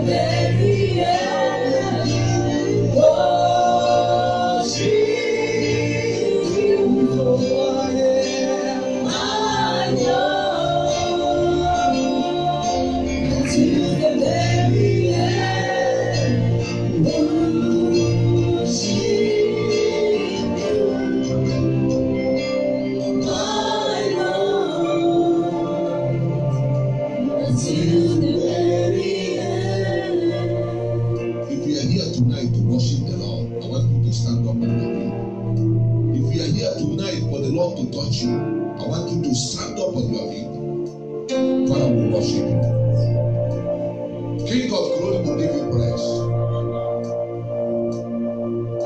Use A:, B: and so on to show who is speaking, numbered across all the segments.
A: very end. Worship you, for I am yours. To the very end. Worship you, my Lord. To the very end.
B: If you are here tonight to worship the Lord, I want you to stand up on your feet. If you are here tonight for the Lord to touch you, I want you to stand up on your feet. Father, we worship you. King of glory, will give you praise.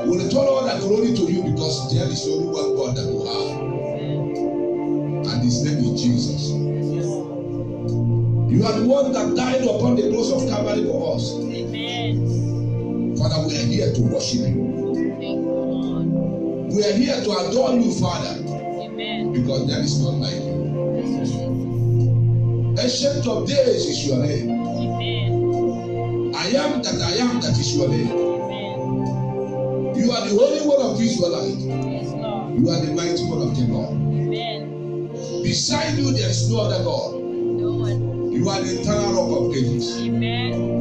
B: We will return all that glory to you because there is only one God that we have. And his name is Jesus. You are the one that died upon the cross of Calvary for us.
A: Amen.
B: Father, we are here to worship you.
A: Thank you, Lord.
B: We are here to adore you, Father,
A: Amen.
B: because there is none like you. Ancient of days is your name.
A: Amen.
B: I am that is your name.
A: Amen.
B: You are the Holy One of Israelite.
A: Yes, Lord.
B: You are the mighty one of Jacob.
A: Amen.
B: Beside you, there is no other God.
A: No one.
B: You are the eternal rock of ages.
A: Amen.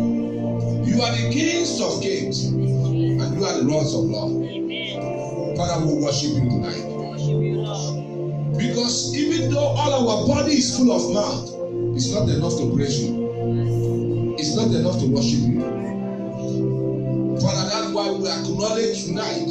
B: You are the kings of kings, and you are the lords of lords.
A: Amen.
B: Father, we worship you tonight.
A: Worship you, Lord.
B: Because even though all our body is full of mouth, it's not enough to praise you. It's not enough to worship you. Father, that's why we acknowledge tonight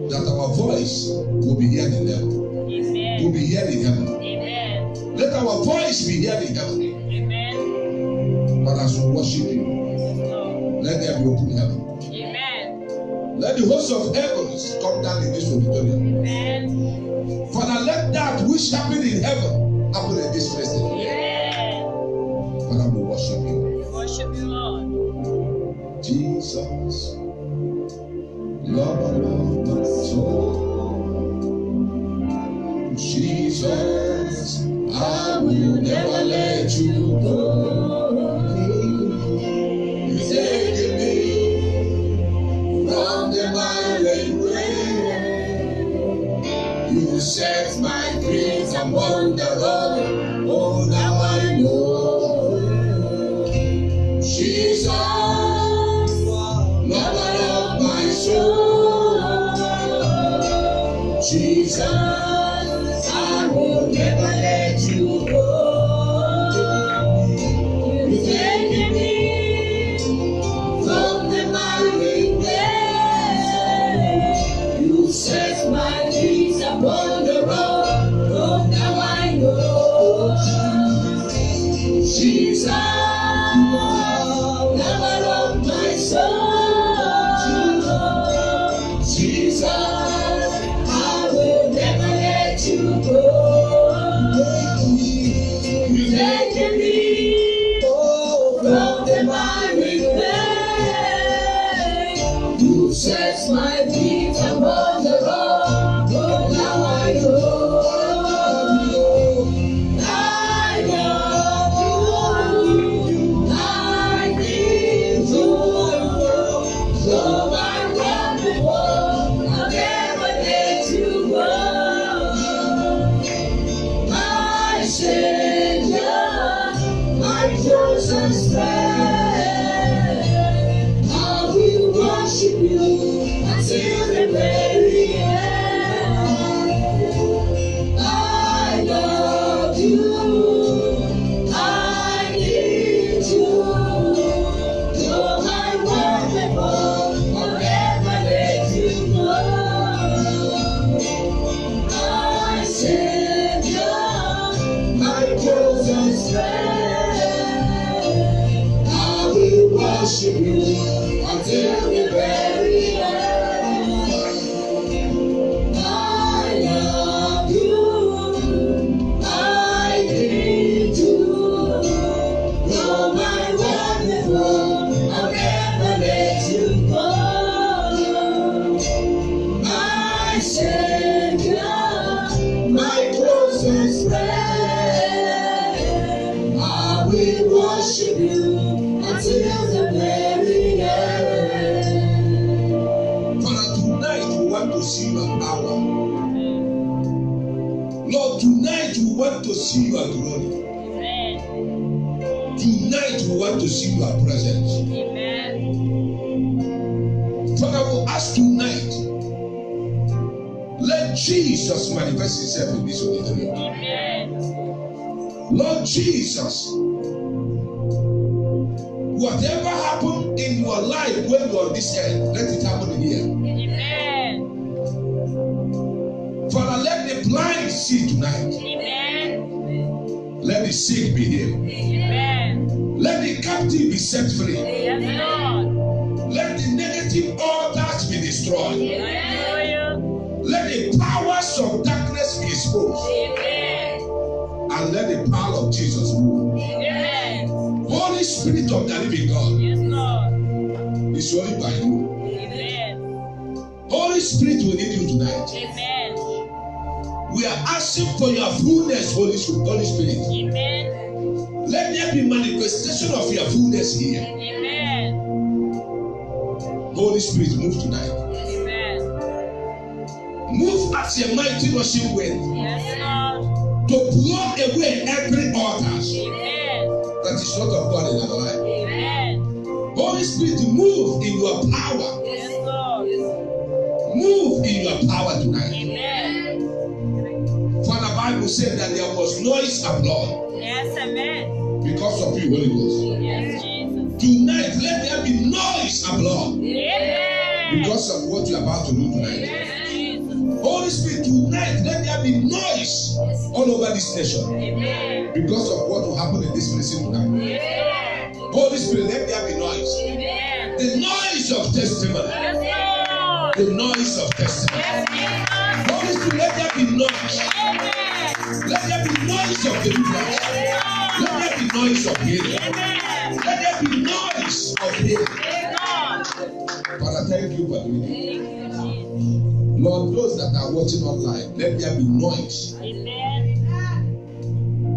B: that our voice will be heard in heaven.
A: Amen.
B: Will be heard in heaven.
A: Amen.
B: Let our voice be heard in heaven.
A: Amen.
B: But as we worship you,
A: Yes, Lord.
B: let there be open heaven.
A: Amen.
B: Let the host of heavens come down in this auditorium.
A: Amen.
B: Father, let that which happened in heaven happen in this place today.
A: Amen.
B: Father, we worship you.
A: Worship you, Lord.
B: Jesus, Lord of my soul. Jesus, I will never let you go. You saved me from the violent way. You set my dreams upon the road. Oh, now I know. Jesus, lover of my soul. Jesus, I will never let you go. You saved me from the miry way. You set my dreams upon the road. Oh, now I know. Jesus, lover of my soul. Jesus, I will never let you go. worship you until the very end. Father, tonight we want to see your power. Lord, tonight we want to see your glory. Tonight we want to see your presence.
A: Amen.
B: Father, we ask tonight, let Jesus manifest himself in this auditorium.
A: Amen.
B: Lord Jesus, whatever happened in your life when you are on this earth, let it happen here.
A: Amen.
B: Father, let the blind see tonight.
A: Amen.
B: Let the sick be healed.
A: Amen.
B: Let the captive be set free.
A: Yes, Lord.
B: Let the negative altars be destroyed.
A: Hallelujah.
B: Let the powers of darkness be exposed.
A: Amen.
B: And let the power of Jesus move.
A: Amen.
B: Holy Spirit of the living God,
A: Yes, Lord.
B: is only by you.
A: Amen.
B: Holy Spirit, we need you tonight.
A: Amen.
B: We are asking for your fullness, Holy Spirit.
A: Amen.
B: Let there be manifestation of your fullness here.
A: Amen.
B: Holy Spirit, move tonight.
A: Amen.
B: Move as a mighty rushing wind
A: Yes, Lord.
B: to blow away every altar
A: Amen.
B: that is not of God in our life.
A: Amen.
B: Holy Spirit, move in your power.
A: Yes, Lord.
B: Move in your power tonight.
A: Amen.
B: For the Bible said that there was noise and blood
A: Yes, amen.
B: because of you, Holy Ghost.
A: Yes, Jesus.
B: Tonight, let there be noise and blood
A: Amen.
B: because of what you are about to do tonight.
A: Yes, Jesus.
B: Holy Spirit, tonight, let there be noise all over this nation
A: Amen.
B: because of what will happen in this place tonight.
A: Yes,
B: Holy Spirit, let there be noise.
A: Lord. Amen.
B: The noise of testimony.
A: Yes, Lord.
B: The noise of testimony.
A: Yes, Jesus.
B: Holy Spirit, let there be noise.
A: Amen.
B: Let there be noise of deliverance. Let there be noise of healing.
A: Amen.
B: Let there be noise of healing.
A: Yes, Lord.
B: Father, thank you for doing it.
A: Thank you, Jesus.
B: Lord, those that are watching online, let there be noise
A: Amen.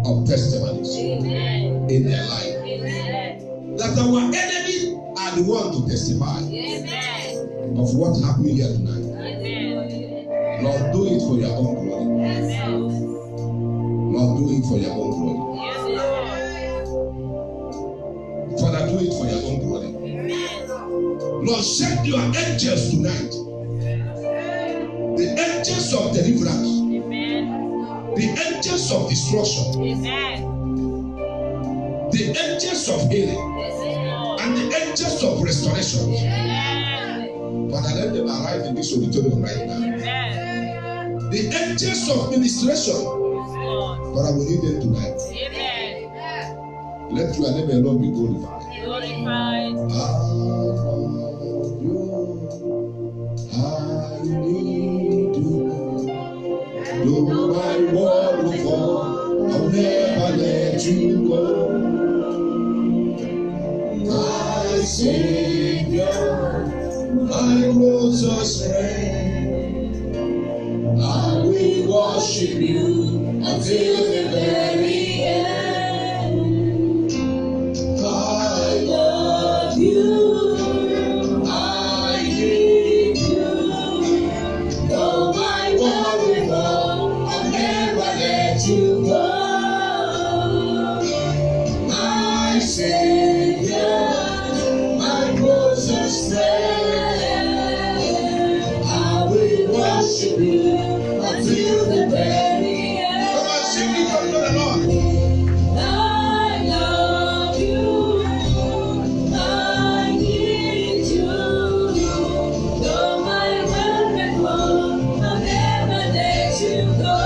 B: of testimonies
A: Amen.
B: in their life.
A: Amen.
B: That our enemies are the one to testify
A: Amen.
B: of what happened here tonight.
A: Amen.
B: Lord, do it for your own glory.
A: Amen.
B: Lord, do it for your own glory.
A: Yes, Lord.
B: Father, do it for your own glory.
A: Amen.
B: Lord, send your angels tonight. The angels of deliverance.
A: Amen.
B: The angels of destruction.
A: Amen.
B: The angels of healing.
A: Yes, Lord.
B: And the angels of restoration.
A: Amen.
B: Father, let them arrive in this auditorium right now.
A: Amen.
B: The angels of ministration.
A: Yes, Lord.
B: Father, we need them tonight.
A: Amen.
B: Let your name alone be glorified.
A: Glorified.
B: I love you. I need you. Though my world will fall, I'll never let you go. My Savior, my closest friend, I will worship you until the very end. I love you. I need you. Though my world will fall, I'll never let you go. My Savior, my closest friend, I will worship you until the very end. Come on, sing it unto the Lord.
C: I love you. I need you. Though my world may fall, I'll never let you go.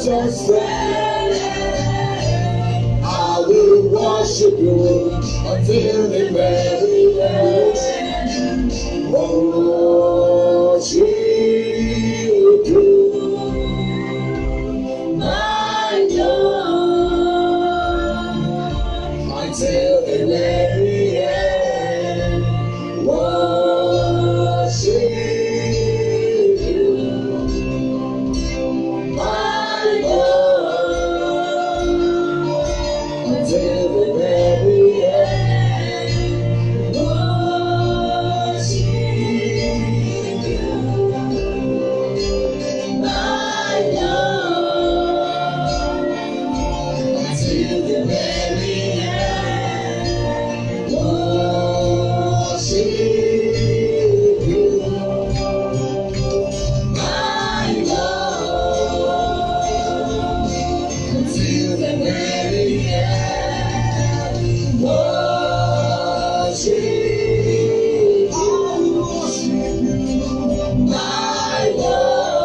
D: precious friend. I will worship you until the very end. Worship you, my God, until the very end. Worship you, my God, until the very end. Worship you, my God, until the very end. Worship you, my God, until the very end. Worship you, my God,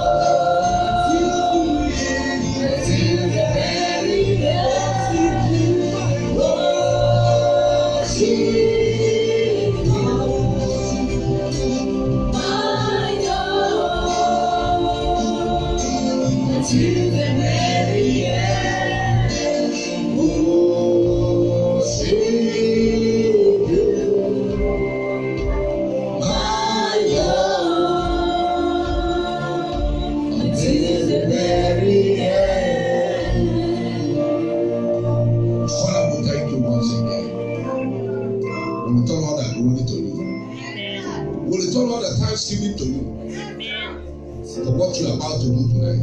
D: until the very end. Worship you, my God, until the very end. Worship you, my God, until the very end.
B: Father, we thank you once again. We return all that glory to you. We return all the thanksgiving to you for what you are about to do tonight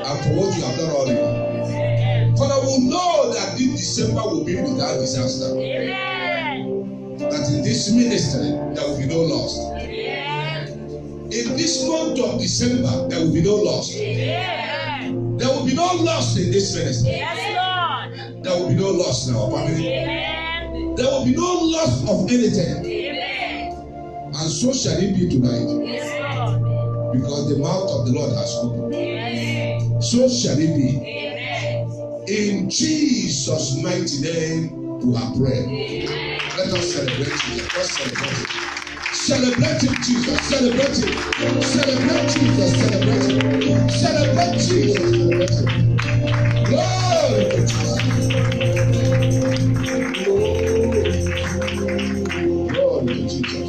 B: and for what you have done already. Father, we know that this December will be without disaster. That in this ministry there will be no loss. In this month of December there will be no loss. There will be no loss in this ministry. There will be no loss in our family. There will be no loss of anything. And so shall it be tonight. Because the mouth of the Lord has spoken. So shall it be. In Jesus' mighty name we are praying. Let us celebrate Jesus. Let's celebrate it. Celebrate him, Jesus. Celebrate him. Celebrate Jesus. Celebrate him. Celebrate Jesus. Celebrate him. Glory to Jesus. Glory to Jesus.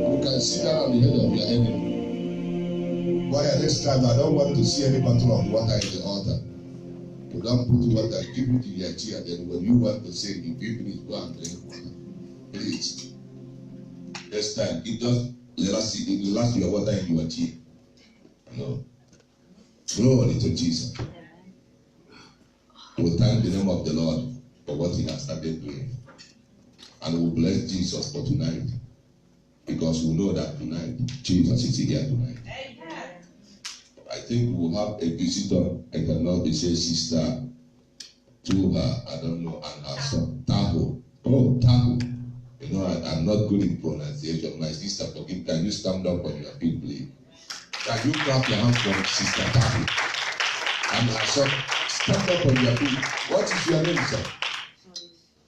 B: You can sit down on the head of your enemy. Why this time I don't want to see any bottle of water in the altar. You don't put water, give it in your chair. Then when you want to say, if you finish, go and drink water. Please. This time, it does last your water in your chair. No. Glory to Jesus. We thank the name of the Lord for what he has started doing. And we bless Jesus for tonight. Because we know that tonight, Jesus is here tonight. I think we'll have a visitor. I cannot be say sister to her, I don't know, and her son, Taho. Oh, Taho. You know, I'm not good in pronunciation. My sister, forgive. Can you stand up on your feet, please? Can you clap your hands for Sister Taho? And her son, stand up on your feet. What is your name, sir?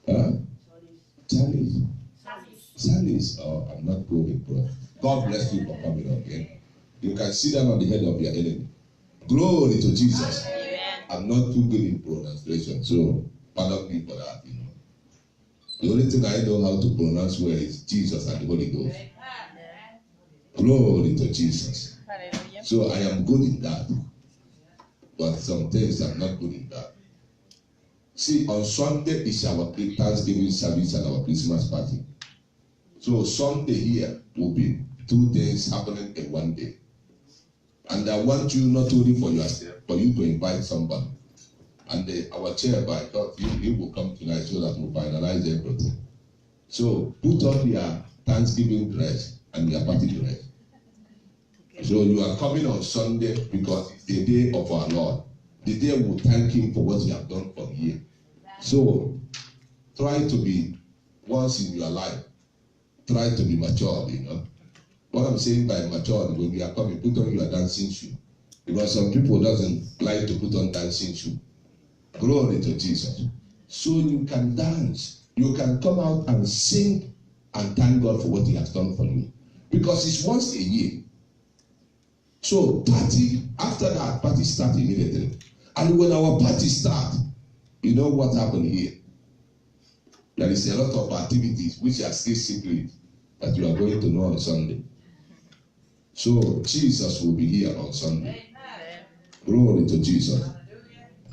B: Huh? Salis. Salis. Oh, I'm not good in pronunciation. God bless you for coming up here. You can sit down on the head of your enemy. Glory to Jesus. I'm not too good in pronunciation, so pardon me for that. You know, the only thing I know how to pronounce well is Jesus and the Holy Ghost. Glory to Jesus. So I am good in that, but some things I'm not good in that. See, on Sunday is our Thanksgiving service and our Christmas party. So Sunday here will be 2 things happening in one day. And I want you not only for yourself, for you to invite somebody. And our chairman thought he will come tonight so that we'll finalize everything. So put on your Thanksgiving dress and your party dress. So you are coming on Sunday because it's the day of our Lord. The day we'll thank him for what he has done for the year. So try to be, once in your life, try to be mature, you know. What I'm saying by mature, when you are coming, put on your dancing shoe. Because some people doesn't like to put on dancing shoe. Glory to Jesus. So you can dance. You can come out and sing and thank God for what he has done for you. Because it's once a year. So party, after that, party start immediately. And when our party start, you know what happened here? There is a lot of activities which are still secret that you are going to know on Sunday. So Jesus will be here on Sunday. Glory to Jesus.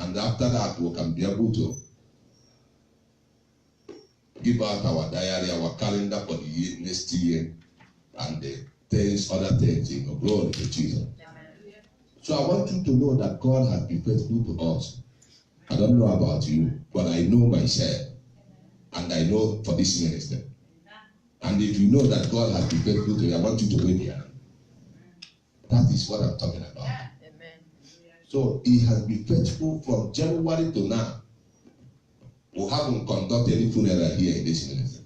B: And after that, we can be able to give out our diary, our calendar for the year, next year, and the things, other things. You know, glory to Jesus. So I want you to know that God has been faithful to us. I don't know about you, but I know myself, and I know for this ministry. And if you know that God has been faithful to you, I want you to wave your hand. That is what I'm talking about.
A: Amen.
B: So he has been faithful from January to now. We haven't conducted any funeral here in this ministry.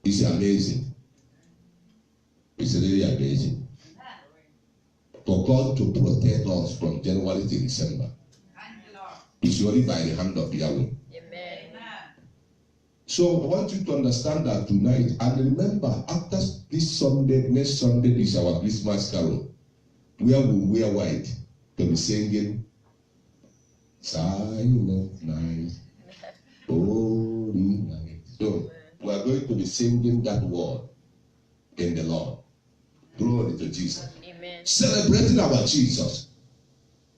B: It's amazing. It's really amazing. For God to protect us from January to December, it's only by the hand of Yahweh.
A: Amen.
B: So I want you to understand that tonight, and remember, after this Sunday, next Sunday is our Christmas carol, where we wear white to be singing Silent Night, Holy Night. So we are going to be singing that word in the Lord. Glory to Jesus.
A: Amen.
B: Celebrating our Jesus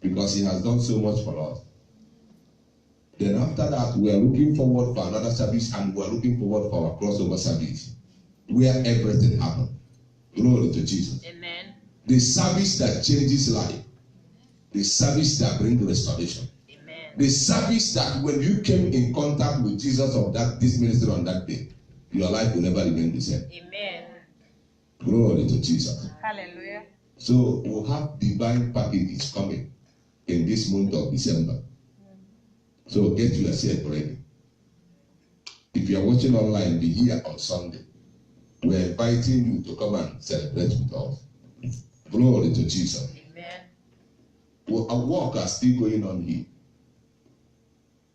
B: because he has done so much for us. Then after that, we are looking forward for another service, and we are looking forward for our crossover service where everything happens. Glory to Jesus.
A: Amen.
B: The service that changes life. The service that brings restoration.
A: Amen.
B: The service that when you came in contact with Jesus of this ministry on that day, your life will never remain the same.
A: Amen.
B: Glory to Jesus.
A: Hallelujah.
B: So we'll have divine packages coming in this month of December. So get yourself ready. If you are watching online, be here on Sunday. We're inviting you to come and celebrate with us. Glory to Jesus.
A: Amen.
B: Well, our work is still going on here.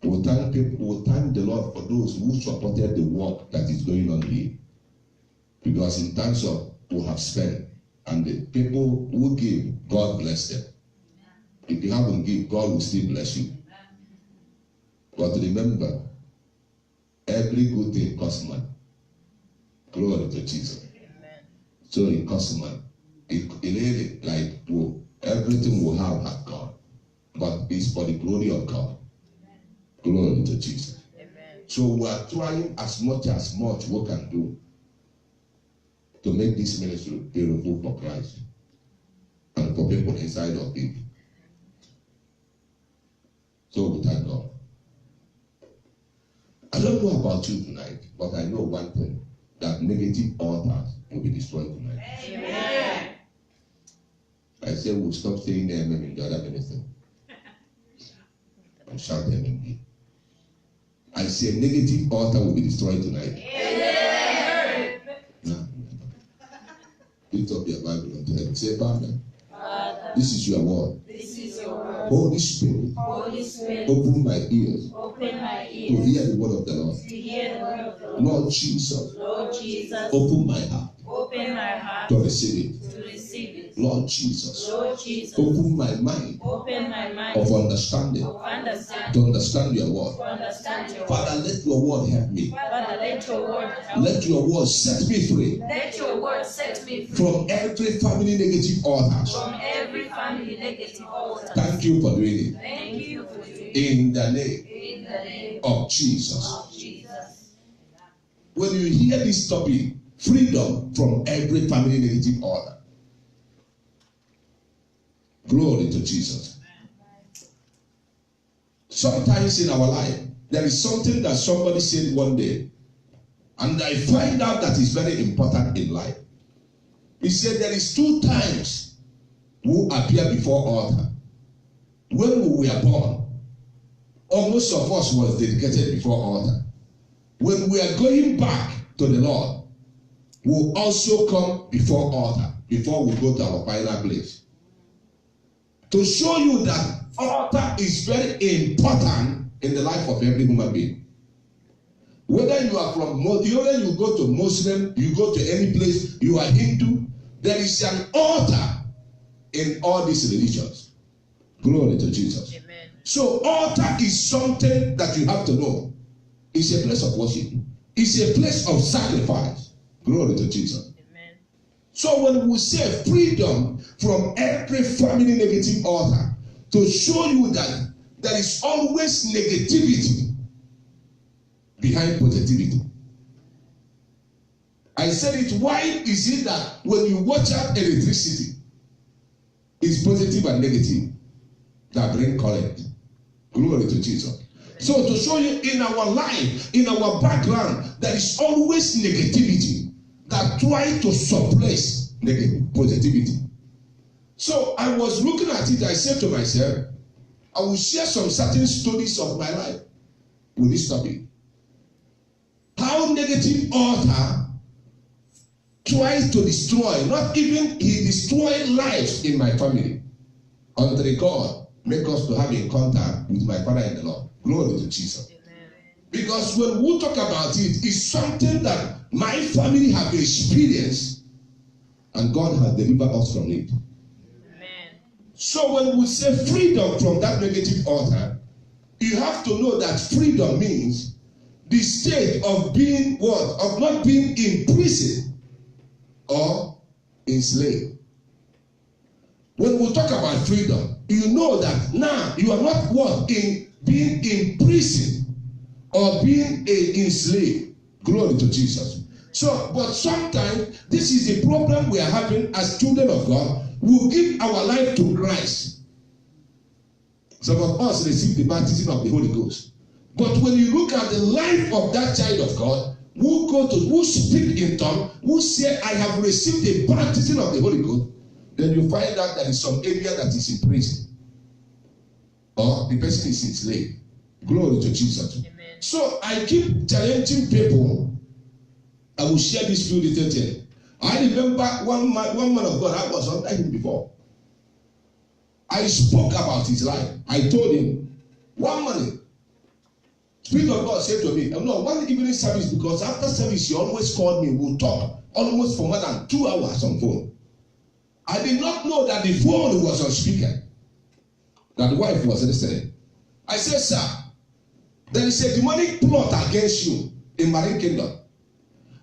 B: We'll thank people, we'll thank the Lord for those who supported the work that is going on here. Because in terms of we have spent, and the people who give, God bless them. If you haven't given, God will still bless you. But remember, every good thing costs money. Glory to Jesus.
A: Amen.
B: So it costs money. It really, like, everything we have at God. But it's for the glory of God. Glory to Jesus.
A: Amen.
B: So we are trying as much we can do to make this ministry beautiful for Christ and for people inside of it. So we thank God. I don't know about you tonight, but I know one thing, that negative altars will be destroyed tonight.
A: Amen.
B: I say we'll stop saying amen in the other ministry. And shout amen. I say negative altar will be destroyed tonight.
A: Amen.
B: Now, lift up your Bible unto heaven. Say, Father,
A: Father,
B: this is your word.
A: this is your word.
B: Holy Spirit,
A: Holy Spirit,
B: open my ears
A: open my
B: to
A: ears
B: hear the word of the Lord.
A: to hear the word of the Lord.
B: Lord Jesus,
A: Lord Jesus,
B: open my heart
A: open my heart
B: to receive it.
A: to receive it.
B: Lord Jesus,
A: Lord Jesus,
B: open my mind
A: open my mind
B: of understanding
A: to understand,
B: to understand your word.
A: to understand your word.
B: Father, let your word help me.
A: Father, let your word help.
B: Let your word set me free
A: Let your word set me free
B: from every family negative altars.
A: from every family negative altar.
B: Thank you for doing it.
A: Thank you for doing it.
B: In the name
A: In the name
B: of Jesus.
A: of Jesus.
B: When you hear this topic, freedom from every family negative altar. Glory to Jesus. Sometimes in our life, there is something that somebody said one day, and I find out that is very important in life. He said there is 2 times who appear before altar. When we were born, almost of us was dedicated before altar. When we are going back to the Lord, we'll also come before altar before we go to our final place. to show you that altar is very important in the life of every human being. Whether you are from, whether you go to Muslim, you go to any place, you are Hindu, there is an altar in all these religions. Glory to Jesus.
A: Amen.
B: So altar is something that you have to know. It's a place of worship. It's a place of sacrifice. Glory to Jesus.
A: Amen.
B: So when we say freedom from every family negative altar, to show you that there is always negativity behind positivity. I said it, why is it that when you watch out electricity, it's positive and negative that bring current? Glory to Jesus. So to show you in our life, in our background, there is always negativity that try to suppress positivity. So I was looking at it, I said to myself, I will share some certain stories of my life with this topic. How negative altar tries to destroy, not even he destroyed lives in my family, until God make us to have a contact with my Father in the Lord. Glory to Jesus.
A: Amen.
B: Because when we talk about it, it's something that my family have experienced, and God has delivered us from it.
A: Amen.
B: So when we say freedom from that negative altar, you have to know that freedom means the state of being what? Of not being in prison or enslaved. When we talk about freedom, you know that now you are not what? In being in prison or being enslaved. Glory to Jesus. So, but sometimes this is the problem we are having as children of God. We give our life to Christ. Some of us receive the baptism of the Holy Ghost. But when you look at the life of that child of God, who speak in tongues, who say, I have received the baptism of the Holy Ghost, then you find out there is some area that is in prison. Or the person is enslaved. Glory to Jesus.
A: Amen.
B: So I keep challenging people. I will share this few little things. I remember one man of God, I was under him before. I spoke about his life. I told him, one morning, Spirit of God said to me, no, one evening service, because after service, he always called me, we'll talk almost for more than 2 hours on phone. I did not know that the phone was on speaker, that the wife was listening. I said, sir, there is a demonic plot against you in Marine Kingdom.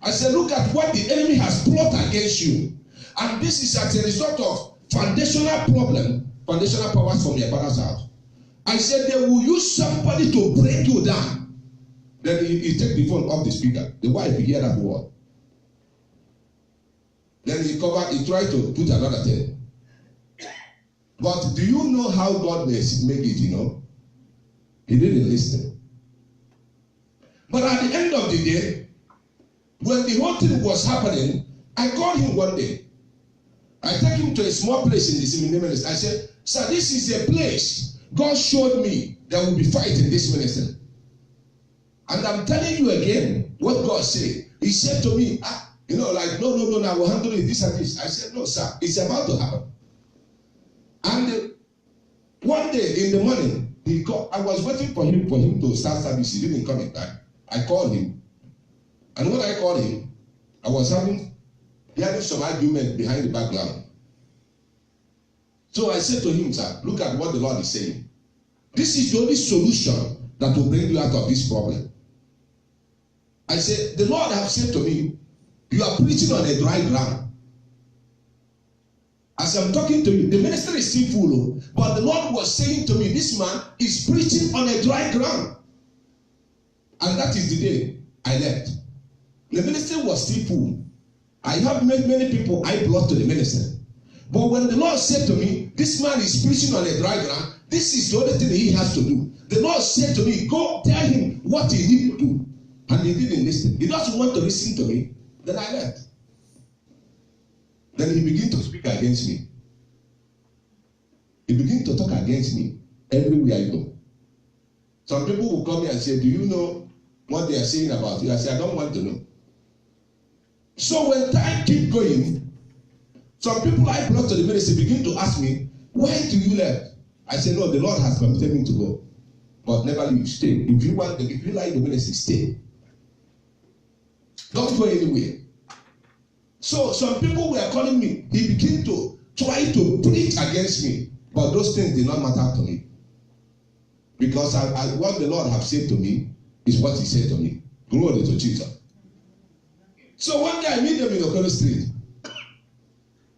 B: I said, look at what the enemy has plotted against you. And this is as a result of foundational problem, foundational powers from your father's house. I said, they will use somebody to break you down. Then he take the phone off the speaker. The wife hear that word. Then he tried to put another thing. But do you know how God make it, you know? He didn't listen. But at the end of the day, when the whole thing was happening, I called him one day. I took him to a small place in the seminary. I said, sir, this is a place God showed me there will be fight in this ministry. And I'm telling you again what God said. He said to me, no, I will handle it, this and this. I said, no, sir, it's about to happen. And one day in the morning, he called. I was waiting for him to start service. He didn't come in time. I called him. And when I called him, I was having some argument behind the background. So I said to him, sir, look at what the Lord is saying. This is the only solution that will bring you out of this problem. I said, the Lord has said to me, you are preaching on a dry ground. As I'm talking to you, the ministry is still full, but the Lord was saying to me, this man is preaching on a dry ground. And that is the day I left. The ministry was still full. I have met many people I brought to the ministry. But when the Lord said to me, this man is preaching on a dry ground, this is the only thing he has to do. The Lord said to me, go tell him what he needs to do. And he didn't listen. He doesn't want to listen to me. Then I left. Then he began to speak against me. He began to talk against me everywhere I go. Some people will come here and say, do you know what they are saying about you? I say, I don't want to know. So when time keep going, some people I brought to the ministry begin to ask me, Why do you left? I said, no, the Lord has permitted me to go. But never leave, stay. If you like the ministry, stay. Don't go anywhere. So some people were calling me. He began to try to preach against me. But those things did not matter to me. Because what the Lord has said to me is what he said to me. Glory to Jesus. So one day I meet him in Okoro Street.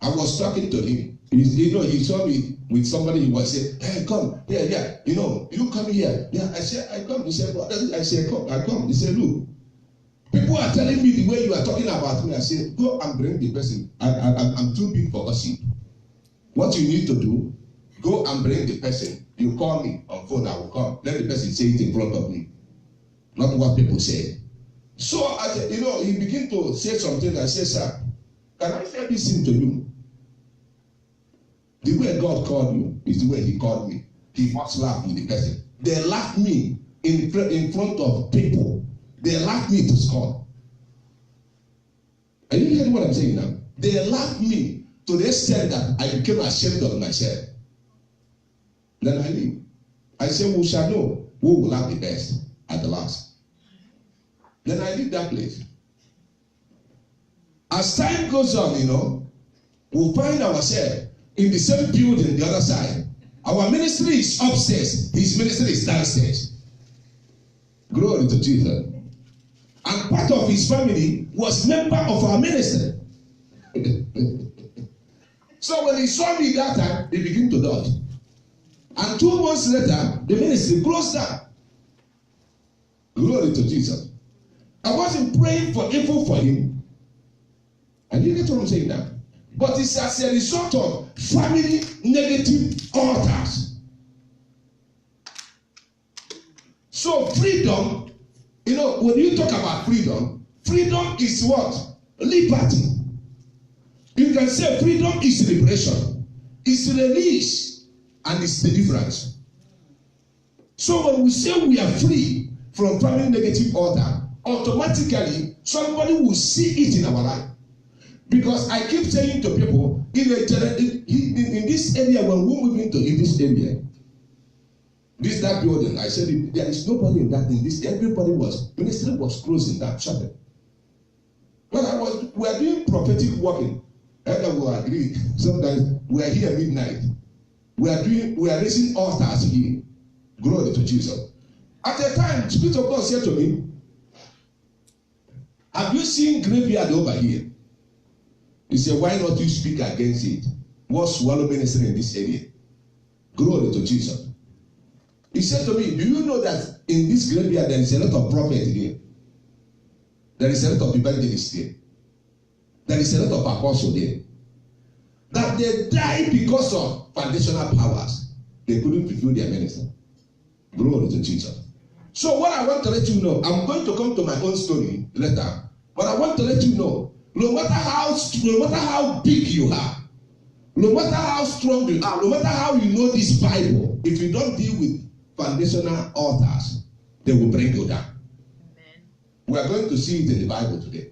B: I was talking to him. He saw me with somebody. He was saying, hey, come. Yeah. You come here. Yeah, I said, I come. He said, what? I said, come. I come. He said, look. People are telling me the way you are talking about me. I said, go and bring the person. I'm too big for gossip. What you need to do, go and bring the person. You call me on phone, I will come. Let the person say it in front of me. Not what people say. So, he began to say something. I said, sir, can I say this thing to you? The way God called you is the way he called me. He must laugh with the person. They laughed me in front of people. They laughed me to scorn. Are you hearing what I'm saying now? They laughed me to the extent that I became ashamed of myself. Then I leave. I say, we shall know who will have the best at the last. Then I leave that place. As time goes on, we'll find ourselves in the same building, the other side. Our ministry is upstairs. His ministry is downstairs. Glory to Jesus. And part of his family was member of our ministry. So when he saw me that time, he began to dodge. And 2 months later, the ministry closed down. Glory to Jesus. I wasn't praying for evil for him. And you get what I'm saying now? But it's as a result of family negative altars. So freedom, when you talk about freedom is what? Liberty. You can say freedom is liberation. It's release. And it's the difference. So when we say we are free from family negative order, automatically somebody will see it in our life. Because I keep saying to people, in this area, when we move into this area, that building, I said there is nobody in this. Everybody ministry was closing that shopping. But we are doing prophetic working. And I will agree. Sometimes we are here midnight. We are raising altars here. Glory to Jesus. At the time, the Spirit of God said to me, have you seen graveyard over here? He said, why not you speak against it? What's swallow ministry in this area? Glory to Jesus. He said to me, do you know that in this graveyard there is a lot of prophets here? There is a lot of evangelists here. There is a lot of apostles here. That they died because of foundational powers. They couldn't fulfill their ministry. Glory to Jesus. So what I want to let you know, I'm going to come to my own story later, but I want to let you know, no matter how big you are, no matter how strong you are, no matter how you know this Bible, if you don't deal with foundational altars, they will bring you down. Amen. We are going to see it in the Bible today.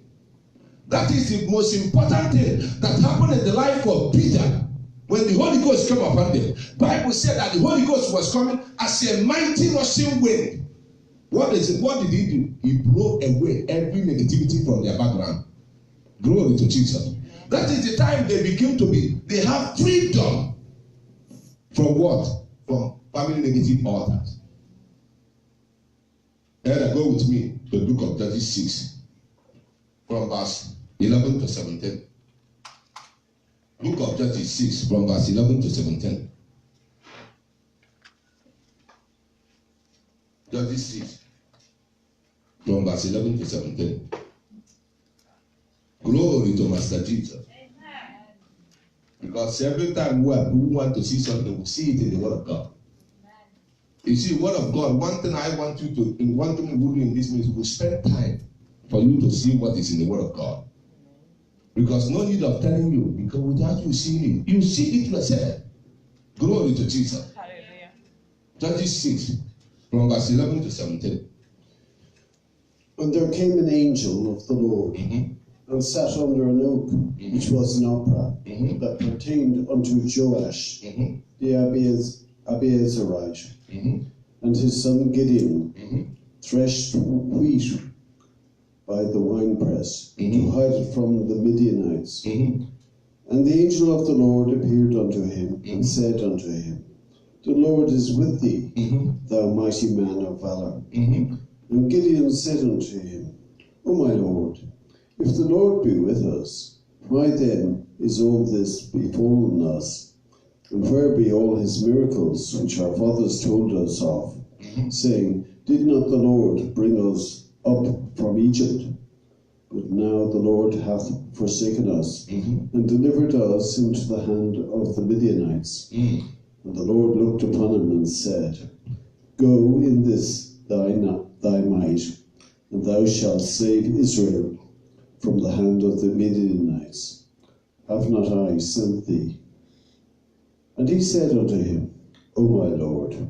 B: That is the most important thing that happened in the life of Peter. When the Holy Ghost came upon them, the Bible said that the Holy Ghost was coming as a mighty rushing wind. What did he do? He blew away every negativity from their background. Glory to Jesus. That is the time they have freedom from what? From family negative altars. And go with me to the book of Judges 6, from verse 11 to 17. Book of Judges 6, from verse 11 to 17. Judges 6, from verse 11 to 17. Glory to Master Jesus. Amen. Because every time we want to see something, we see it in the Word of God. Amen. You see, Word of God, one thing we do in this means we spend time for you to see what is in the Word of God. Because no need of telling you, because without you seeing it, you see it yourself. Glory to Jesus. Hallelujah. Judges 6, from verse 11 to 17.
E: And there came an angel of the Lord and sat under an oak, which was an opera, that pertained unto Joash, the Abiezerite, and his son Gideon threshed wheat by the winepress to hide it from the Midianites. And the angel of the Lord appeared unto him and said unto him, The Lord is with thee, thou mighty man of valor. And Gideon said unto him, O my Lord, if the Lord be with us, why then is all this befallen us? And where be all his miracles which our fathers told us of, saying, Did not the Lord bring us up from Egypt? But now the Lord hath forsaken us, and delivered us into the hand of the Midianites. And the Lord looked upon him and said, Go in this thy might, and thou shalt save Israel from the hand of the Midianites. Have not I sent thee? And he said unto him, O my Lord,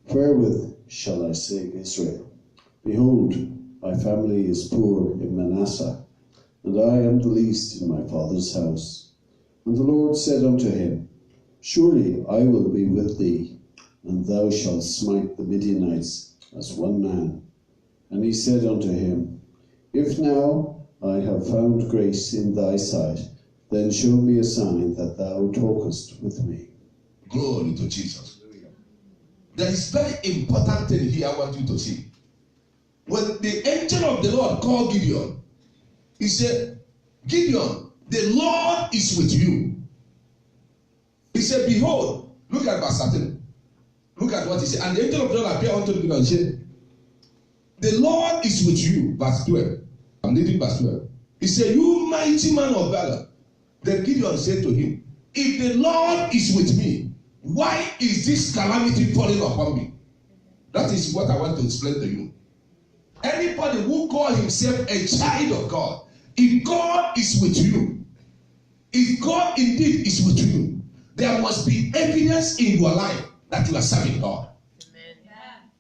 E: wherewith shall I save Israel? Behold, my family is poor in Manasseh, and I am the least in my father's house. And the Lord said unto him, Surely I will be with thee, and thou shalt smite the Midianites as one man. And he said unto him, If now I have found grace in thy sight, then show me a sign that thou talkest with me.
B: Glory to Jesus. There is very important thing here I want you to see. When the angel of the Lord called Gideon, he said, Gideon, the Lord is with you. He said, Behold, look at verse 13. Look at what he said. And the angel of the Lord appeared unto Gideon and said, The Lord is with you. Verse 12. I'm reading verse 12. He said, You mighty man of valor. Then Gideon said to him, If the Lord is with me, why is this calamity falling upon me? That is what I want to explain to you. Anybody who calls himself a child of God, if God is with you, if God indeed is with you, there must be evidence in your life that you are serving God. Amen.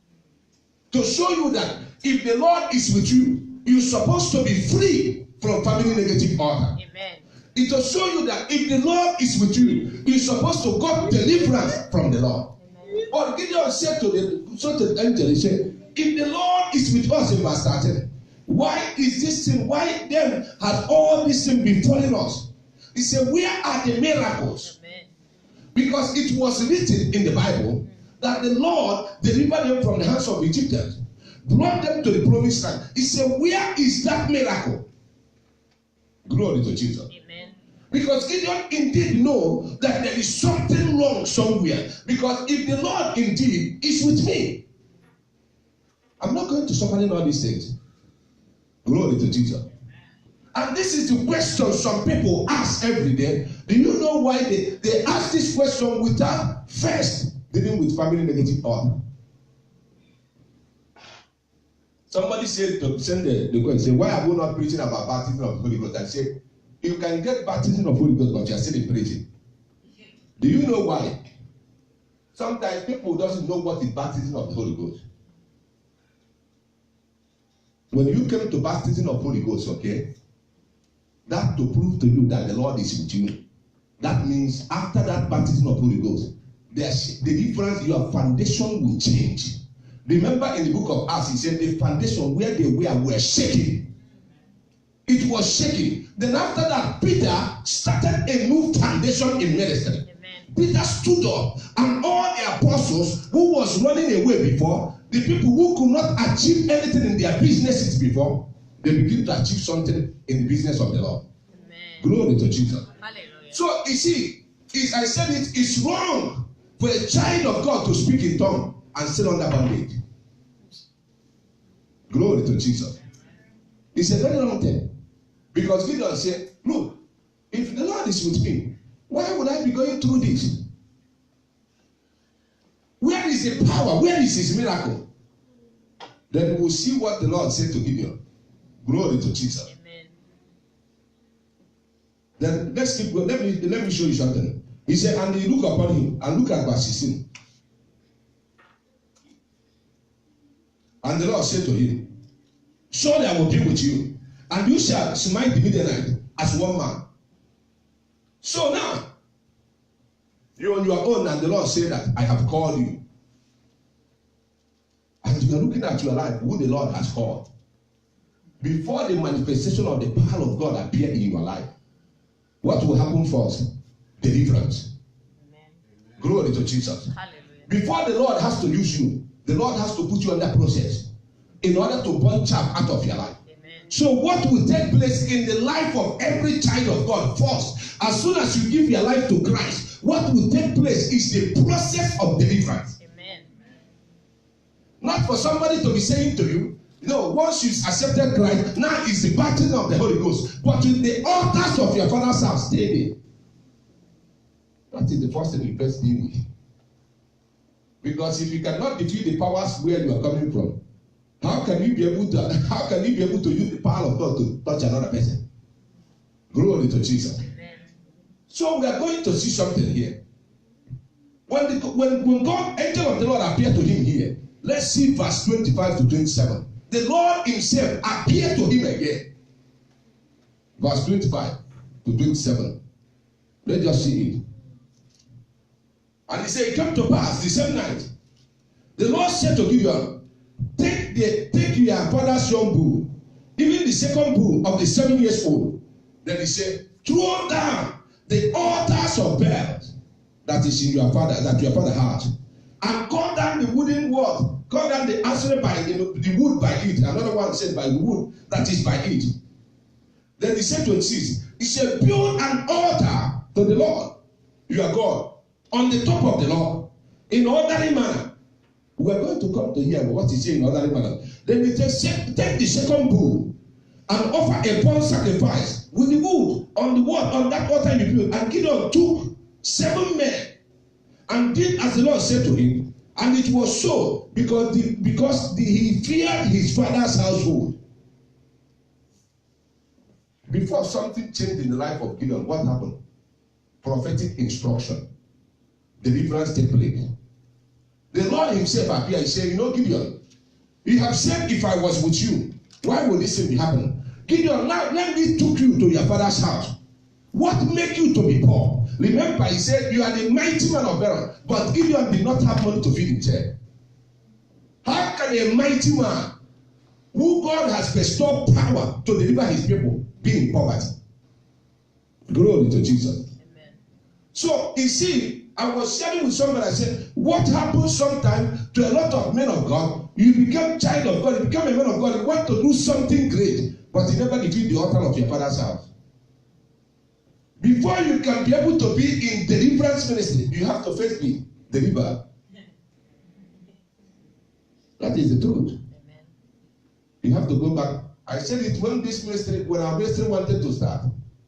B: To show you that if the Lord is with you, you're supposed to be free from family negative order. Amen. It will show you that if the Lord is with you, you're supposed to get deliverance from the Lord. Amen. But Gideon said to the angel, he said, if the Lord is with us in verse 13, why is this thing, why then has all this thing befallen us? He said, where are the miracles? Amen. Because it was written in the Bible that the Lord delivered them from the hands of Egyptians, brought them to the promised land. He said, where is that miracle? Glory to Jesus. Amen. Because Gideon indeed know that there is something wrong somewhere. Because if the Lord indeed is with me, I'm not going to suffer in all these things. Glory to Jesus. And this is the question some people ask every day. Do you know why they ask this question without first dealing with family negative order? Somebody said to send the question, say, why are we not preaching about baptism of the Holy Ghost? I say, you can get baptism of the Holy Ghost, but you are still in prison. Do you know why? Sometimes people doesn't know what is baptism of the Holy Ghost. When you came to baptism of Holy Ghost, okay, that to prove to you that the Lord is with you. That means after that baptism of Holy Ghost, there's the difference, your foundation will change. Remember in the book of Acts, he said the foundation where they were shaking. It was shaking. Then after that, Peter started a new foundation in ministry. Amen. Peter stood up, and all the apostles who was running away before, the people who could not achieve anything in their businesses before, they begin to achieve something in the business of the Lord. Amen. Glory to Jesus. Hallelujah. So you see, I said it's wrong for a child of God to speak in tongues and still under bondage. Glory to Jesus. It's a very wrong thing. Because Gideon said, look, if the Lord is with me, why would I be going through this? Where is the power? Where is his miracle? Then we'll see what the Lord said to Gideon. Glory to Jesus. Amen. Then let's keep going. Let me show you something. He said, and he looked upon him, and look at verse 16. And the Lord said to him, surely I will be with you, and you shall smite the Midianite as one man. So now, you're on your own, and the Lord said that I have called you. And you are looking at your life, who the Lord has called. Before the manifestation of the power of God appear in your life, what will happen first? Deliverance.
A: Amen.
B: Glory to Jesus.
A: Hallelujah.
B: Before the Lord has to use you, the Lord has to put you under process in order to burn chaff out of your life.
A: Amen.
B: So what will take place in the life of every child of God first, as soon as you give your life to Christ, what will take place is the process of deliverance.
A: Amen.
B: Not for somebody to be saying to you, no, once you accepted Christ, now is the baptism of the Holy Ghost. But with the altars of your father's house, stay there. That is the first thing you first deal with. Because if you cannot defeat the powers where you are coming from, how can you be able to use the power of God to touch another person? Glory to Jesus.
A: Amen.
B: So we are going to see something here. When God, angel of the Lord appeared to him here, let's see verse 25 to 27. The Lord himself appeared to him again. Verse 25 to 27. Let's just see it. And he said, it came to pass the same night. The Lord said to Gideon, take your father's young bull, even the second bull of the 7 years old. Then he said, throw down the altars of Baal that is in your father, that your father has, and cut down the wooden wall, cut down the ashtray by the wood by it. Another one said by the wood that is by it. Then he said 26, he said, build an altar to the Lord, your God, on the top of the Lord, in orderly manner. We are going to come to hear what he said in orderly manner. Then he said, take the second bull and offer a burnt sacrifice with the wood on the wall on that altar you built. And Gideon took 7 men and did as the Lord said to him. And it was so because he feared his father's household. Before something changed in the life of Gideon, what happened? Prophetic instruction. Deliverance take place. The Lord himself appeared. He said, you know, Gideon, you have said if I was with you, why would this thing be happening? Gideon, now let me take you to your father's house. What make you to be poor? Remember, he said, you are the mighty man of Aaron, but Gideon did not have money to feed himself. How can a mighty man, who God has bestowed power to deliver his people, be in poverty? Glory to Jesus.
A: Amen.
B: So, you see, I was sharing with somebody, I said, what happens sometimes to a lot of men of God? You become child of God, you become a man of God, you want to do something great, but you never defeat the altar of your father's house. Before you can be able to be in deliverance ministry, you have to first be delivered. That is the truth.
A: Amen.
B: You have to go back. I said it when our ministry wanted to start.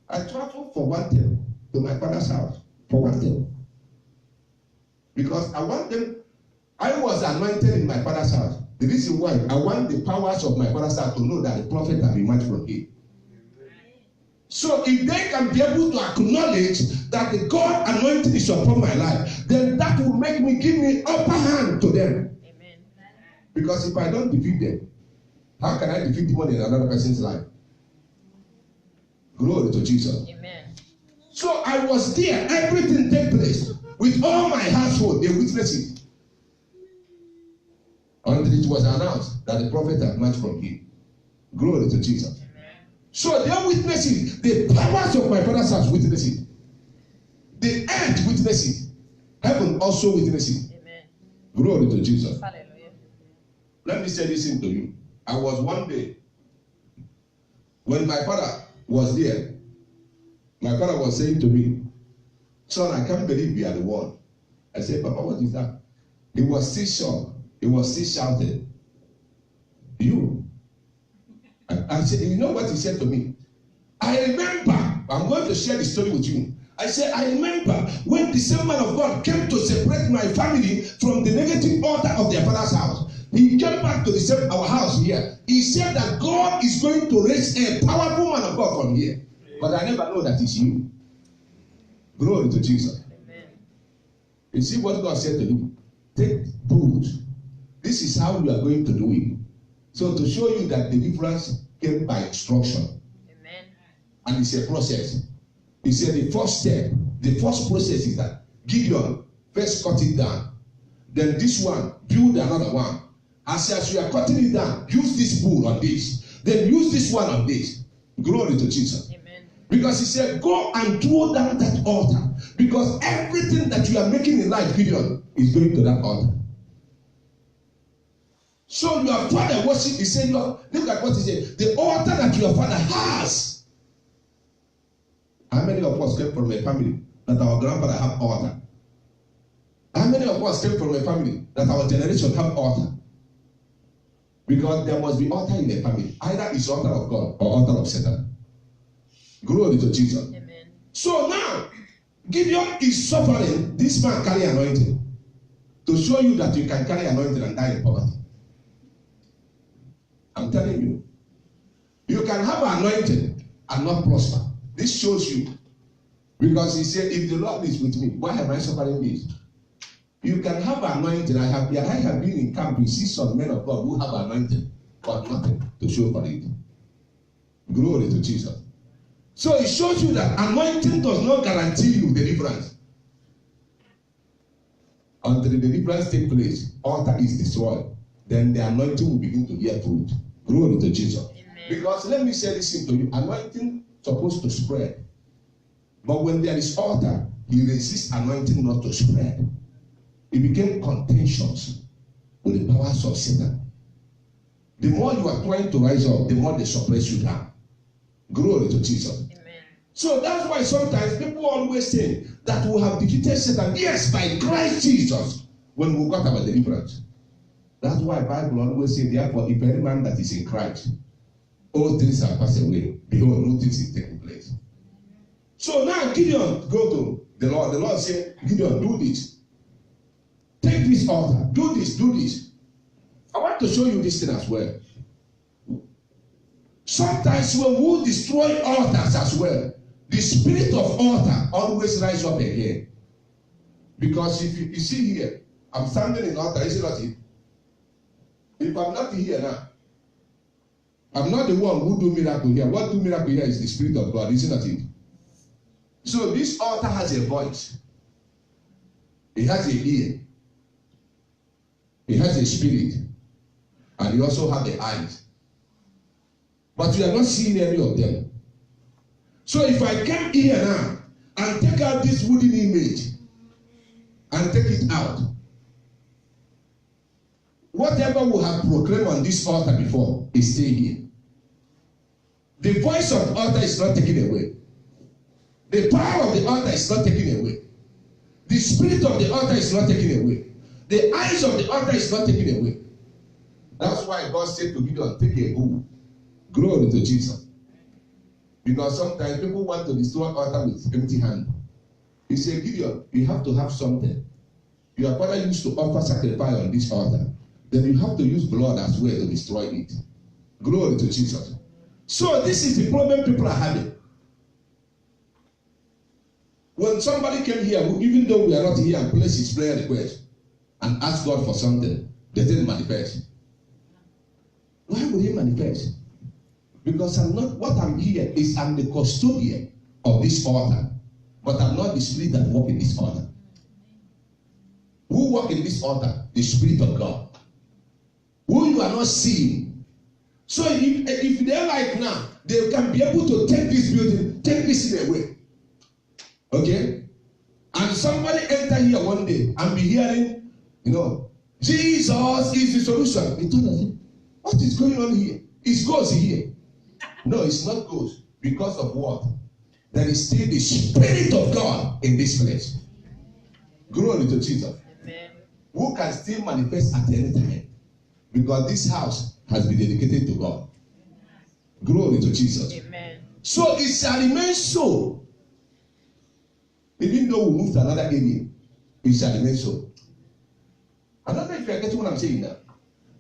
B: I traveled for 1 term to my father's house for 1 term. Because I was anointed in my father's house. The reason why I want the powers of my father's house to know that the prophet can be much from him. So if they can be able to acknowledge that the God anointing is upon my life, then that will give me upper hand to them.
A: Amen.
B: Because if I don't defeat them, how can I defeat demon in another person's life? Glory to Jesus.
A: Amen.
B: So I was there. Everything take place. With all my household, they witnessed it. Until it was announced that the prophet had marched from him. Glory to Jesus.
A: Amen.
B: So they witnessed it. The powers of my father's house witnessed it. The earth witnessed it. Heaven also witnessed it.
A: Amen.
B: Glory to Jesus.
A: Hallelujah.
B: Let me say this thing to you. I was one day, when my father was there, my father was saying to me, son, I can't believe we are the one. I said, Papa, what is that? He was still shocked. He was still shouting. You? I said, you know what he said to me? I remember, I'm going to share the story with you. I said, I remember when the same man of God came to separate my family from the negative altar of their father's house. He came back to our house here. He said that God is going to raise a powerful man of God from here. But I never know that it's you. Glory to Jesus.
A: Amen.
B: You see what God said to him? Take food. This is how we are going to do it. So to show you that deliverance came by instruction.
A: Amen.
B: And it's a process. He said the first step, the first process is that Gideon first cut it down. Then this one, build another one. As you are cutting it down, use this bull on this. Then use this one on this. Glory to Jesus.
A: Amen.
B: Because he said, go and throw down that altar. Because everything that you are making in life, Gideon, is going to that altar. So your father worship, he said, look at what he said. The altar that your father has. How many of us came from a family that our grandfather have altar? How many of us came from a family that our generation have altar? Because there must be altar in the family. Either it's altar of God or altar of Satan. Glory to Jesus.
A: Amen.
B: So now, Gideon is suffering. This man carry anointing to show you that you can carry anointing and die in poverty. I'm telling you. You can have anointing and not prosper. This shows you. Because he said, if the Lord is with me, why am I suffering this? You can have anointing. I have been in camp. You see some men of God who have anointing, but nothing to show for it. Glory to Jesus. So it shows you that anointing does not guarantee you deliverance. Until the deliverance takes place, altar is destroyed. Then the anointing will begin to bear fruit. Glory to Jesus.
A: Amen.
B: Because let me say this to you. Anointing is supposed to spread. But when there is altar, he resists anointing not to spread. It became contentious with the powers of Satan. The more you are trying to rise up, the more they suppress you down. Glory to Jesus.
A: Amen.
B: So that's why sometimes people always say that we have defeated Satan. Yes, by Christ Jesus, when we got our deliverance. That's why the Bible always says, therefore, if any man that is in Christ, all things are passed away. Behold, no things is taking place. So now Gideon go to the Lord. The Lord said, Gideon, do this. Take this altar. Do this, do this. I want to show you this thing as well. Sometimes when we destroy altars as well, the spirit of altar always rise up again. Because if you see here, I'm standing in altar, is it not it? If I'm not here now, I'm not the one who do miracle here. What do miracle here is the spirit of God, isn't that it? So this altar has a voice. It has an ear. It has a spirit. And it also has the eyes. But we are not seeing any of them. So if I come here now and take out this wooden image and take it out, whatever we have proclaimed on this altar before is still here. The voice of the altar is not taken away. The power of the altar is not taken away. The spirit of the altar is not taken away. The eyes of the altar is not taken away. That's why God said to Gideon, take a bull. Glory to Jesus. Because sometimes people want to destroy altar with empty hand. He said, Gideon, you have to have something. Your father used to offer sacrifice on this altar. Then you have to use blood as well to destroy it. Glory to Jesus. So this is the problem people are having. When somebody came here, even though we are not here, and place his prayer request and ask God for something, they didn't manifest. Why would he manifest? Because I'm here is I'm the custodian of this altar, but I'm not the spirit that walk in this altar. Who walk in this altar? The Spirit of God. Who you are not seeing. So if they like now, they can be able to take this building, take this thing away. Okay? And somebody enter here one day and be hearing, Jesus is the solution. He told us, what is going on here? It's ghost here. No, it's not ghost. Because of what? There is still the Spirit of God in this place. Glory to Jesus.
A: Amen.
B: Who can still manifest at any time. Because this house has been dedicated to God. Glory to Jesus.
A: Amen.
B: So it shall remain so. Even though we move to another area, it shall remain so. I don't know if you are getting what I'm saying now.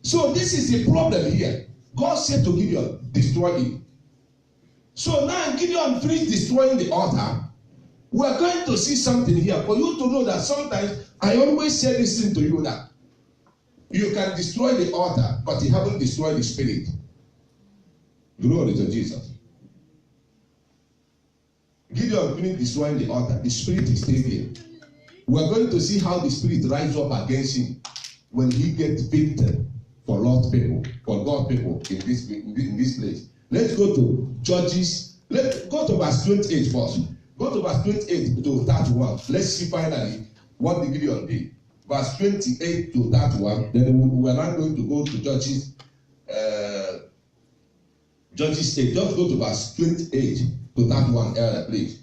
B: So this is the problem here. God said to Gideon, destroy it. So now Gideon finished destroying the altar. We are going to see something here for you to know that sometimes I always say this thing to you that you can destroy the altar, but you haven't destroyed the spirit. Glory to Jesus. Gideon finished destroying the altar. The spirit is still there. We are going to see how the spirit rises up against him when he gets victim for Lord's people, for God's people in this place. Let's go to Judges. Let's go to verse 28 first. Go to verse 28 to 31. Let's see finally what the Gideon did. Verse 28 to 31. Then we are not going to go to Judges. Judges 8. Just go to verse 28 to 31, please.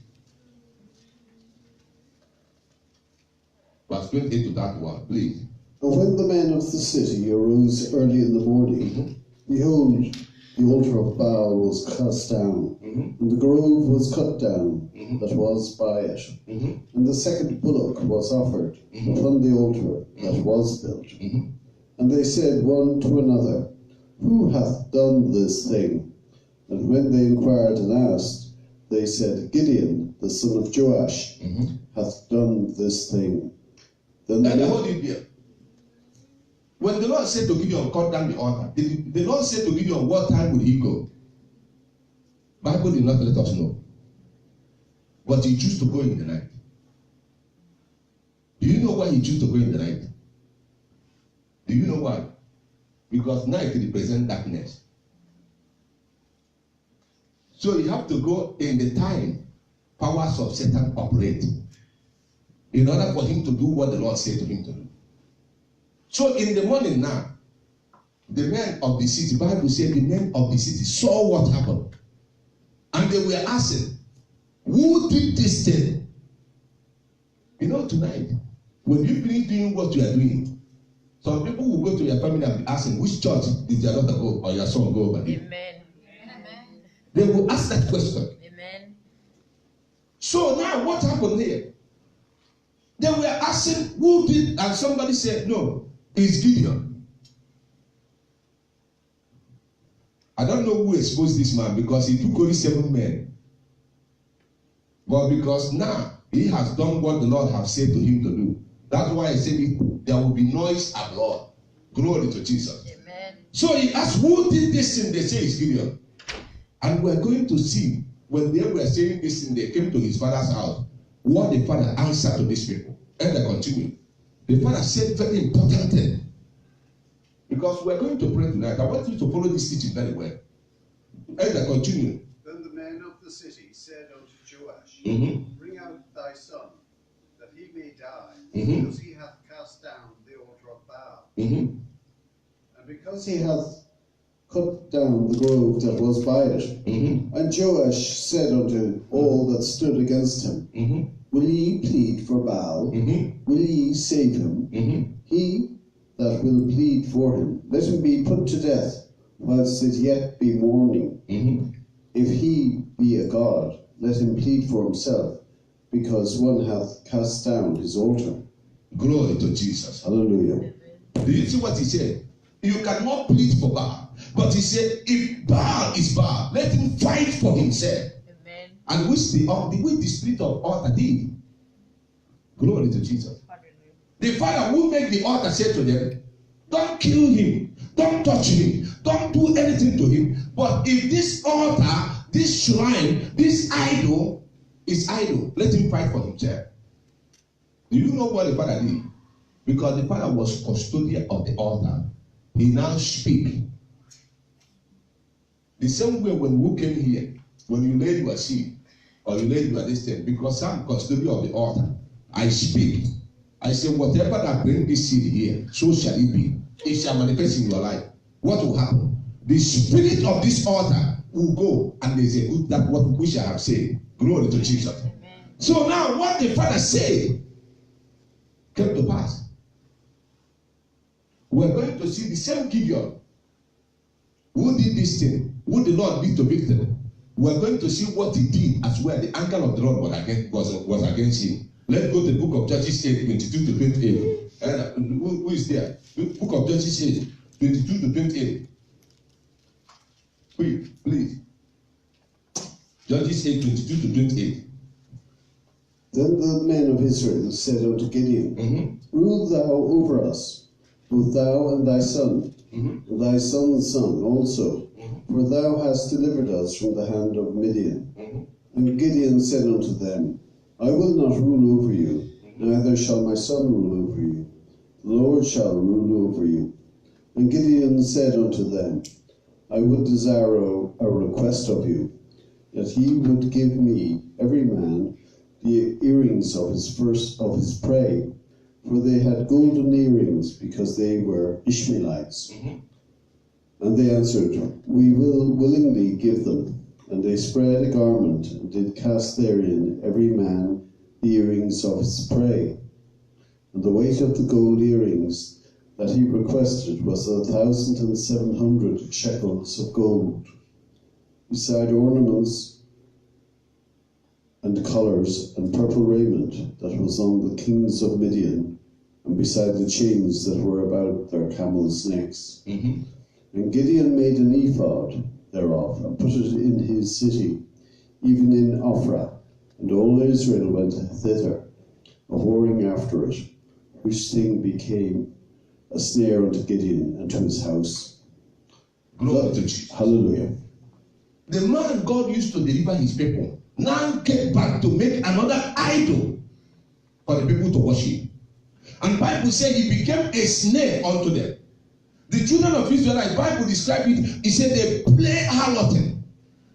B: Verse 28 to 31, please.
E: And when the men of the city arose early in the morning, behold, the altar of Baal was cast down, and the grove was cut down that was by it. And the second bullock was offered upon the altar that was built. And they said one to another, Who hath done this thing? And when they inquired and asked, they said, Gideon, the son of Joash, hath done this thing. Then
B: hold it there. When the Lord said to Gideon, cut down the altar, the Lord said to Gideon, what time would he go? Bible did not let us know. But he chose to go in the night. Do you know why he chose to go in the night? Do you know why? Because night represents darkness. So you have to go in the time powers of Satan operate in order for him to do what the Lord said to him to do. So in the morning now, the men of the city, the Bible said the men of the city saw what happened. And they were asking, who did this thing? You know, tonight, when you finish doing what you are doing, some people will go to your family and be asking, which church did your daughter go or your son go over there?
A: Amen.
B: They will ask that question.
A: Amen.
B: So now what happened here? They were asking who did, and somebody said, no, it's Gideon. I don't know who exposed this man because he took only 7 men. But because now he has done what the Lord has said to him to do. That's why I said there will be noise abroad. Glory to Jesus.
A: Amen.
B: So he asked, who did this thing? They say it's Gideon. And we're going to see when they were saying this thing, they came to his father's house. What the father answered to these people. And they continue. The father said very important thing. Because we're going to pray tonight. I want you to follow this teaching very well. And they continue.
E: Then the men of the city said unto Joash, Bring out thy son, that he may die, because he hath cast down the altar of Baal. And because he hath cut down the grove that was by it. And Joash said unto all that stood against him, Will ye plead for Baal? Will ye save him? He that will plead for him, let him be put to death, whilst it yet be morning. If he be a god, let him plead for himself, because one hath cast down his altar.
B: Glory to Jesus.
E: Hallelujah.
B: Do you see what he said? You cannot plead for Baal. But he said, if Baal is Baal, let him fight for himself.
A: Amen.
B: And which the spirit of altar did. Glory to Jesus. The father who made the altar said to them, don't kill him, don't touch him, don't do anything to him. But if this altar, this shrine, this idol is idol, let him fight for himself. Do you know what the father did? Because the father was custodian of the altar. He now speaks. The same way when we came here, when you laid your seed, or you laid your destiny, because I'm custodian of the altar, I speak. I say, whatever that brings this seed here, so shall it be. It shall manifest in your life. What will happen? The spirit of this altar will go and execute that what we shall have said. Glory to Jesus. Amen. So now what the father said came to pass. We're going to see the same Gideon who did this thing, who the Lord beat to victory. We're going to see what he did as well. The anger of the Lord was against him. Let's go to the book of Judges 8, 22 to 28. And who is there? The book of Judges 8, 22 to 28. Quick, please. Judges 8, 22 to 28.
E: Then the men of Israel said unto Gideon, Rule thou over us. both thou and thy son, and thy son's son also, for thou hast delivered us from the hand of Midian. And Gideon said unto them, I will not rule over you, neither shall my son rule over you. The Lord shall rule over you. And Gideon said unto them, I would desire a request of you, that ye would give me, every man, the earrings of his prey, for they had golden earrings, because they were Ishmaelites. And they answered, We will willingly give them. And they spread a garment, and did cast therein every man the earrings of his prey. And the weight of the gold earrings that he requested was 1,700 shekels of gold, beside ornaments and collars and purple raiment that was on the kings of Midian, and beside the chains that were about their camels' necks. And Gideon made an ephod thereof, and put it in his city, even in Ophrah, and all Israel went thither, a-whoring after it, which thing became a snare unto Gideon and to his house.
B: Glory to Jesus.
E: Hallelujah.
B: The man God used to deliver his people now came back to make another idol for the people to worship. And Bible said he became a snare unto them. The children of Israel, like Bible described it, he said they play harlotry.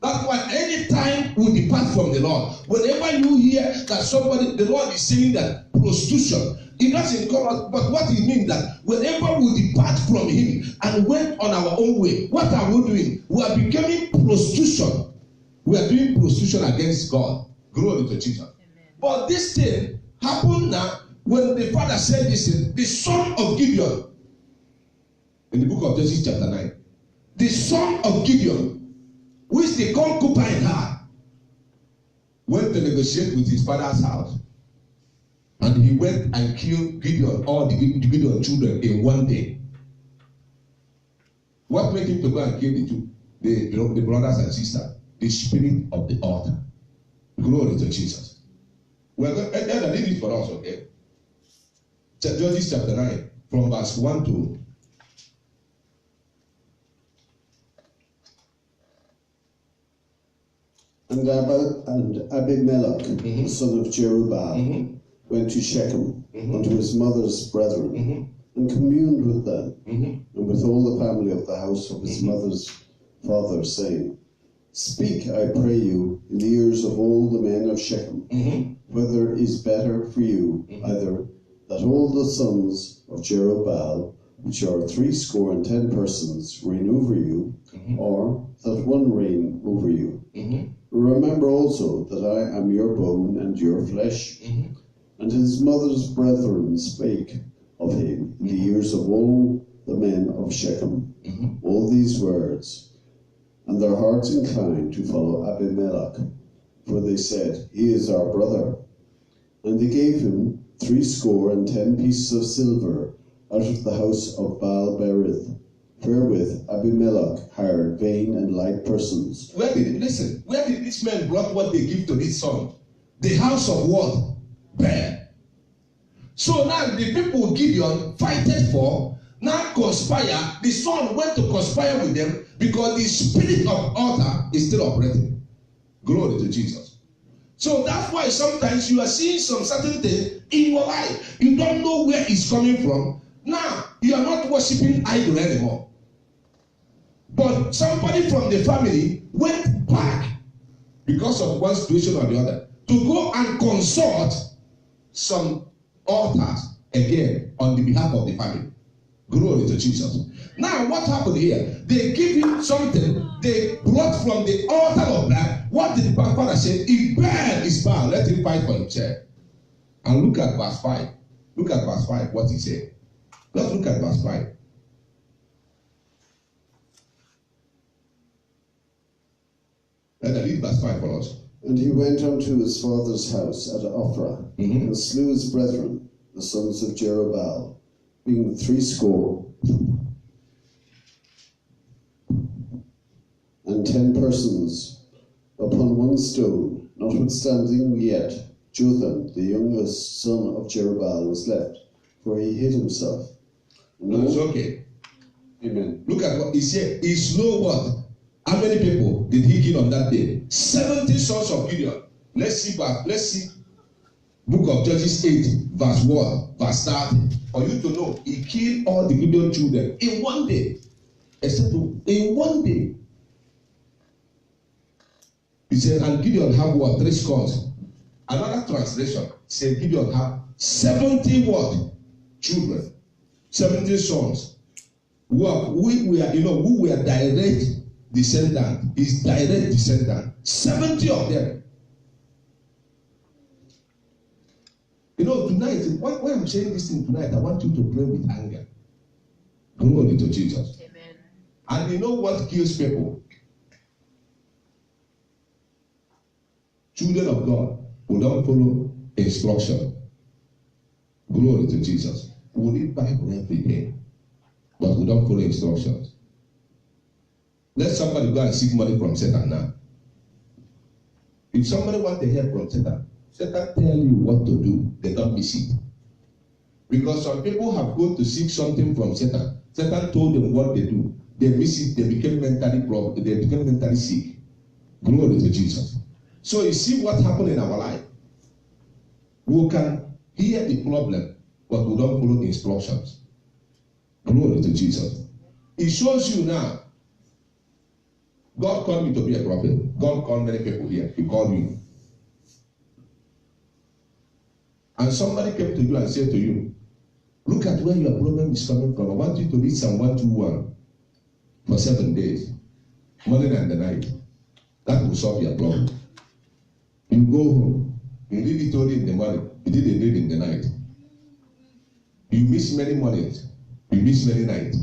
B: That's why anytime we depart from the Lord, whenever you hear that somebody, the Lord is saying that prostitution, it doesn't come out, but what it means that whenever we depart from him and went on our own way, what are we doing? We are becoming prostitution. We are doing prostitution against God. Glory to Jesus. Amen. But this thing happened now when the father said this thing, the son of Gideon, in the book of Genesis chapter 9, the son of Gideon, which the concubine had, went to negotiate with his father's house. And he went and killed Gideon, all the Gideon children in one day. What made him to go and kill the brothers and sisters? The spirit of the altar. Glory to Jesus. We're going to read it for us, okay? Judges chapter 9, from verse 1 to.
E: And Abimelech, the son of Jerubbaal, went to Shechem unto his mother's brethren, and communed with them, and with all the family of the house of his mother's father, saying, Speak, I pray you, in the ears of all the men of Shechem, whether it is better for you, either that all the sons of Jerubbaal, which are 70 persons, reign over you, or that one reign over you. Remember also that I am your bone and your flesh. And his mother's brethren spake of him in the ears of all the men of Shechem all these words, and their hearts inclined to follow Abimelech, for they said, He is our brother. And they gave him 70 pieces of silver out of the house of Baal-berith, wherewith Abimelech hired vain and light persons.
B: Where did this man brought what they give to this son? The house of what? Baal. So now the people Gideon fighted for now conspire. The son went to conspire with them because the spirit of altar is still operating. Glory to Jesus. So that's why sometimes you are seeing some certain thing in your life. You don't know where it's coming from. Now you are not worshiping idol anymore. But somebody from the family went back because of one situation or the other to go and consult some altars again on the behalf of the family. Glory to Jesus. Now what happened here? They give him something they brought from the altar of Baal. What did the father say? If Baal is Baal, let him fight for himself. And look at verse 5. Look at verse 5, what he said. Let's look at verse 5. Let us read verse 5 for us.
E: And he went unto his father's house at Ophrah, and slew his brethren, the sons of Jerubbaal, being 70 persons, upon one stone. Notwithstanding yet Jotham, the youngest son of Jerubbaal, was left, for he hid himself.
B: No, it's okay.
E: Amen.
B: Look at what he said. He slew what? How many people did he kill on that day? 70 sons of Gideon. Let's see. Book of Judges 8, verse 1, verse 30. For you to know, he killed all the Gideon children in one day. Except in one day. He said, and Gideon have what? 3 scores. Another translation said Gideon have 70 what? Children. 70 sons. Who were direct descendant. His direct descendant. 70 of them. You know, tonight, why I'm saying this thing tonight, I want you to pray with anger. Glory to Jesus.
A: Amen.
B: And you know what kills people? Children of God who don't follow instruction. Glory to Jesus. We read Bible every day, but we don't follow instructions. Let somebody go and seek money from Satan now. If somebody wants to help from Satan, Satan tell you what to do, they don't miss it. Because some people have gone to seek something from Satan. Satan told them what they do. They miss it, they became mentally sick. Glory to Jesus. So you see what happened in our life. We can hear the problem, but we don't follow the instructions. Glory to Jesus. It shows you now. God called me to be a prophet. God called many people here. He called you. And somebody came to you and said to you, look at where your problem is coming from. I want you to read Psalm 121 for 7 days, morning and the night. That will solve your problem. You go home, you read it only in the morning, you didn't read in the night. You miss many mornings, you miss many nights.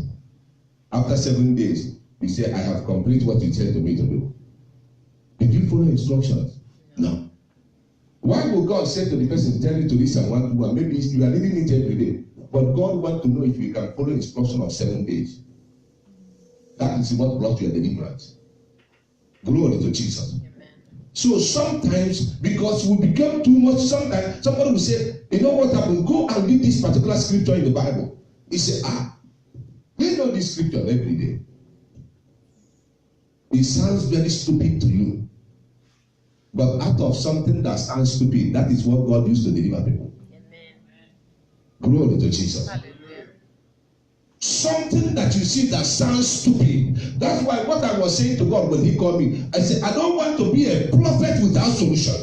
B: After 7 days, you say, I have completed what you said to me to do. Did you follow instructions? No. Why would God say to the person, tell you to read Psalm 121? Maybe you are reading it every day. But God wants to know if you can follow instruction of 7 days. That is what brought you a deliverance. Glory to Jesus. Amen. So sometimes, because we become too much, sometimes somebody will say, you know what happened? Go and read this particular scripture in the Bible. He said, we know this scripture every day. It sounds very stupid to you. But out of something that sounds stupid, that is what God used to deliver people.
A: Amen.
B: Glory to Jesus.
A: Hallelujah.
B: Something that you see that sounds stupid. That's why what I was saying to God when he called me, I said, I don't want to be a prophet without solution.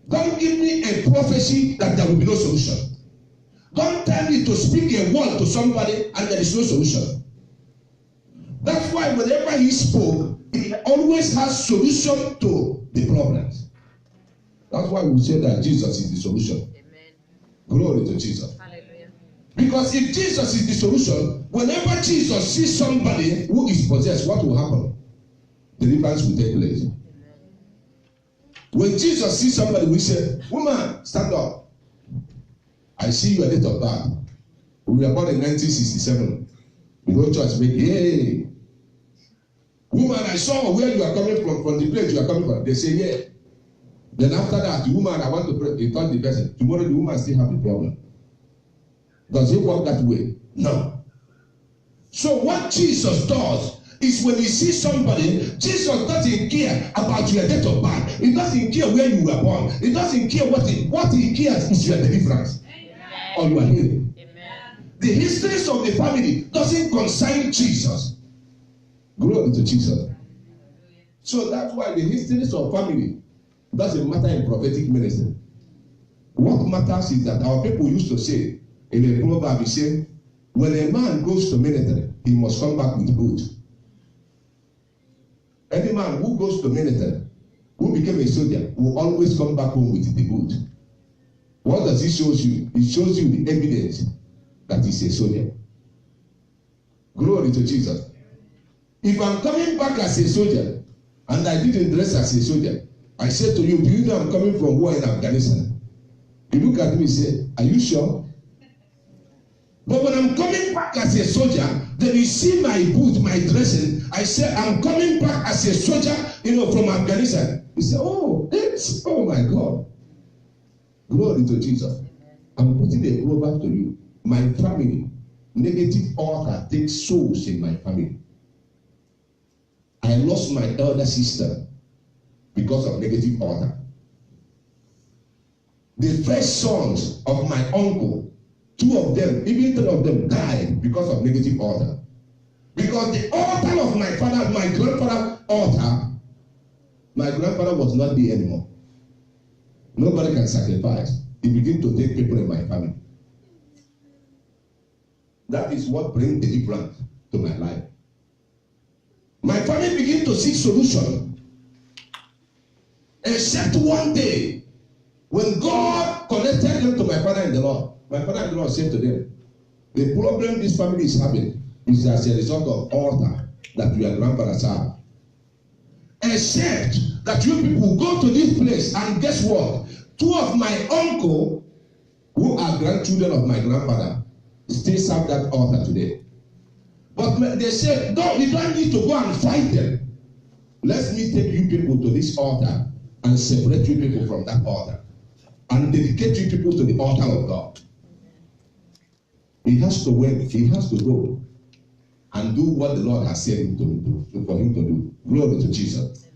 B: Don't give me a prophecy that there will be no solution. Don't tell me to speak a word to somebody and there is no solution. That's why whenever he spoke, he always has solution to the problems. That's why we say that Jesus is the solution.
A: Amen.
B: Glory to Jesus.
A: Hallelujah.
B: Because if Jesus is the solution, whenever Jesus sees somebody who is possessed, what will happen? Deliverance will take place.
A: Amen.
B: When Jesus sees somebody, we say, woman, stand up. I see your date of birth. We were born in 1967. We go to church, make, hey. Woman, I saw where you are coming from the place you are coming from. They say, yeah. Then after that, the woman, I want to pray, they told the person, tomorrow the woman still have the problem. Does it work that way? No. So what Jesus does is when he sees somebody, Jesus doesn't care about your date of birth. He doesn't care where you were born. He doesn't care what he cares is your deliverance. Amen. Or your healing. Amen. The histories of the family doesn't concern Jesus. Glory to Jesus. So that's why the histories of family doesn't matter in prophetic ministry. What matters is that our people used to say in a proverb, he said, when a man goes to military, he must come back with boot. Any man who goes to military, who became a soldier, will always come back home with the boot. What does it show you? It shows you the evidence that he's a soldier. Glory to Jesus. If I'm coming back as a soldier, and I didn't dress as a soldier, I said to you, do you know I'm coming from war in Afghanistan? You look at me and say, are you sure? But when I'm coming back as a soldier, then you see my boot, my dressing. I say, I'm coming back as a soldier, from Afghanistan. You say, oh my God. Glory to Jesus. I'm putting a proverb to you. my family, negative altar takes souls in my family. I lost my elder sister because of negative altar. The first sons of my uncle, 2 of them, even 3 of them died because of negative altar. Because the altar of my father, my grandfather's altar, my grandfather was not there anymore. Nobody can sacrifice. He began to take people in my family. That is what brings deliverance to my life. My family began to seek solution. Except one day, when God connected them to my father in the Lord, my father in the Lord said to them, the problem this family is having is as a result of altar that your grandfathers have. Except that you people go to this place, and guess what? 2 of my uncle, who are grandchildren of my grandfather, still serve that altar today. But they said, no, we don't need to go and fight them. Let me take you people to this altar and separate you people from that altar and dedicate you people to the altar of God. He has to wait. He has to go and do what the Lord has said him to do, for him to do. Glory to Jesus.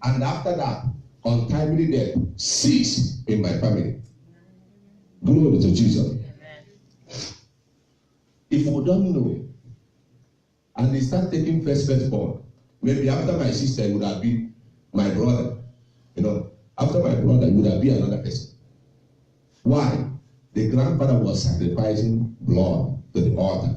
B: Amen. And after that, untimely death ceased in my family. Glory to Jesus. Amen. If we don't know, and they start taking firstborn, maybe after my sister it would have been my brother. You know, after my brother it would have been another person. Why? The grandfather was sacrificing blood to the altar.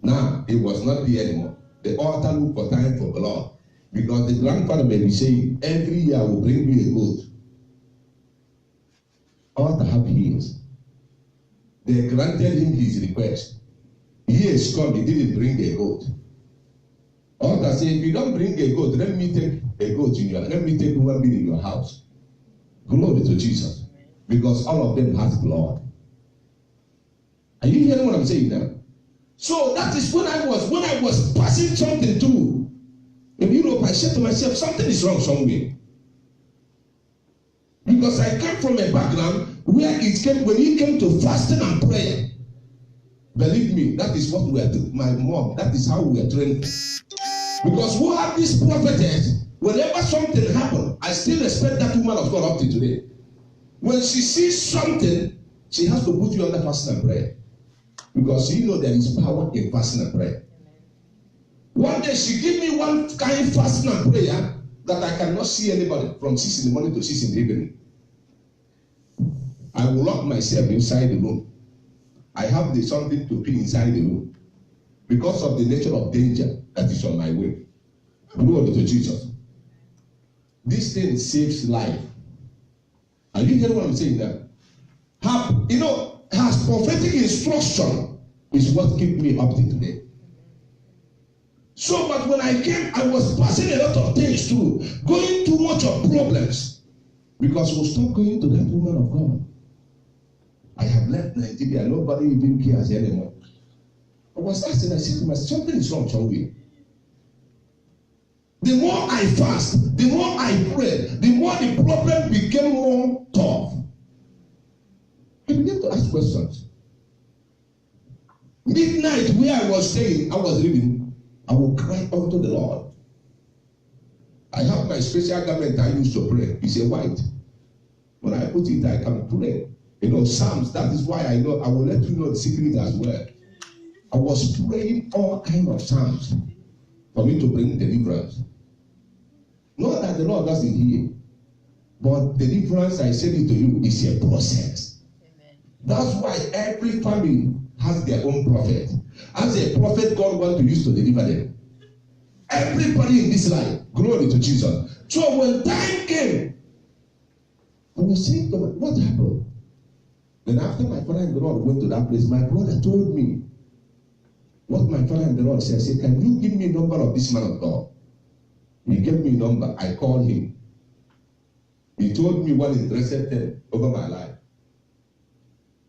B: Now it was not there anymore. The altar looked for time for blood, because the grandfather may be saying, every year I will bring you a goat. Altar have years. They granted him his request. Years come, he didn't bring a goat. Altar said, if you don't bring a goat, let me take a goat in your, let me take one bit in your house. Glory to Jesus. Because all of them has blood. Are you hearing what I'm saying now? So that is when I was passing something through in Europe. I said to myself, something is wrong somewhere. Because I came from a background where it came, when it came to fasting and prayer, believe me, that is what we are doing. My mom, that is how we are trained. Because who have this prophetess, whenever something happens, I still respect that woman of God up to today. When she sees something, she has to put you under fasting and prayer. Because you know there is power in fasting and prayer. One day she gave me one kind of fasting and prayer that I cannot see anybody from 6 in the morning to 6 in the evening. I will lock myself inside the room. I have something to be inside the room because of the nature of danger that is on my way. Glory to Jesus. This thing saves life. Are you hearing what I'm saying now? Has prophetic instruction is what kept me up to today. So, but when I came, I was passing a lot of things through, going too much of problems, because we stopped going to that woman of God. I have left Nigeria, nobody even cares anymore. I was asking, I said to myself, something is wrong somewhere. The more I fast, the more I pray, the more the problem became more tough. I began to ask questions. Midnight, where I was staying, I was reading, I will cry unto the Lord. I have my special garment I used to pray. It's a white. When I put it, I can pray. You know, Psalms, that is why I know, I will let you know the secret as well. I was praying all kinds of Psalms for me to bring deliverance. Not that the Lord doesn't hear, but deliverance, I said it to you, is a process. Amen. That's why every family has their own prophet. As a prophet, God wants to use to deliver them. Everybody in this life, glory to Jesus. So when time came, I was saying to my, what happened? Then after my father and the Lord went to that place, my brother told me what my father and the Lord said. I said, can you give me a number of this man of God? He gave me a number. I called him. He told me what interested him over my life.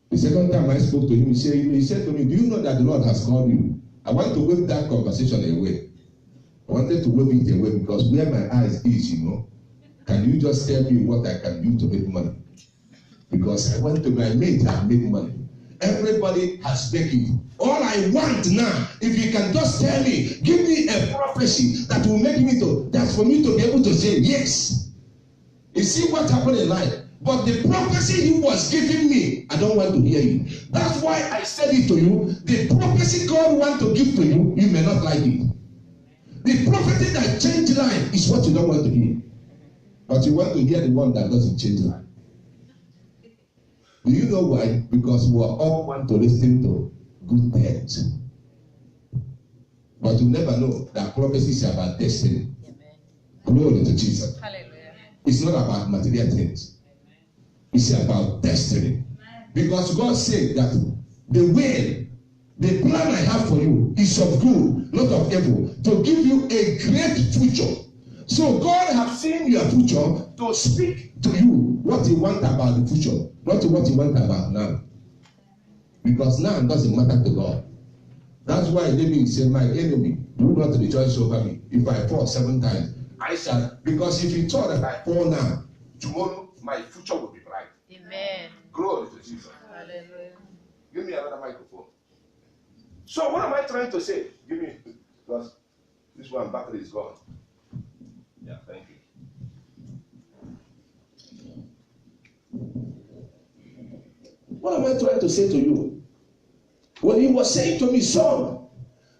B: The second time I spoke to him, he said to me, do you know that the Lord has called you? I want to wave that conversation away. I wanted to wave it away because where my eyes is, you know, can you just tell me what I can do to make money? Because I went to my mate and make money. Everybody has begging. All I want now, if you can just tell me, give me a prophecy that will make me to, that's for me to be able to say yes. You see what happened in life? But the prophecy he was giving me, I don't want to hear you. That's why I said it to you. The prophecy God wants to give to you, you may not like it. The prophecy that changed life is what you don't want to hear. But you want to hear the one that doesn't change life. Do you know why? Because we all want to listen to good things. But you never know that prophecy is about destiny. Glory to Jesus.
A: Hallelujah.
B: It's not about material things. It's about destiny. Because God said that the will, the plan I have for you is of good, not of evil, to give you a great future. So God has seen your future to speak to you what he wants about the future, not what he wants about now. Because now doesn't matter to God. That's why David said, my enemy, do not rejoice over me. If I fall 7 times, I shall. Because if you thought that I fall now, tomorrow my future will be bright.
A: Amen.
B: Glory to Jesus.
A: Hallelujah.
B: Give me another microphone. So what am I trying to say? Give me, because this one battery is gone. Yeah, thank you. What am I trying to say to you? When he was saying to me, son,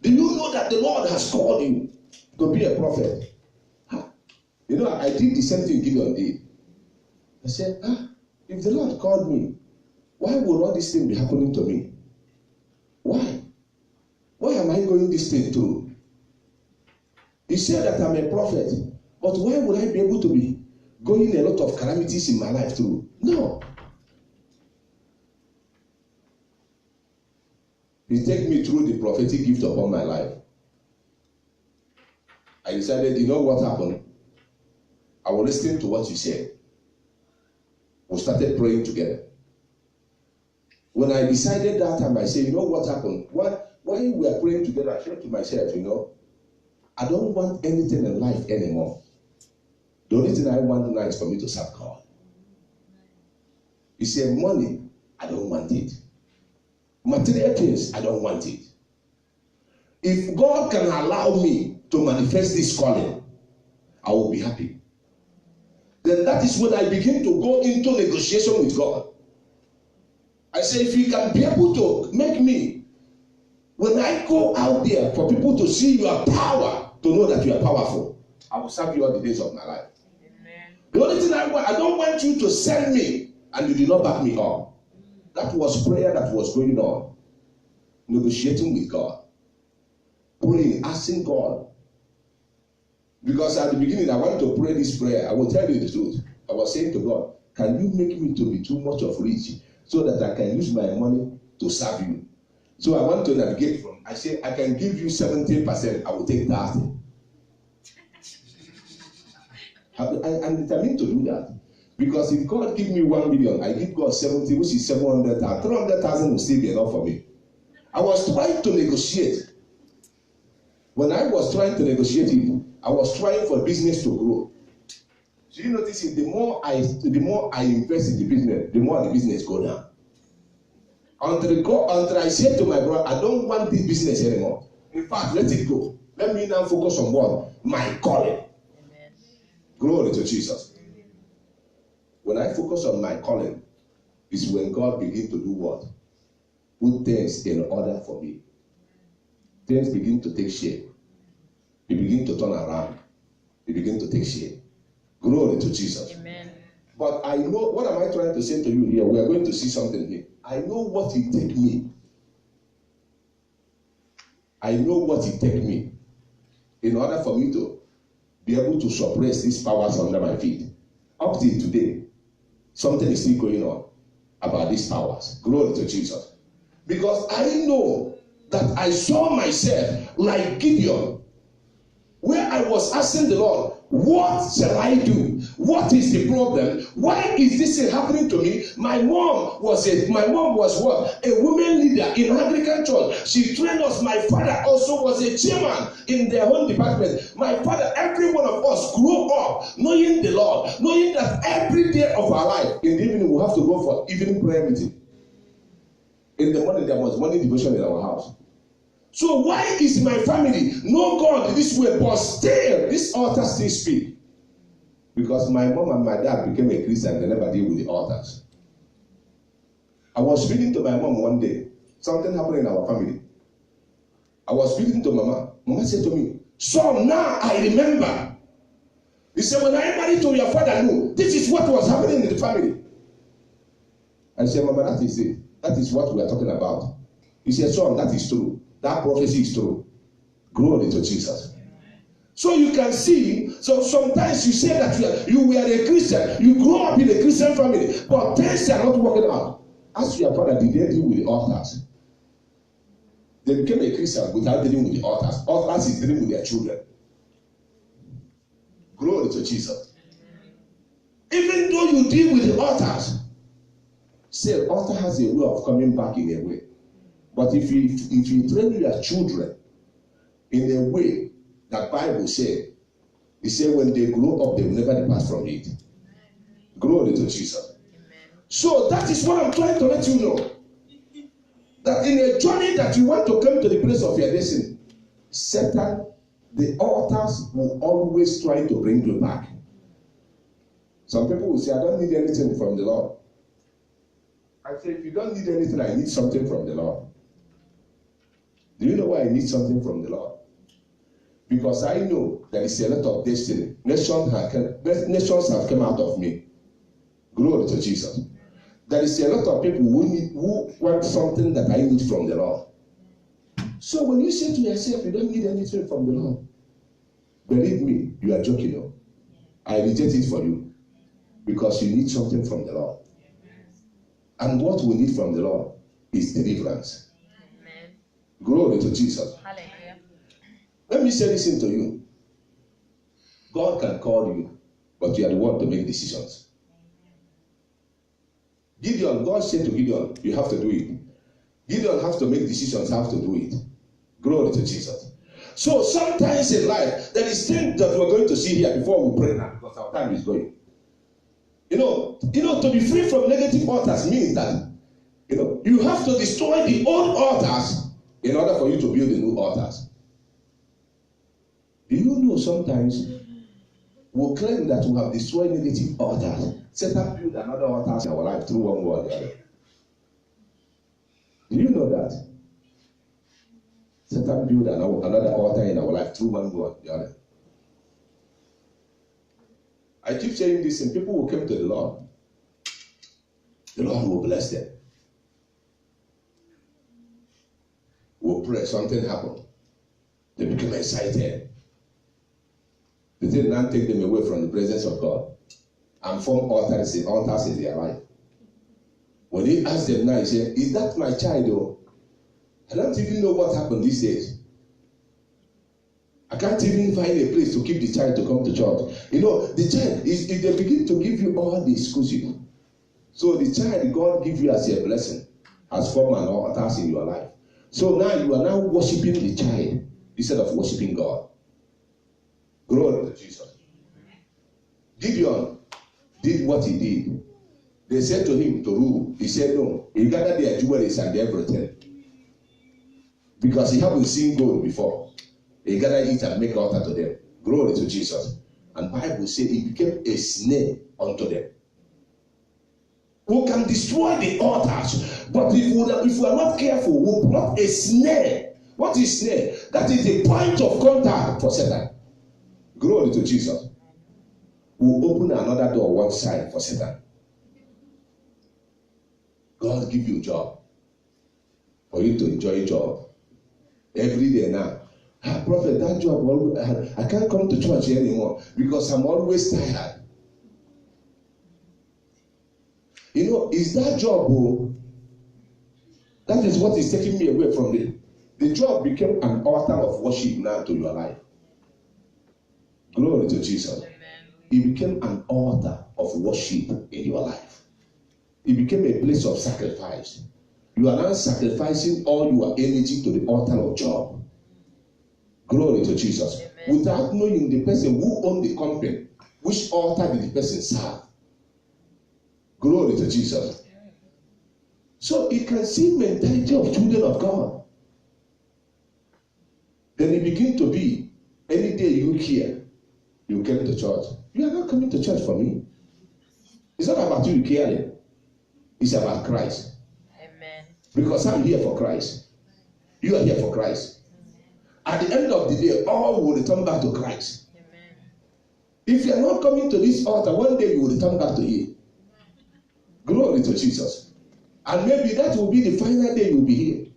B: do you know that the Lord has called you to be a prophet? You know, I did the same thing Gideon did. I said, if the Lord called me, why would all these things be happening to me? Why? Why am I going this thing through? He said that I'm a prophet, but why would I be able to be going a lot of calamities in my life through? No. He take me through the prophetic gift upon my life. I decided, you know what happened? I will listen to what you said. We started praying together. When I decided that time, I said, you know what happened? While we were praying together, I said to myself, you know, I don't want anything in life anymore. The only thing I want now is for me to serve God. He said, money, I don't want it. Material things, I don't want it. If God can allow me to manifest this calling, I will be happy. Then that is when I begin to go into negotiation with God. I say, if you can be able to make me, when I go out there for people to see your power, to know that you are powerful, I will serve you all the days of my life.
A: Amen.
B: The only thing I want, I don't want you to send me and you did not back me up. That was prayer that was going on. Negotiating with God. Praying, asking God. Because at the beginning, I wanted to pray this prayer. I will tell you the truth. I was saying to God, can you make me to be too much of rich so that I can use my money to serve you? So I want to navigate from, I say, I can give you 70%, I will take 30. I'm determined to do that. Because if God give me 1 million, I give God 70, which is 700,000. 300,000 will still be enough for me. I was trying to negotiate. When I was trying to negotiate it, I was trying for business to grow. So you notice it, the more I invest in the business, the more the business go down. Until I said to my brother, I don't want this business anymore. In fact, let it go. Let me now focus on what? My calling.
A: Amen.
B: Glory to Jesus. When I focus on my calling, is when God begins to do what? Put things in order for me. Things begin to take shape. They begin to turn around. They begin to take shape. Glory to Jesus.
A: Amen.
B: But I know, what am I trying to say to you here? We are going to see something here. I know what it takes me. I know what it takes me in order for me to be able to suppress these powers under my feet. Up till today, something is still going on about these powers. Glory to Jesus. Because I know that I saw myself like Gideon, where I was asking the Lord, what shall I do? What is the problem? Why is this happening to me? My mom was what? A woman leader in Anglican church. She trained us. My father also was a chairman in their own department. My father, every one of us grew up knowing the Lord, knowing that every day of our life, in the evening we have to go for evening prayer meeting. In the morning, there was morning devotion in our house. So why is my family no God this way, but still this altar still speak? Because my mom and my dad became a Christian, they never deal with the altars. I was speaking to my mom one day. Something happened in our family. I was speaking to Mama. Mama said to me, "So now I remember." He said, "When I married to your father, no, this is what was happening in the family." I said, "Mama, that is it. That is what we are talking about." He said, "Son, that is true. That prophecy is true." Glory to Jesus. So you can see, so sometimes you say that you were a Christian, you grew up in a Christian family, but things are not working out. Ask your father, did they deal with the altars? They became a Christian without dealing with the altars. Altars is dealing with their children. Glory to Jesus. Even though you deal with the altars, say altar has a way of coming back in a way. But if you train your children in a way that Bible said, he said when they grow up, they will never depart from it. Glory to Jesus. So that is what I'm trying to let you know. That in a journey that you want to come to the place of your destiny, Satan, the altars will always try to bring you back. Some people will say, "I don't need anything from the Lord." I say, if you don't need anything, I need something from the Lord. Do you know why I need something from the Lord? Because I know there is a lot of destiny. Nations have come out of me. Glory to Jesus. There is a lot of people who want something that I need from the Lord. So when you say to yourself, you don't need anything from the Lord, believe me, you are joking. No? I reject it for you. Because you need something from the Lord. And what we need from the Lord is deliverance. Amen. Glory to Jesus.
A: Hallelujah.
B: Let me say this into you. God can call you, but you are the one to make decisions. Gideon, God said to Gideon, you have to do it. Gideon has to make decisions, have to do it. Glory to Jesus. So sometimes in life, there is things that we're going to see here before we pray now, because our time is going. You know, to be free from negative altars means that, you have to destroy the old altars in order for you to build the new altars. Do you know sometimes we'll claim that we have destroyed negative altars. Satan build another altar in our life through one word or the other. Do you know that? Satan build another altar in our life through one word or the other. I keep saying this, and people will come to the Lord. The Lord will bless them. We'll pray, something happen. They become excited. They did not take them away from the presence of God and form altars in their life. When he asked them now, he said, "Is that my child? Or I don't even know what happened these days. I can't even find a place to keep the child to come to church." The child is, if they begin to give you all the exclusive. So the child God give you as a blessing has formed an altar in your life. So now you are now worshiping the child instead of worshiping God. Glory to Jesus. Gideon did what he did. They said to him to rule. He said no. He gathered their jewelries and everything. Because he haven't seen gold before. He gathered it and make altar to them. Glory to Jesus. And Bible said it became a snare unto them. We can destroy the altars, but if we are not careful, we'll plot a snare. What is snare? That is the point of contact for Satan. Glory to Jesus. We'll open another door one side for Satan. God give you a job for you to enjoy a job every day now. Prophet, that job, I can't come to church anymore because I'm always tired. Is that job, that is what is taking me away from it. The job became an altar of worship now to your life. Glory to Jesus. Amen. It became an altar of worship in your life. It became a place of sacrifice. You are now sacrificing all your energy to the altar of job. Glory to Jesus. Amen. Without knowing the person who owned the company, which altar did the person serve? Glory to Jesus. So you can see mentality of children of God. Then it begin to be, any day you care, you come to church. You are not coming to church for me. It's not about you caring. It's about Christ.
A: Amen.
B: Because I'm here for Christ. You are here for Christ. At the end of the day, all will return back to Christ.
A: Amen.
B: If you are not coming to this altar, one day you will return back to Him. Glory to Jesus. And maybe that will be the final day you will be here.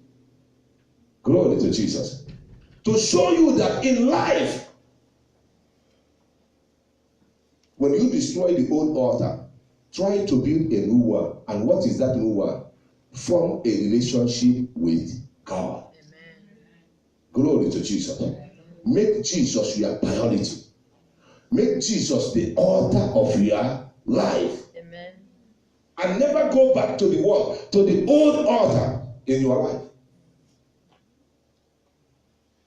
B: Glory to Jesus. To show you that in life, when you destroy the old altar, try to build a new one. And what is that new one? Form a relationship with God.
A: Amen.
B: Glory to Jesus. Make Jesus your priority. Make Jesus the altar of your life.
A: Amen.
B: And never go back to the what? To the old altar in your life.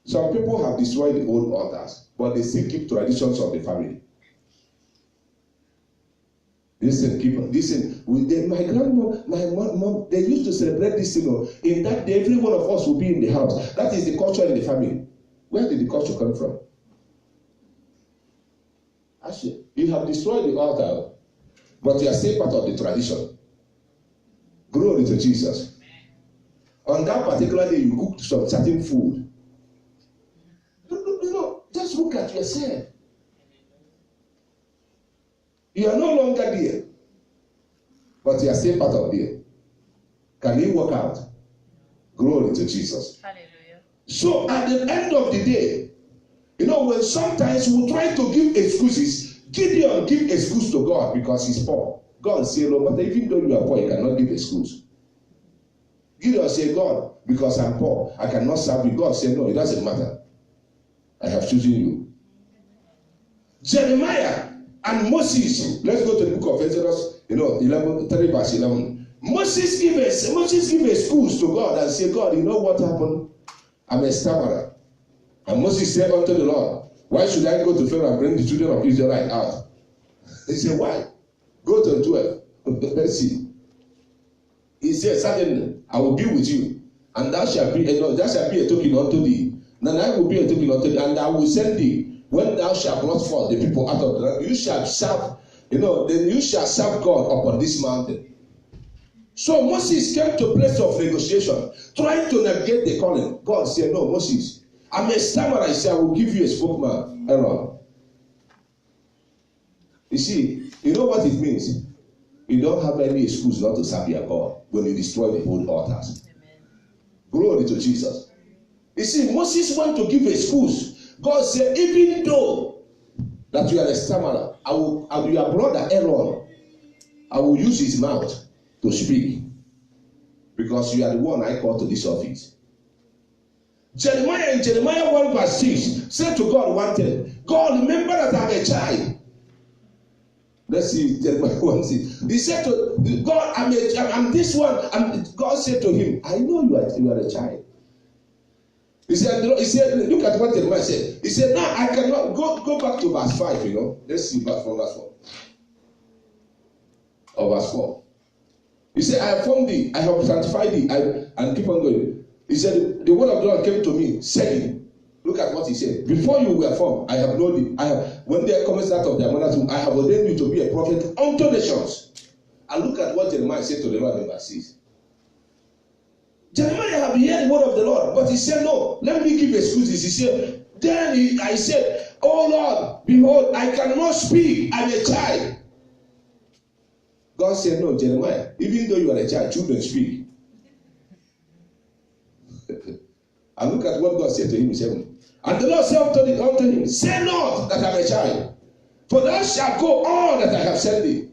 B: Some people have destroyed the old altars, but they still keep traditions of the family. Listen, my grandma, my mom, they used to celebrate this, in that day, every one of us will be in the house. That is the culture in the family. Where did the culture come from? Actually, you have destroyed the altar, but you are still part of the tradition. Glory to Jesus. On that particular day, you cooked some certain food. Just look at yourself. You are no longer there, but you are still part of there. Can you work out? Glory to Jesus.
A: Hallelujah.
B: So at the end of the day, when sometimes we try to give excuses, Gideon give excuse to God because he's poor. God say, no matter, even though you are poor, you cannot give excuse. Gideon say, God, because I'm poor, I cannot serve you. God say, no, it doesn't matter. I have chosen you. Jeremiah and Moses, let's go to the book of Exodus, 3 verse 11. Moses give excuse to God and say, God, you know what happened? I'm a stammerer. And Moses said unto the Lord, why should I go to Pharaoh and bring the children of Israel out? He said, why? Go to 12. Let's see. He said, certainly, I will be with you, and thou shalt be a token unto thee. And I will be a token unto thee, and I will send thee. When thou shalt brought forth the people out of the land, you shall serve, then you shall serve God upon this mountain. So Moses came to a place of negotiation, trying to negate the calling. God said, no, Moses, I'm a stammerer. I said, I will give you a spokesman, Aaron. You see, you know what it means? You don't have any excuse not to serve your God when you destroy the old altars.
A: Amen.
B: Glory to Jesus. You see, Moses want to give excuse. God said, even though that you are a stammerer, I will your brother Aaron, I will use his mouth to speak, because you are the one I call to this office. Jeremiah in Jeremiah 1 verse 6 said to God one thing, God, remember that I'm a child. Let's see Jeremiah 1 6. He said to God, I'm this one. God said to him, I know you are a child. He said, look at what Jeremiah said. He said, now I cannot go back to verse 5, Let's see back from verse 4. Or verse 4. He said, I have formed thee, I have sanctified thee, and keep on going. He said, the word of God came to me, saying, look at what he said. Before you were formed, I have known thee. When they come out of their mother's womb, I have ordained you to be a prophet unto nations. And look at what Jeremiah said to the Lord in verse 6. Jeremiah have heard the word of the Lord, but he said, no, let me give excuses. He said, I said, oh Lord, behold, I cannot speak, I'm a child. God said, no, Jeremiah, even though you are a child, children speak. And look at what God said to him in 7. And the Lord said unto him, say not that I am a child, for thou shalt go all that I have sent thee,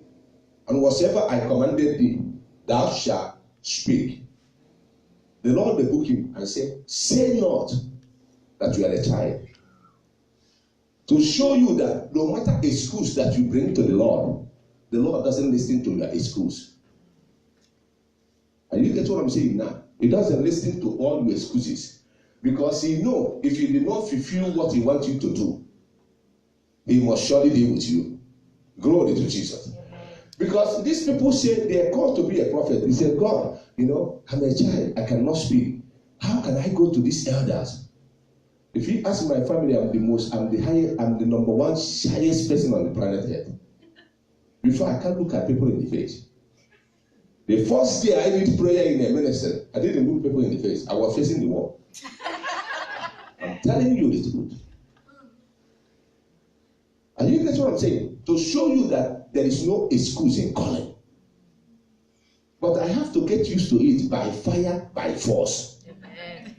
B: and whatsoever I commanded thee, thou shalt speak. The Lord rebuked him and said, say not that you are a child. To show you that no matter excuse that you bring to the Lord doesn't listen to your excuse. And you get what I'm saying now? He doesn't listen to all your excuses, because he knows if you did not fulfill what he wants you to do, he must surely deal with you. Glory to Jesus.
F: Because these people say they are called to be a prophet. They say, God, I'm a child, I cannot speak. How can I go to these elders? If you ask my family, I'm the number one shyest person on the planet Earth. Before I can't look at people in the face. The first day I did prayer in a ministry, I didn't look people in the face. I was facing the wall. I'm telling you the truth. Are you getting what I'm saying? To show you that there is no excuse in calling. But I have to get used to it by fire, by force.
A: Amen.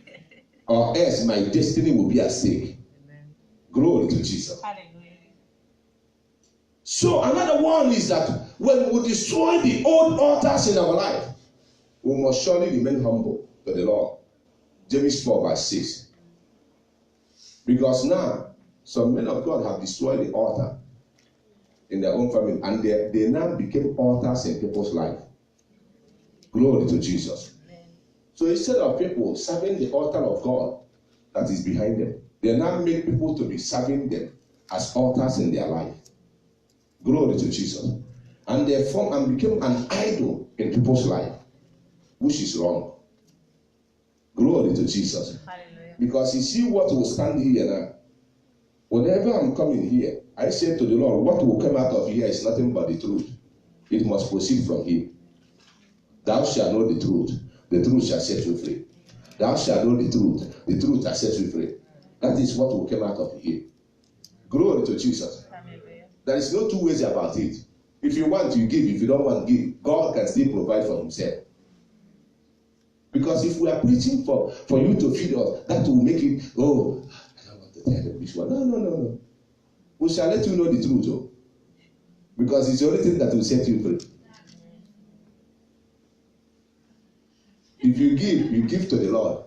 F: Or else my destiny will be at stake.
A: Amen.
F: Glory to Jesus.
A: Hallelujah.
F: So another one is that when we destroy the old altars in our life, we must surely remain humble to the Lord. James 4 verse 6. Because now, some men of God have destroyed the altar in their own family, and they now became altars in people's life. Glory to Jesus.
A: Amen.
F: So instead of people serving the altar of God that is behind them, they now make people to be serving them as altars in their life. Glory to Jesus. And they form and became an idol in people's life, which is wrong. Glory to Jesus.
A: Hallelujah.
F: Because you see what will stand here now. Whenever I'm coming here, I say to the Lord, what will come out of here is nothing but the truth. It must proceed from Him. Thou shalt know the truth shall set you free. Thou shalt know the truth shall set you free. That is what will come out of here. Glory to Jesus.
A: Hallelujah.
F: There is no two ways about it. If you want, you give. If you don't want, give. God can still provide for Himself. Because if we are preaching for you to feed us, that will make it, I don't want to tell them this one. No. We shall let you know the truth, oh. Because it's the only thing that will set you free. If you give, you give to the Lord.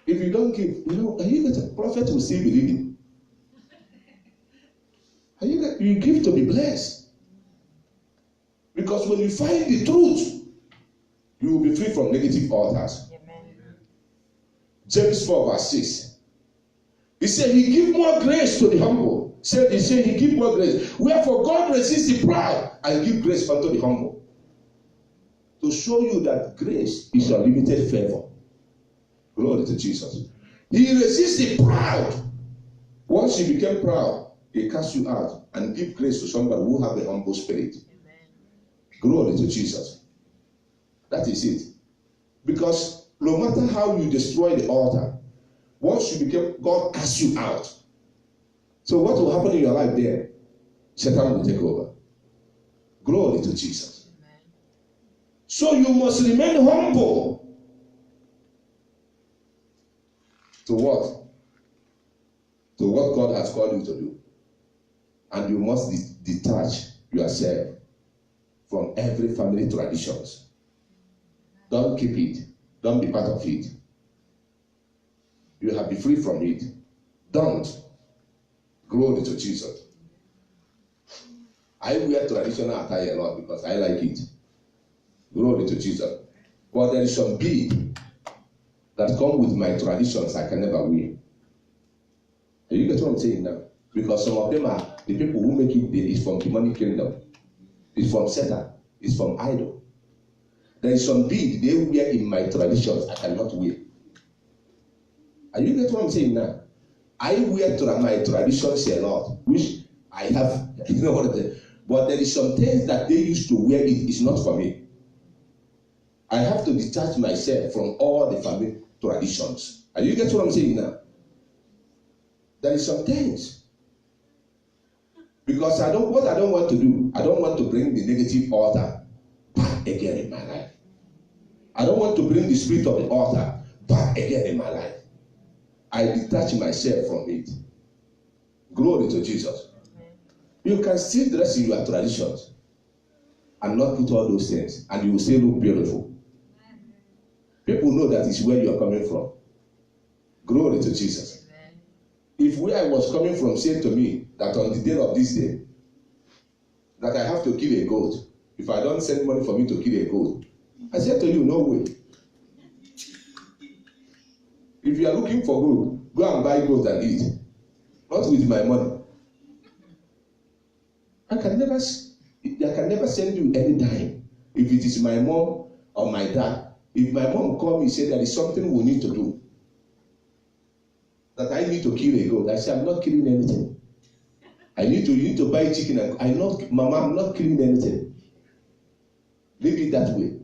F: If you don't give, a prophet will still believe him. You give to be blessed. Because when you find the truth, you will be free from negative altars.
A: Amen.
F: James 4 verse 6. He said, He give more grace to the humble. He said, He give more grace. Wherefore God resists the proud and give grace unto the humble. To show you that grace is unlimited favor. Glory to Jesus. He resists the proud. Once you become proud, He casts you out and give grace to somebody who have a humble spirit.
A: Amen.
F: Glory to Jesus. That is it. Because no matter how you destroy the altar, once you become, God casts you out. So what will happen in your life there? Satan will take over. Glory to Jesus.
A: Amen.
F: So you must remain humble. To what? To what God has called you to do. And you must detach yourself from every family traditions. Don't keep it. Don't be part of it. You have to be free from it. Don't. Glory to Jesus. I wear traditional attire a lot because I like it. Glory to Jesus. But there is some bead that come with my traditions I can never wear. You get what I'm saying now? Because some of them are the people who make it, it's from demonic kingdom. It's from Satan. It's from idol. There is some bead they wear in my traditions I cannot wear. Are you get what I'm saying now? I wear my traditions a lot, which I have, but there is some things that they used to wear, it is not for me. I have to detach myself from all the family traditions. Are you get what I'm saying now? There is some things. Because what I don't want to do, I don't want to bring the negative altar back again in my life. I don't want to bring the spirit of the altar back again in my life. I detach myself from it. Glory to Jesus. You can still dress in your traditions and not put all those things, and you will still look beautiful. People know that is where you are coming from. Glory to Jesus. If where I was coming from said to me that on the day of this day, that I have to kill a goat, if I don't send money for me to kill a goat, I said to you, no way. If you are looking for goat, go and buy goat and eat. Not with my money. I can never, I can never send you any dime. If it is my mom or my dad, if my mom call me and say there is something we need to do, that I need to kill a goat, I say I'm not killing anything. You need to buy chicken, and Mama, I'm not killing anything. Leave it that way.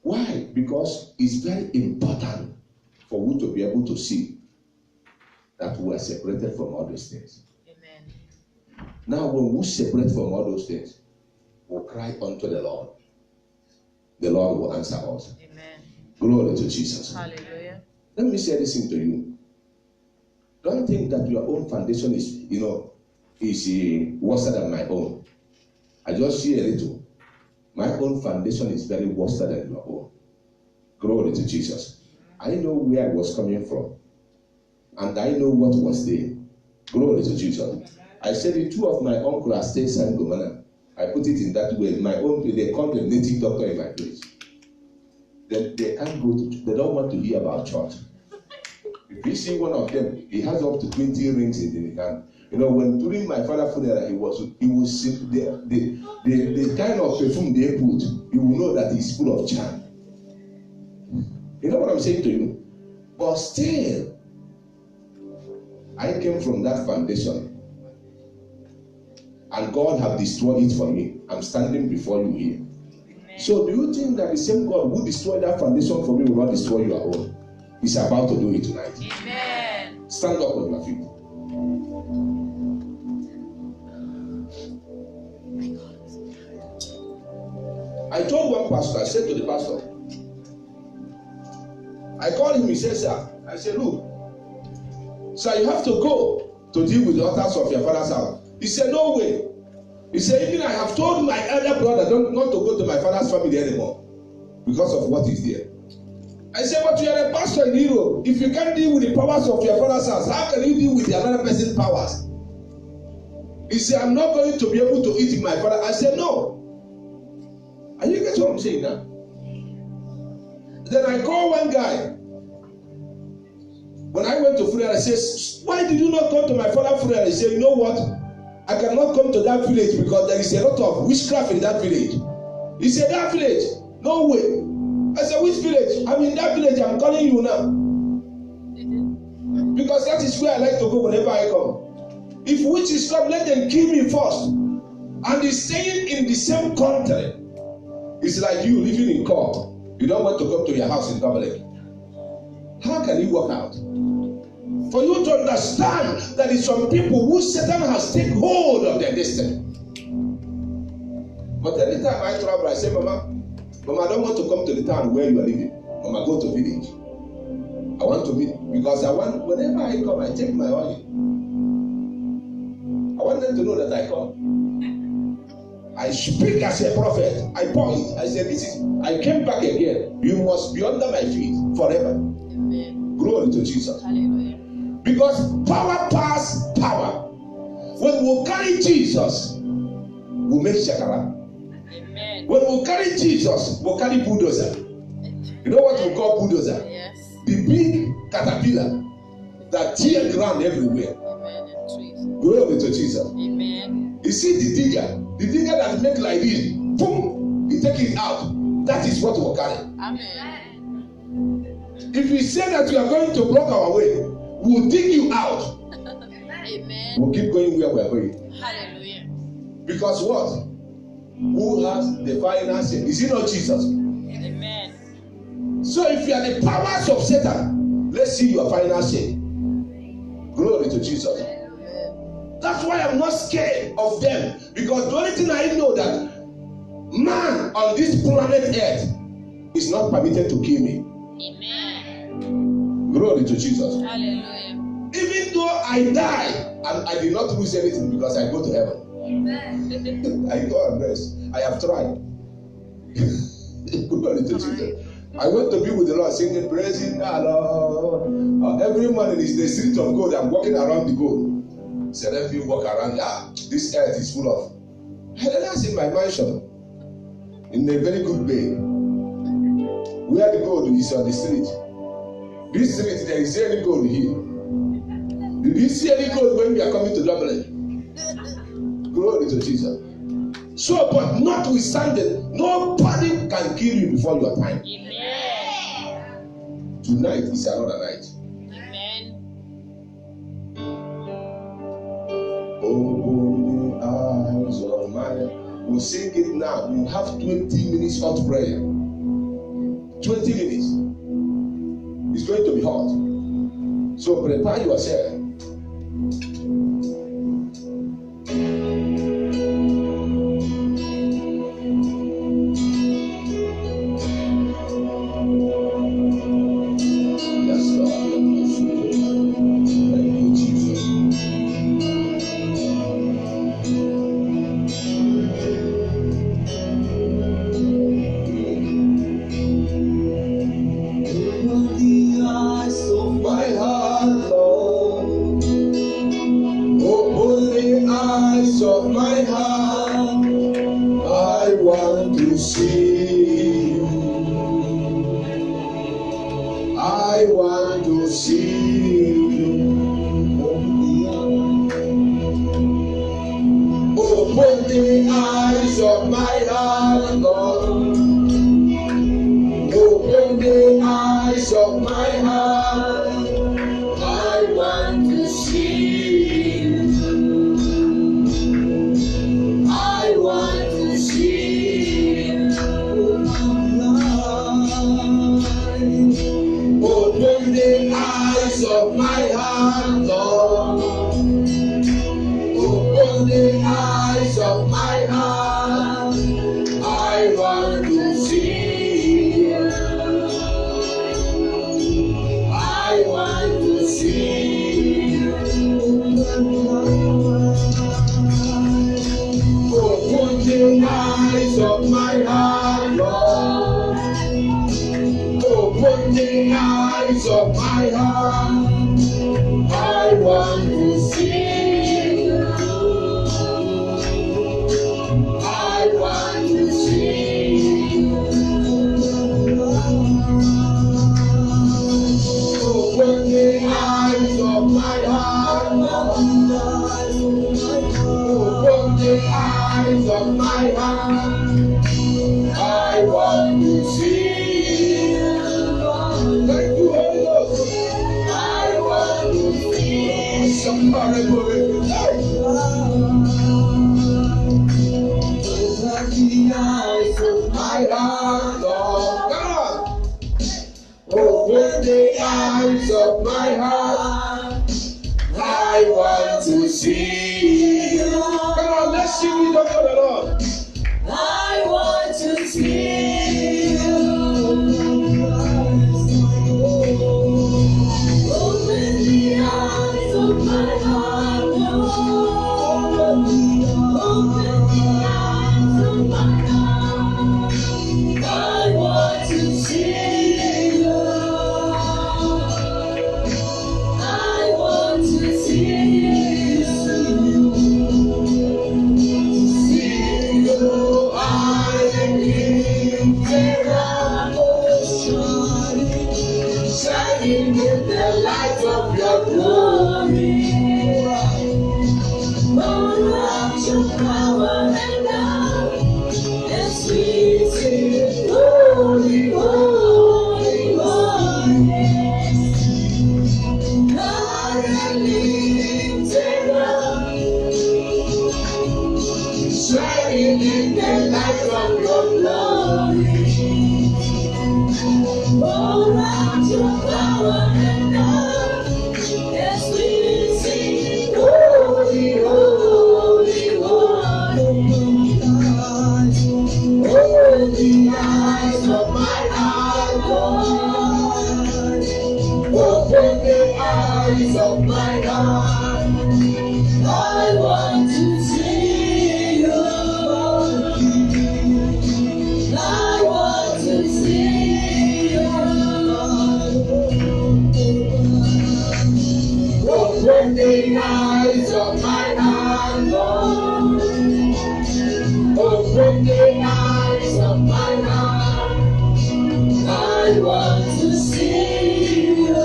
F: Why? Because it's very important for you to be able to see that we are separated from all those things.
A: Amen.
F: Now, when we separate from all those things, we'll cry unto the Lord. The Lord will answer us.
A: Amen.
F: Glory to Jesus.
A: Hallelujah.
F: Let me say this to you. Don't think that your own foundation is worse than my own. I just see a little. My own foundation is very worse than your own. Glory to Jesus. I know where I was coming from, and I know what was there. Glory to Jesus. I said the two of my uncle are still Sangomana. I put it in that way. My own, they call the native doctor in my place. They can't go to. They don't want to hear about church. If you see one of them, he has up to 20 rings in the hand. When during my father's funeral, he was the kind of perfume they put, you will know that it's full of charm. You know what I'm saying to you? But still, I came from that foundation, and God have destroyed it for me. I'm standing before you here.
A: Amen.
F: So, do you think that the same God who destroyed that foundation for me will not destroy your own? He's about to do it tonight.
A: Amen.
F: Stand up on your feet. I told one pastor, I said to the pastor, I called him, he said, sir, I said, look, sir, you have to go to deal with the authors of your father's house. He said, no way. He said, even I have told my elder brother not to go to my father's family anymore because of what is there. I said, but you are a pastor in Europe. If you can't deal with the powers of your father's house, how can you deal with the another person's powers? He said, I'm not going to be able to eat my father. I said, no. Are you getting what I'm saying now? Then I called one guy. When I went to funeral, I said, why did you not come to my father's funeral? He said, you know what? I cannot come to that village because there is a lot of witchcraft in that village. He said, that village? No way. I said, which village? I'm in that village. I'm calling you now. Because that is where I like to go whenever I come. If witches come, let them kill me first. And he's staying in the same country. It's like you living in Cork. You don't want to come to your house in Dublin. How can it work out? For you to understand that it's some people who Satan has taken hold of their destiny. But anytime I travel, I say, Mama, I don't want to come to the town where you are living. Mama, go to village. I want to meet, because whenever I come, I take my oil. I want them to know that I come. I speak as a prophet. I point. I say, I came back again. You must be under my feet forever.
A: Amen.
F: Glory to Jesus.
A: Hallelujah.
F: Because power pass power. When we carry Jesus, we make shakara.
A: Amen.
F: When we carry Jesus, we carry bulldozer. You know what we call bulldozer?
A: Yes.
F: The big caterpillar that tear ground everywhere.
A: Amen. And trees.
F: Glory to Jesus.
A: Amen.
F: You see the digger that make like this, boom, you take it out. That is what we carry.
A: Amen.
F: If we say that we are going to block our way, we'll dig you out.
A: Amen.
F: We'll keep going where we are going.
A: Hallelujah.
F: Because what? Who has the final say? Is it not Jesus?
A: Amen.
F: So if you are the powers of Satan, let's see your final say. Glory to Jesus. That's why I'm not scared of them. Because the only thing I know that man on this planet Earth is not permitted to kill me.
A: Amen.
F: Glory to Jesus.
A: Hallelujah.
F: Even though I die, and I did not lose anything because I go to heaven.
A: Amen.
F: I go and rest. I have tried. Glory to Jesus. I went to be with the Lord singing, praising the Lord. Every morning is the street of gold. I'm walking around the gold. So if you walk around, this earth is full of. And that's in my mansion, in a very good bay. Where the gold is on the street. This street, there is any gold here. Did you see any gold when we are coming to Dublin? Glory to Jesus. So, but notwithstanding, nobody can kill you before your time.
A: Amen.
F: Tonight is another night.
A: Amen.
F: Open the eyes of my. We'll sing it now. We'll have 20 minutes hot prayer. 20 minutes. It's going to be hot. So prepare yourself. Yes, Lord. Thank you, Jesus.
D: Open the eyes of my heart, Lord. Open the eyes of my heart. I want to see you. I want to see you. Open the eyes of my heart, Lord. Open the eyes of my heart. I want to see you. I want to see you. Open the eyes of my heart, Lord. Open the eyes of my heart. I want to see you. I want to see you. Open the eyes of my heart, Lord. Open the eyes of my heart. I want to see you. I want to see you. Open the eyes of my heart, Lord. Open the eyes of my heart. I want to see you. Thank you, Holy Ghost. I want to see you. Somebody move it. Open the eyes of my heart, Lord. Come on. Open the eyes of my heart. I want to see you. Come on, let's sing it over the Lord. I want to see you. Open the eyes of my heart, Lord. Open the eyes of my heart. I want to see you. I want to see you. See you. I am lifted up, shining in the light of your glory. Pour out your power and love, and sweet sing, holy, holy, holy. I am lifted up, shining in the light of your glory. Pour out your power and love, and sweet sing, holy, holy, holy. Open the eyes of my heart, Lord. Open the eyes of my heart. I want to see you. I want to see you. Open the eyes of my heart, Lord. Open the eyes of my heart. I want to see you.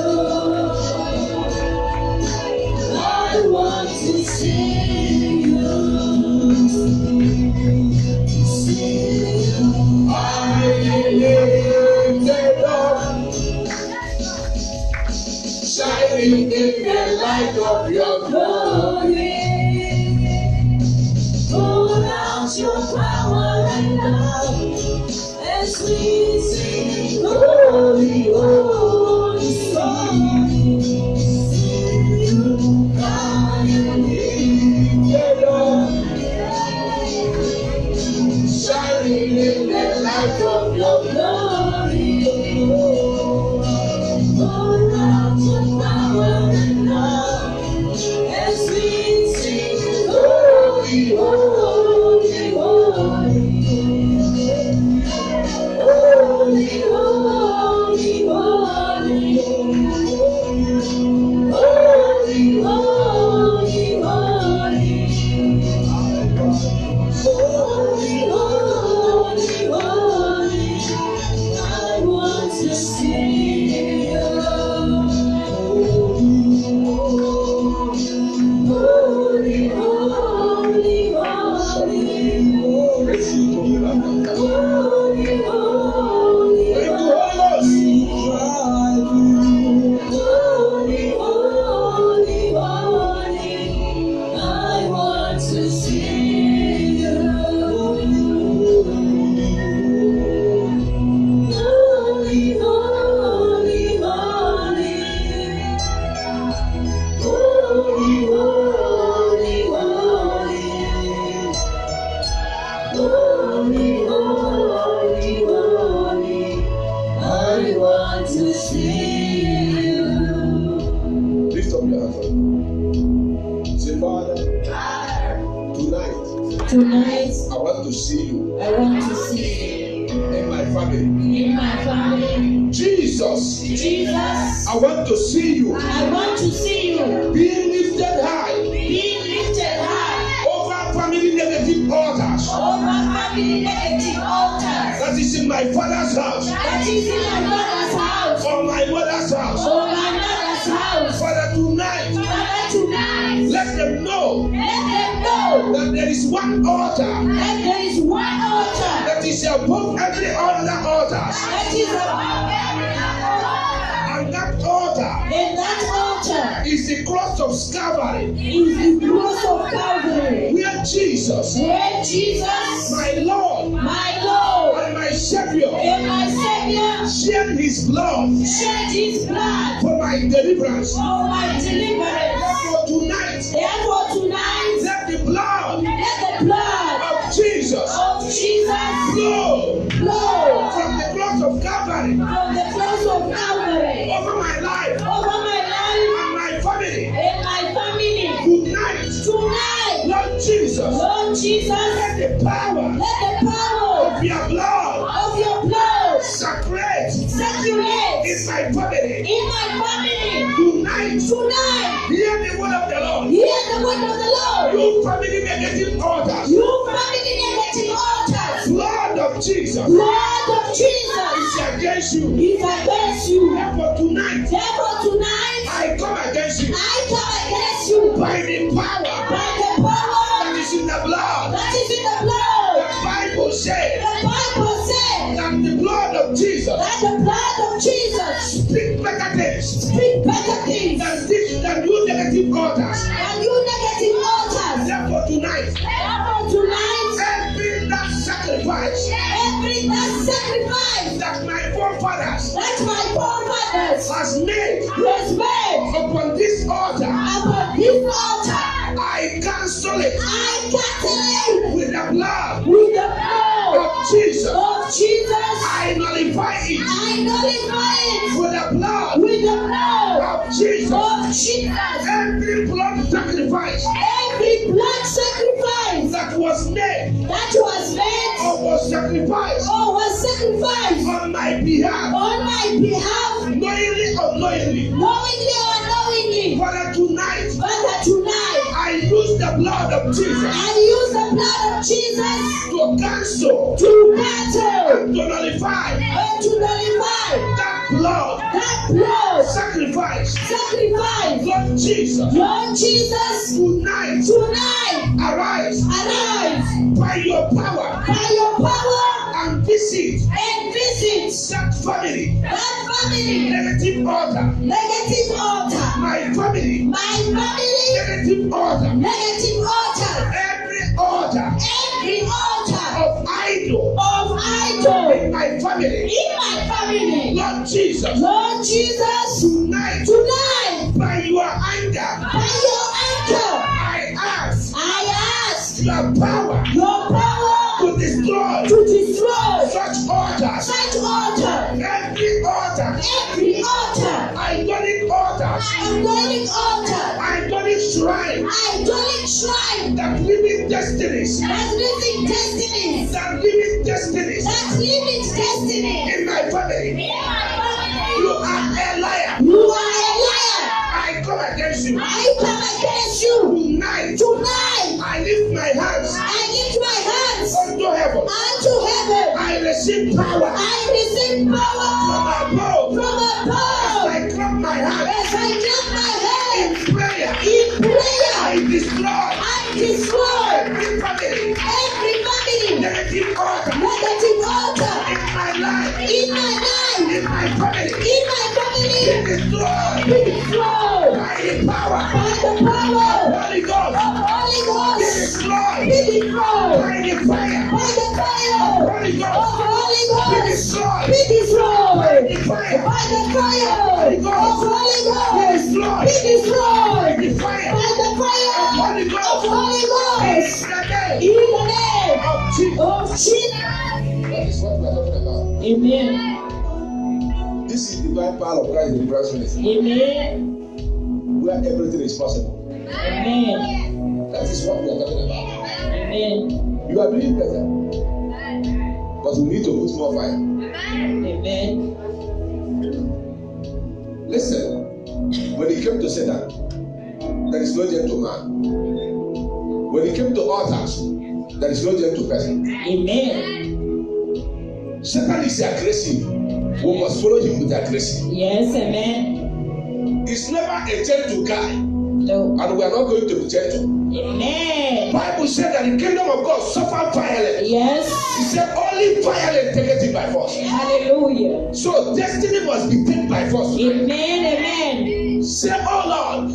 D: I want to see you. Shining in the light of your glory.
C: Pour out your power and love as we sing, holy, holy, holy. You are
D: Shining in the light of your
C: glory. Pour out your power and love as we sing, holy, holy, holy. Holy, holy, holy. Holy, holy, holy. Holy, holy, holy. I want to see you. Holy, holy, holy. Holy, holy, holy, holy, holy. I want to see you. Holy, holy, holy. Holy, holy, holy. Holy, holy, holy. I want to see you.
F: Lift up your hands. Say, Father, tonight
C: Tonight,
F: I want to see you
C: I want to see you
F: in my family.
C: in my family.
F: Jesus,
C: Jesus,
F: I want to see you
C: I want to see you
F: being lifted high
C: being lifted high
F: over family negative altars
C: over family negative altars
F: that is in my father's house
C: that is in my father's house
F: or my mother's house.
C: or my mother's house.
F: Father, tonight,
C: Father, tonight,
F: let them know
C: let them know
F: that there is one altar
C: that there is one altar
F: that is above every other altar,
C: that is above every other altar.
F: and that altar
C: And that altar
F: is the cross of Calvary,
C: is the cross of Calvary,
F: where Jesus,
C: where Jesus,
F: my Lord
C: my Lord
F: and my Savior,
C: and my Savior,
F: shed His blood
C: shed His blood
F: for my deliverance.
C: for my deliverance.
F: For tonight,
C: Therefore tonight,
F: let the blood
C: let the blood
F: of Jesus
C: of Jesus
F: flow
C: flow
F: from the cross of Calvary
C: from the cross of Calvary
F: over my life
C: over my life
F: and my family.
C: and my family.
F: Tonight,
C: Tonight,
F: Lord Jesus,
C: Lord Jesus,
F: let the power
C: let the power
F: of your blood
C: of your blood
F: saturate
C: circulate
F: in my family.
C: in my family.
F: Tonight,
C: Tonight,
F: hear the word of the Lord.
C: hear the word of the Lord.
F: You family negative altars,
C: You family negative altars,
F: blood of Jesus
C: blood of Jesus
F: is against you.
C: is against you.
F: Therefore tonight,
C: Therefore tonight,
F: I come against you
C: I come against you
F: by the power
C: by the power
F: that is in the blood.
C: that is in the blood.
F: The Bible says
C: The Bible says
F: that the blood of Jesus
C: that the blood of Jesus
F: speaks better things
C: speaks better things
F: than you negative altars.
C: than you negative altars.
F: Therefore tonight,
C: Therefore tonight,
F: every that sacrifice
C: every that sacrifice
F: that my forefathers
C: that my forefathers
F: has made
C: was made
F: upon this altar,
C: upon this altar,
F: I cancel it
C: I cancel
F: with the blood
C: it with the blood
F: of Jesus.
C: of Jesus.
F: I nullify it
C: I nullify it
F: with the blood
C: with the blood
F: of Jesus.
C: of Jesus.
F: Every blood sacrifice
C: Every blood sacrifice
F: that was made
C: that was made
F: or was sacrificed
C: or was sacrificed
F: on my behalf,
C: on my behalf,
F: knowingly or unknowingly,
C: knowingly or unknowingly,
F: Father, tonight
C: Father, tonight,
F: I use the blood of Jesus
C: I use the blood of Jesus
F: to cancel
C: to cancel
F: and to nullify
C: and to nullify
F: that blood
C: that blood
F: sacrifice.
C: sacrifice.
F: Lord Jesus,
C: Lord Jesus,
F: tonight
C: tonight,
F: arise
C: arise
F: by your power
C: by your power
F: and visit
C: and visit
F: that family
C: that family
F: negative altar,
C: negative altar,
F: My family. Negative altar. Every altar. Of idol. In my family. Lord Jesus. Tonight. By your anger. I ask. Your power. To destroy. Such altars. Every altar. Idolic altars. Idolic shrine. That living destinies. That living destinies. In my family. You are a liar. I come against you. Tonight. I lift my hands. Unto heaven. I receive power. From above. As I clap my hands. In prayer. I destroy. Every family. Negative altar. In my life. In my family. Be destroyed. By the power. Holy Ghost. Be destroyed. By the fire. Holy Ghost. Be destroyed. By the fire. Holy Ghost. Be destroyed. By the fire. Holy Ghost. In the name of Jesus. That is what we are talking about.
A: Amen.
F: This is the divine power of Christ in Christ ministry.
A: Amen.
F: Where everything is possible.
A: Amen.
F: That is what we are talking about.
A: Amen.
F: You are doing better. But we need to put more fire.
A: Amen.
F: Listen, when it came to Satan, there is no gentleman. When it came to altars, there is no gentle person.
A: Amen.
F: Satan is aggressive. We must follow him with aggression.
A: Yes, amen.
F: He's never a gentle guy.
A: No.
F: And we are not going to be gentle.
A: Amen.
F: Bible said that the kingdom of God suffer violence.
A: Yes.
F: He said only violence taketh it by force.
A: Hallelujah.
F: So destiny must be taken by force.
A: Amen.
F: Say, oh Lord,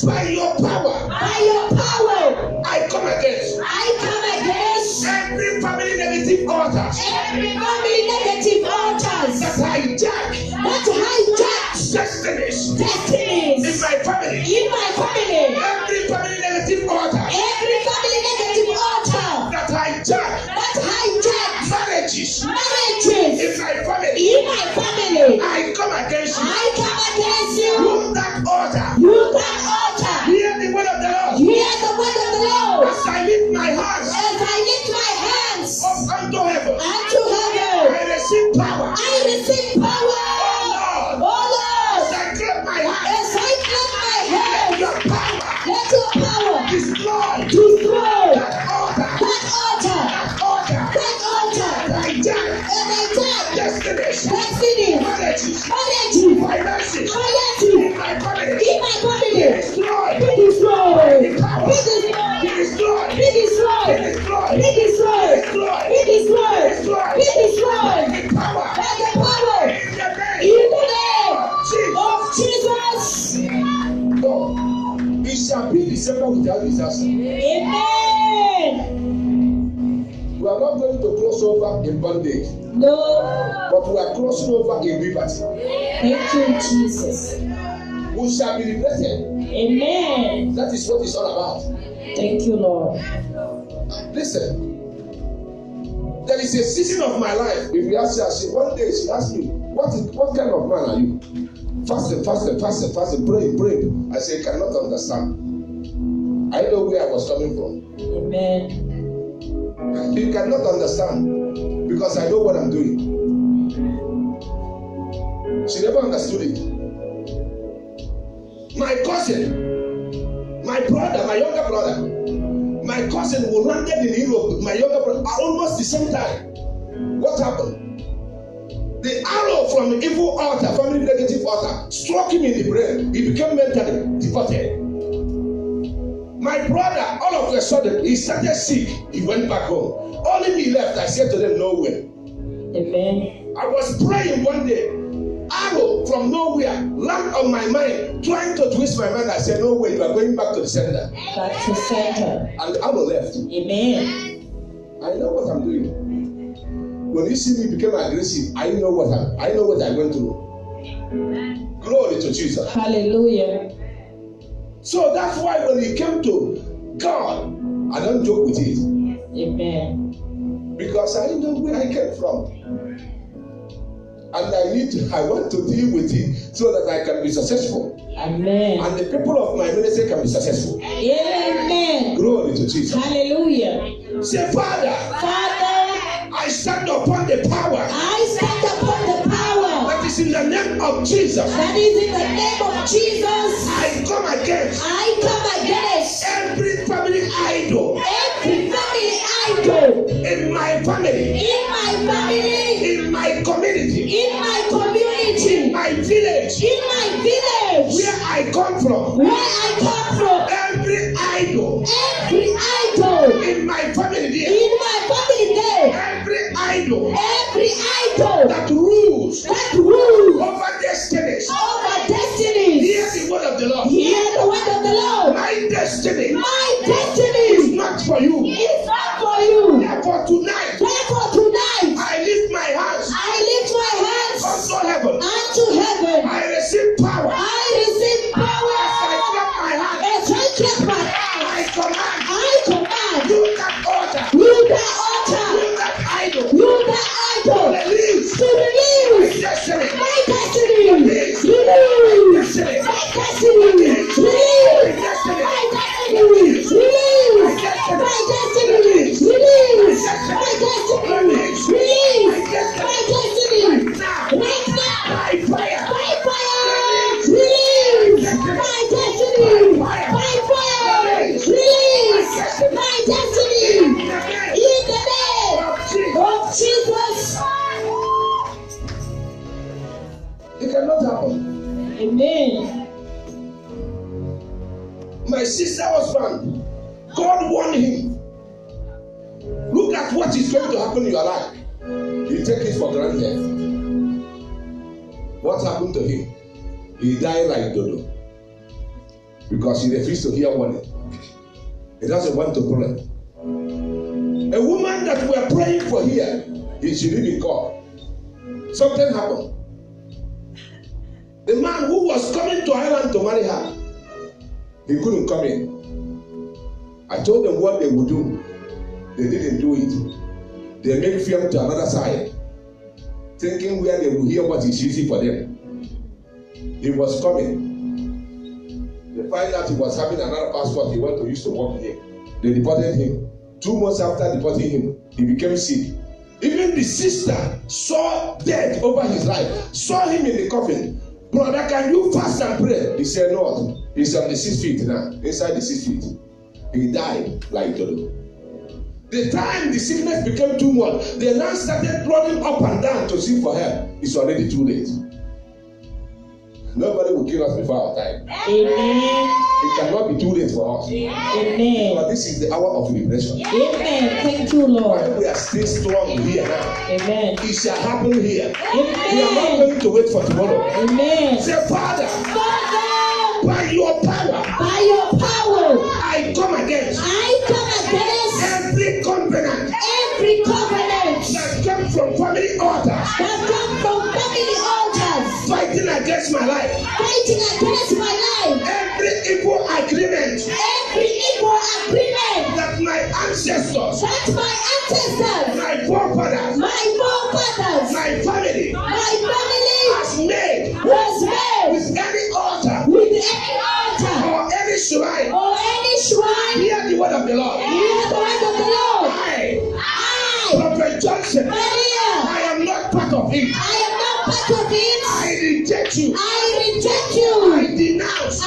F: by your power, I come against every family negative altar that hijack destinies in my family. Every family negative altar that hijack marriages in my family. I come against you. You that altar. Hear the word of the Lord. As I lift my hands up unto heaven. I receive power. Oh Lord. As I clap my hands. Let your power destroy that altar. Hijack destinies. Marriages. Finances. In my family. Be destroyed. Be destroyed. Be destroyed. By the power. In the name of Jesus. No. It shall be December without disaster.
A: Amen.
F: We are not going to cross over in bondage.
A: No.
F: But we are crossing over in liberty.
A: Thank you, Jesus.
F: We shall be liberated.
A: Amen.
F: That is what it's all about.
A: Thank you, Lord.
F: Listen. There is a season of my life. If you ask her, one day she asked me, what kind of man are you? Fasting, praying. I say, I cannot understand. I know where I was coming from.
A: Amen.
F: You cannot understand because I know what I'm doing. She never understood it. My cousin, my brother, my younger brother, my cousin who landed in Europe, my younger brother, almost the same time. What happened? The arrow from the evil altar, family negative altar, struck him in the brain. He became mentally devoted. My brother, all of a sudden, he started sick. He went back home. Only me left. I said to them, no way.
A: Amen.
F: I was praying one day. arrow from nowhere land on my mind, trying to twist my mind. I said, no way, you are going back to the center.
A: Back to center.
F: And the arrow left.
A: Amen.
F: I know what I'm doing. When you see me become aggressive, I know what I went through. Glory to Jesus.
A: Hallelujah.
F: So that's why when it came to God, I don't joke with it.
A: Amen.
F: Because I know where I came from. And I want to deal with it so that I can be successful.
A: Amen.
F: And the people of my ministry can be successful.
A: Amen.
F: Glory to Jesus.
A: Hallelujah.
F: Say, Father, I stand upon the power
A: I stand upon the power
F: that is in the name of Jesus.
A: that is in the name of Jesus.
F: I come against every family idol
A: every family idol
F: in my family, in my community,
A: in my community,
F: in my village, where I come from. Every idol in my family there, every idol that rules over destinies. Hear the word of the Lord. My destiny is not for you. Therefore tonight, I lift my hands unto heaven. I receive power. As I clap my hands, I command you that altar, you that idol, to release my destiny. Release my destiny. It cannot happen.
A: Amen.
F: My sister husband, God warned him. Look at what is going to happen in your life. You take it for granted. What happened to him? He died like Dodo. Because he refused to hear warning. He doesn't want to pray. A woman that we are praying for here, she didn't be called. Something happened. The man who was coming to Ireland to marry her, he couldn't come in. I told them what they would do. They didn't do it. They make film to another side, thinking where they will hear what is easy for them. He was coming. They find out he was having another passport. He went to used to work here. They deported him. 2 months after deporting him, he became sick. Even the sister saw death over his life, saw him in the coffin. Brother, can you fast and pray? He said, no. He's on the 6 feet now, inside the 6 feet. He died like Dodo. The time the sickness became too much, they now started running up and down to seek for help. It's already too late. Nobody will kill us before our time.
A: Amen.
F: It cannot be too late for us.
A: Amen.
F: But this is the hour of liberation.
A: Amen. Thank you, Lord.
F: While we are still strong here now,
A: Amen.
F: it shall happen here.
A: Amen.
F: We are not going to wait for tomorrow.
A: Amen.
F: Say, Father,
A: Father,
F: by your power, I come against every covenant that comes from family altars, fighting against my life. Every evil agreement that my ancestors, my forefathers, my family has made with any altar or any shrine. Hear the word of the Lord. I, Prophet Johnson, I am not part of it. I reject you. I denounce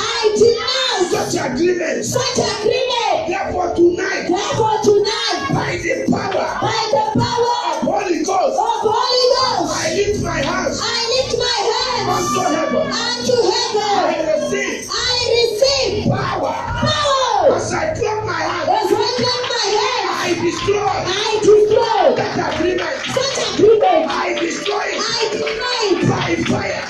F: such agreements. Therefore tonight, by the power of Holy Ghost, I lift my hands unto heaven. I receive power. As I clap my hands, I destroy that agreement. I destroy it by fire.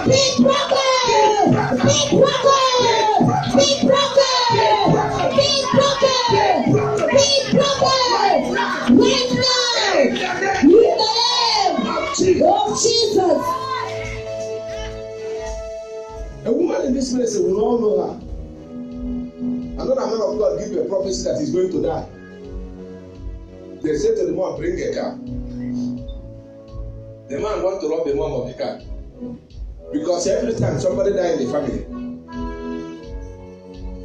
A: Be broken. Be broken. Be broken. Be broken. Be broken. Right now. In the name of Jesus.
F: A woman in this place, we all know her. Another man of God give you a prophecy that he's going to die. They said to the man, bring a car. The man want to rob the mom of the car. Because every time somebody die in the family.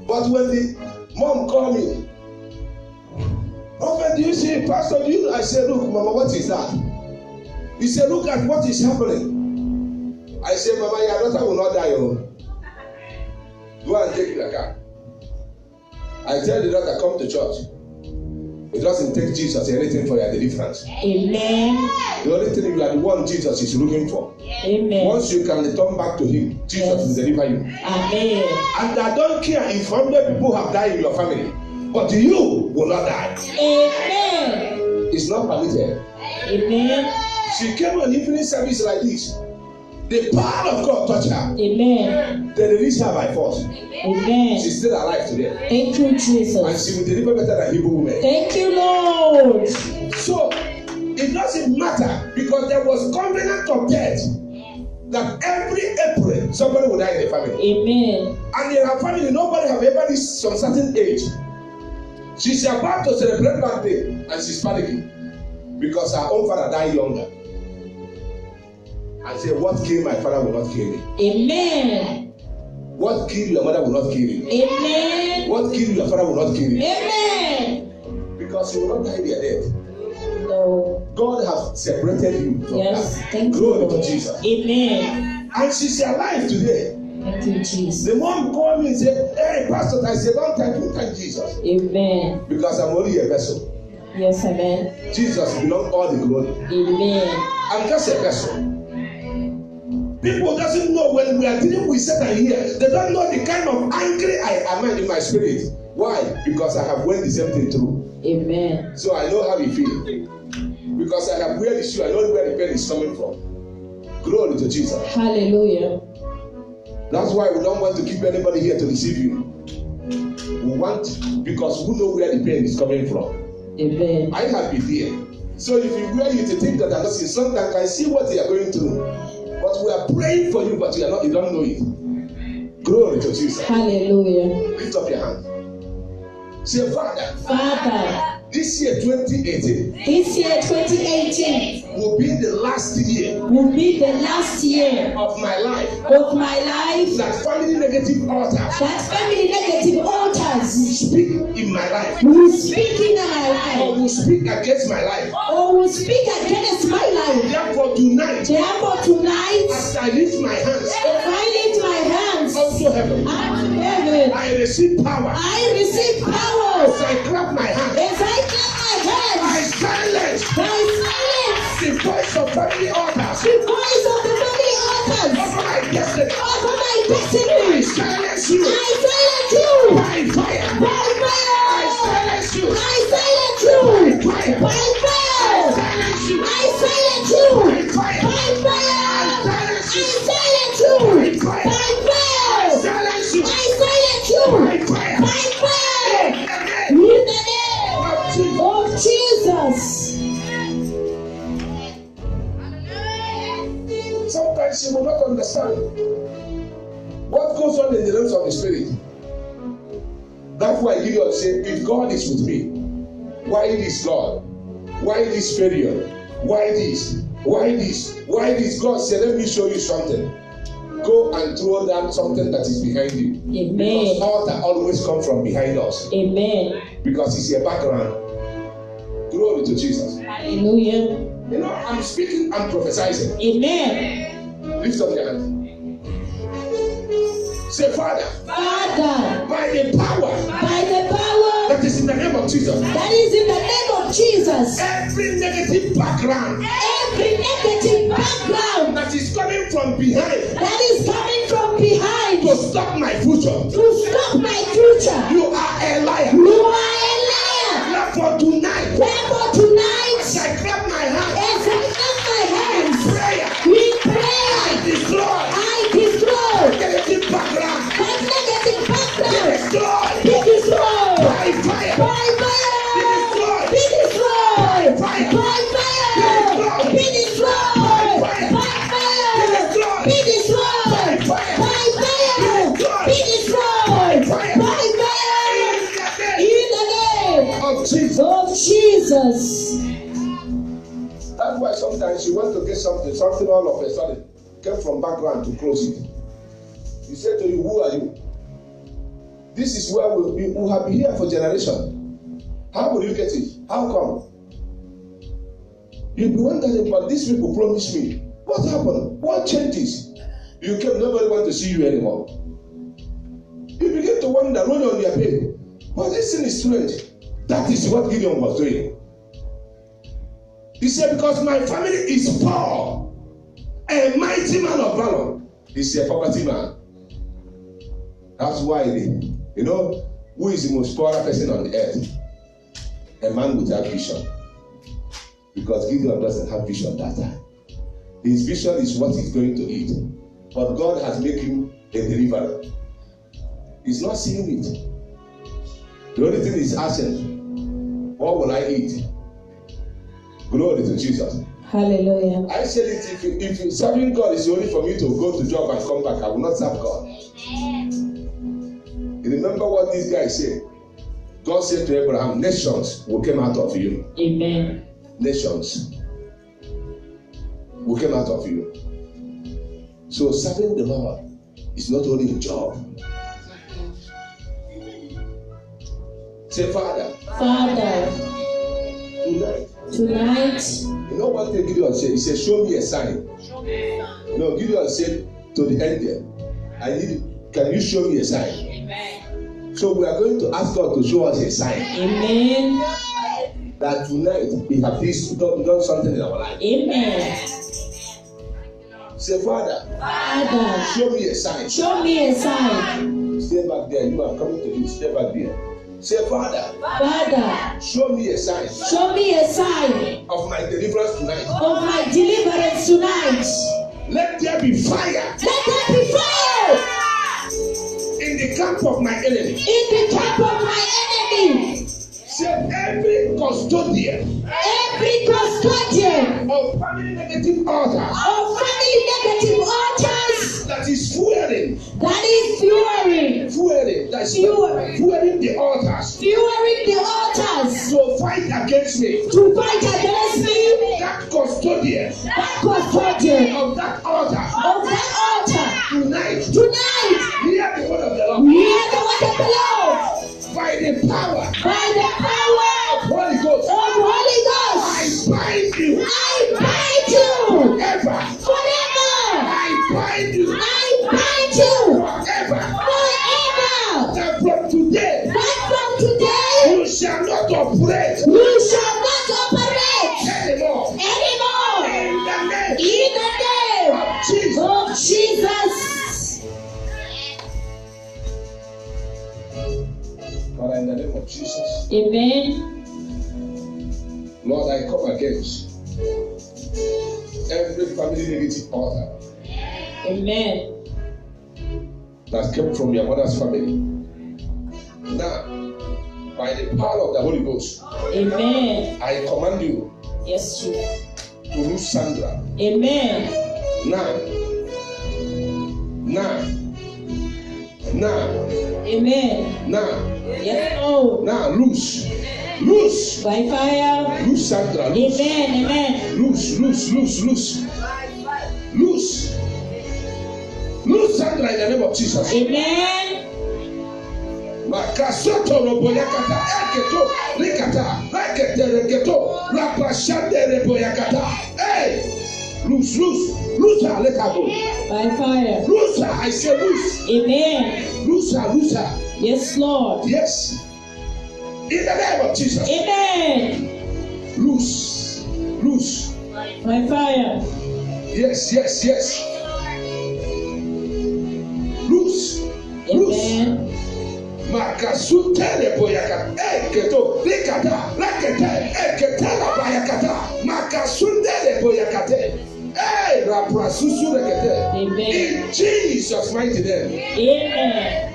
F: But when the mom called me, Prophet, do you see, Pastor, do you? I said, look, Mama, what is that? He said, look at what is happening. I said, Mama, your daughter will not die. Go and take the car. I tell the daughter, come to church. It doesn't take Jesus anything for your deliverance.
A: Amen.
F: The only thing you are the one Jesus is looking for.
A: Amen.
F: Once you can return back to Him, Jesus will deliver you.
A: Amen.
F: And I don't care if 100 people have died in your family, but you will not die.
A: Amen.
F: It's not permitted.
A: Amen.
F: She came on evening service like this. The power of God touched her.
A: Amen.
F: They released her by force.
A: Amen.
F: She's still alive today.
A: Thank you,
F: And
A: Jesus.
F: she will deliver better than Hebrew women.
A: Thank you, Lord.
F: So, it doesn't matter because there was covenant of death that every April somebody will die in the family.
A: Amen.
F: And in her family, nobody have ever reached some certain age. She's about to celebrate birthday and she's panicking because her own father died younger. And say, what killed my father will not kill me.
A: Amen.
F: What killed your mother will not kill you.
A: Amen.
F: What killed your father will not kill you.
A: Amen.
F: Because you will not die their death.
A: No.
F: God has separated you from
A: Yes.
F: that.
A: Thank you,
F: Glory
A: Lord.
F: to Jesus.
A: Amen.
F: And she's alive today.
A: Thank you, Jesus.
F: The mom called me and said, hey, Pastor, I said, don't thank you, thank Jesus.
A: Amen.
F: Because I'm only a vessel.
A: Yes, amen.
F: Jesus belongs all the glory.
A: Amen.
F: I'm just a vessel. People doesn't know when we are dealing with Satan here. They don't know the kind of angry I am in my spirit. Why? Because I have went the same thing through.
A: Amen.
F: So I know how it feels. Because I have wear the shoe, I know where the pain is coming from. Glory to Jesus.
A: Hallelujah.
F: That's why we don't want to keep anybody here to deceive you. We want, because we know where the pain is coming from.
A: Amen.
F: I have been there. So if you wear it to think that I'm not seeing, sometimes I see what they are going through. But we are praying for you, but you don't know it. Glory to Jesus.
A: Hallelujah.
F: Lift up your hand. Say, Father,
A: Father,
F: this year 2018
A: this year 2018
F: will be the last year
A: will be the last year
F: of my life
A: of my life
F: that family negative altars
A: that family negative altars
F: will speak in my life
A: will speak in my
F: or
A: life
F: will speak against my life.
A: or will speak against my life.
F: Therefore tonight, as I lift my hands
A: if I lift my hands
F: unto heaven,
A: unto heaven,
F: I receive power.
A: I receive power.
F: As I clap my hands,
A: As I clap my hands,
F: I silence
A: the
F: voice of family altars
A: the voice of the family altars
F: over my destiny.
A: over my
F: I
A: destiny.
F: silence you
A: I silence you
F: by fire.
A: by fire.
F: I silence you
A: I silence you
F: by fire.
A: by fire.
F: Silence you
A: I silence you
F: by fire.
A: by fire.
F: Silence
A: I
F: you
A: silence you
F: by fire.
A: by fire.
F: Silence you
A: I silence you
F: by fire.
A: by fire.
F: In the name
A: In the name
F: of Jesus.
A: of Jesus.
F: Sometimes you will not understand what goes on in the realms of the spirit. That's why Gideon said, if God is with me, why this God? Why this failure? Why this? Why this? Why this? God said, let me show you something. Go and throw down something that is behind you.
A: Amen.
F: Because altar always comes from behind us.
A: Amen.
F: Because it's your background. Glory to Jesus.
A: Hallelujah.
F: You know, I'm speaking, I'm prophesying.
A: Amen.
F: Lift up your hand. Say, Father,
A: Father,
F: by the power
A: by the power
F: that is in the name of Jesus,
A: that is in the name of Jesus,
F: every negative background
A: every negative background
F: that is coming from behind
A: that is coming from behind
F: to stop my future,
A: to stop my future,
F: you are a liar.
A: you are a liar.
F: Therefore tonight,
A: Therefore tonight,
F: as I clap my hands,
A: as I clap my hands
F: prayer,
A: in prayer,
F: I destroy
A: I By fire. Be destroyed. By fire. In the name
F: of Jesus.
A: of Jesus.
F: That's why sometimes you want to get something all of a sudden came from background to close it. He said to you, who are you? This is where we have been here for generations. How will you get it? How come? You'll be wondering, but these people promised me. What happened? What changes? You came, nobody wants to see you anymore. You begin to wonder, run on your bed. But this thing is strange. That is what Gideon was doing. He said, because my family is poor, a mighty man of valor is a poverty man. That's why, who is the most poor person on the earth? A man without vision. Because Gideon doesn't have vision that time. His vision is what he's going to eat. But God has made him a deliverer. He's not seeing it. The only thing he's asking, what will I eat? Glory to Jesus.
A: Hallelujah.
F: I said it, if serving God is only for me to go to job and come back, I will not serve God. You remember what this guy said? God said to Abraham, nations will come out of you.
A: Amen.
F: Nations will come out of you. So serving the Lord is not only a job. Say, Father.
A: Father. Tonight.
F: You know what Gideon said? He said, show me a sign. No, Gideon said to the angel, can you show me a sign? Amen. So we are going to ask God to show us a sign.
A: Amen.
F: That tonight we have done something in our life.
A: Amen.
F: Say, Father, show me a sign.
A: Show me a sign.
F: Stay back there. You are coming to you. Stay back there. Say, Father, show me a sign.
A: Show me a sign
F: of my deliverance tonight.
A: Of my deliverance tonight.
F: Let there be fire.
A: Let there be fire
F: in the camp of my enemy.
A: In the camp of my enemy.
F: Say, every custodian of family negative altars. That is fueling the altars. To fight against me. That custodian of that altar. Tonight. Hear the word of the Lord. By the power of Holy Ghost. I bind you. Forever. I bind you. Forever. That from today. You shall not operate. Anymore. In the name of Jesus. Father, in the name of Jesus.
A: Amen.
F: Lord, I come against every family negative altar.
A: Amen.
F: That came from your mother's family. Now, by the power of the Holy Ghost.
A: Amen.
F: I command you.
A: Yes, you.
F: To lose Sandra.
A: Amen.
F: Now.
A: Amen.
F: Now.
A: Yes, Lord.
F: Now, loose.
A: By fire.
F: Loose Sandra. Loose.
A: Amen.
F: Loose. Loose Sandra in the name of Jesus.
A: Amen.
F: Makasoto roboyakata eketo likata ekete reketo rapashande reboyakata. Hey, loose her, let her go.
A: By fire.
F: Loose her, I say loose.
A: Amen.
F: Loose her.
A: Yes, Lord.
F: Yes. In the name of Jesus.
A: Amen.
F: Loose.
A: By fire.
F: Yes. Loose.
A: Amen.
F: Makasutere boyakata eketo likata lekete ekete la bayakata makasundere boyakate eh raprasusu lekete.
A: Amen.
F: In Jesus' mighty name.
A: Amen.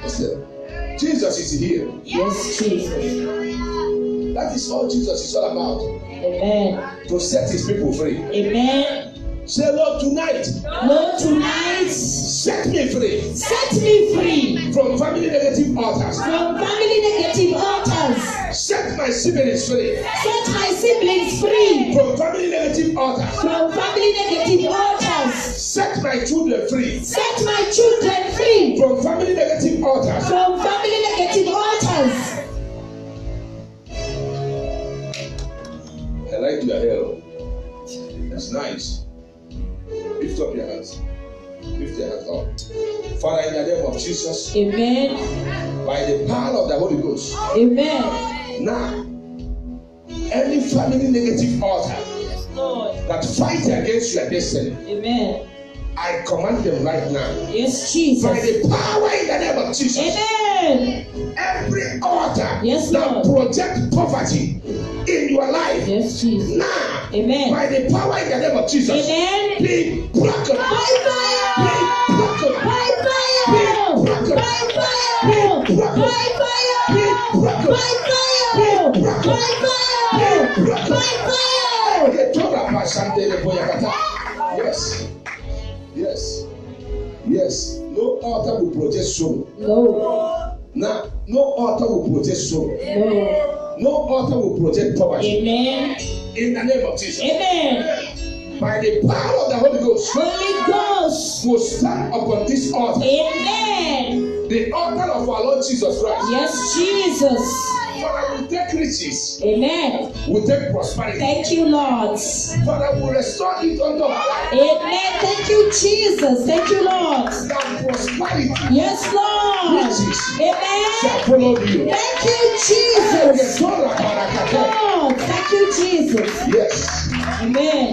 F: Listen, Jesus is here.
A: Yes, Jesus.
F: That is all Jesus is all about.
A: Amen.
F: To set his people free.
A: Amen.
F: Say, Lord, tonight,
A: Lord, tonight,
F: set me free
A: set me free
F: from family negative altars.
A: from family negative altars.
F: Set my siblings free
A: Set my siblings free
F: from family negative altars.
A: from family negative altars.
F: Set my children free
A: Set my children free
F: from family negative altars.
A: from family negative altars.
F: I like your hair. That's nice. Lift up your hands. Lift your hands up. Father, in the name of Jesus,
A: Amen.
F: by the power of the Holy Ghost,
A: Amen.
F: now, any family negative altar
A: Lord.
F: that fight against your destiny,
A: Amen.
F: I command them right now.
A: Yes, Jesus.
F: By the power in the name of Jesus,
A: Amen.
F: every altar
A: Yes,
F: that
A: Lord.
F: project poverty in your life,
A: Yes, Jesus.
F: now,
A: Amen.
F: by the power in the name of Jesus,
A: Amen.
F: be broken.
A: By fire!
F: Be broken.
A: By fire!
F: Be broken.
A: By fire!
F: Be broken.
A: By fire!
F: Be broken.
A: By fire!
F: Be broken.
A: By fire!
F: Be broken.
A: By fire!
F: Yes. Yes. Yes. No altar will project sorrow.
A: No.
F: Now, no altar will project sorrow.
A: No.
F: No altar will project poverty.
A: Amen.
F: In the name of Jesus.
A: Amen.
F: By the power of the Holy Ghost,
A: Holy Ghost.
F: will stand upon this altar.
A: Amen.
F: The altar of our Lord Jesus Christ.
A: Yes, Jesus.
F: Father, we take riches.
A: Amen.
F: We take prosperity.
A: Thank you, Lord.
F: Father, we restore it unto our life.
A: Amen. Thank you, Jesus. Thank you, Lord.
F: That prosperity
A: Yes, Lord.
F: riches
A: Amen.
F: shall follow you.
A: Thank you, Jesus. Lord, thank you, Jesus.
F: Yes.
A: Amen.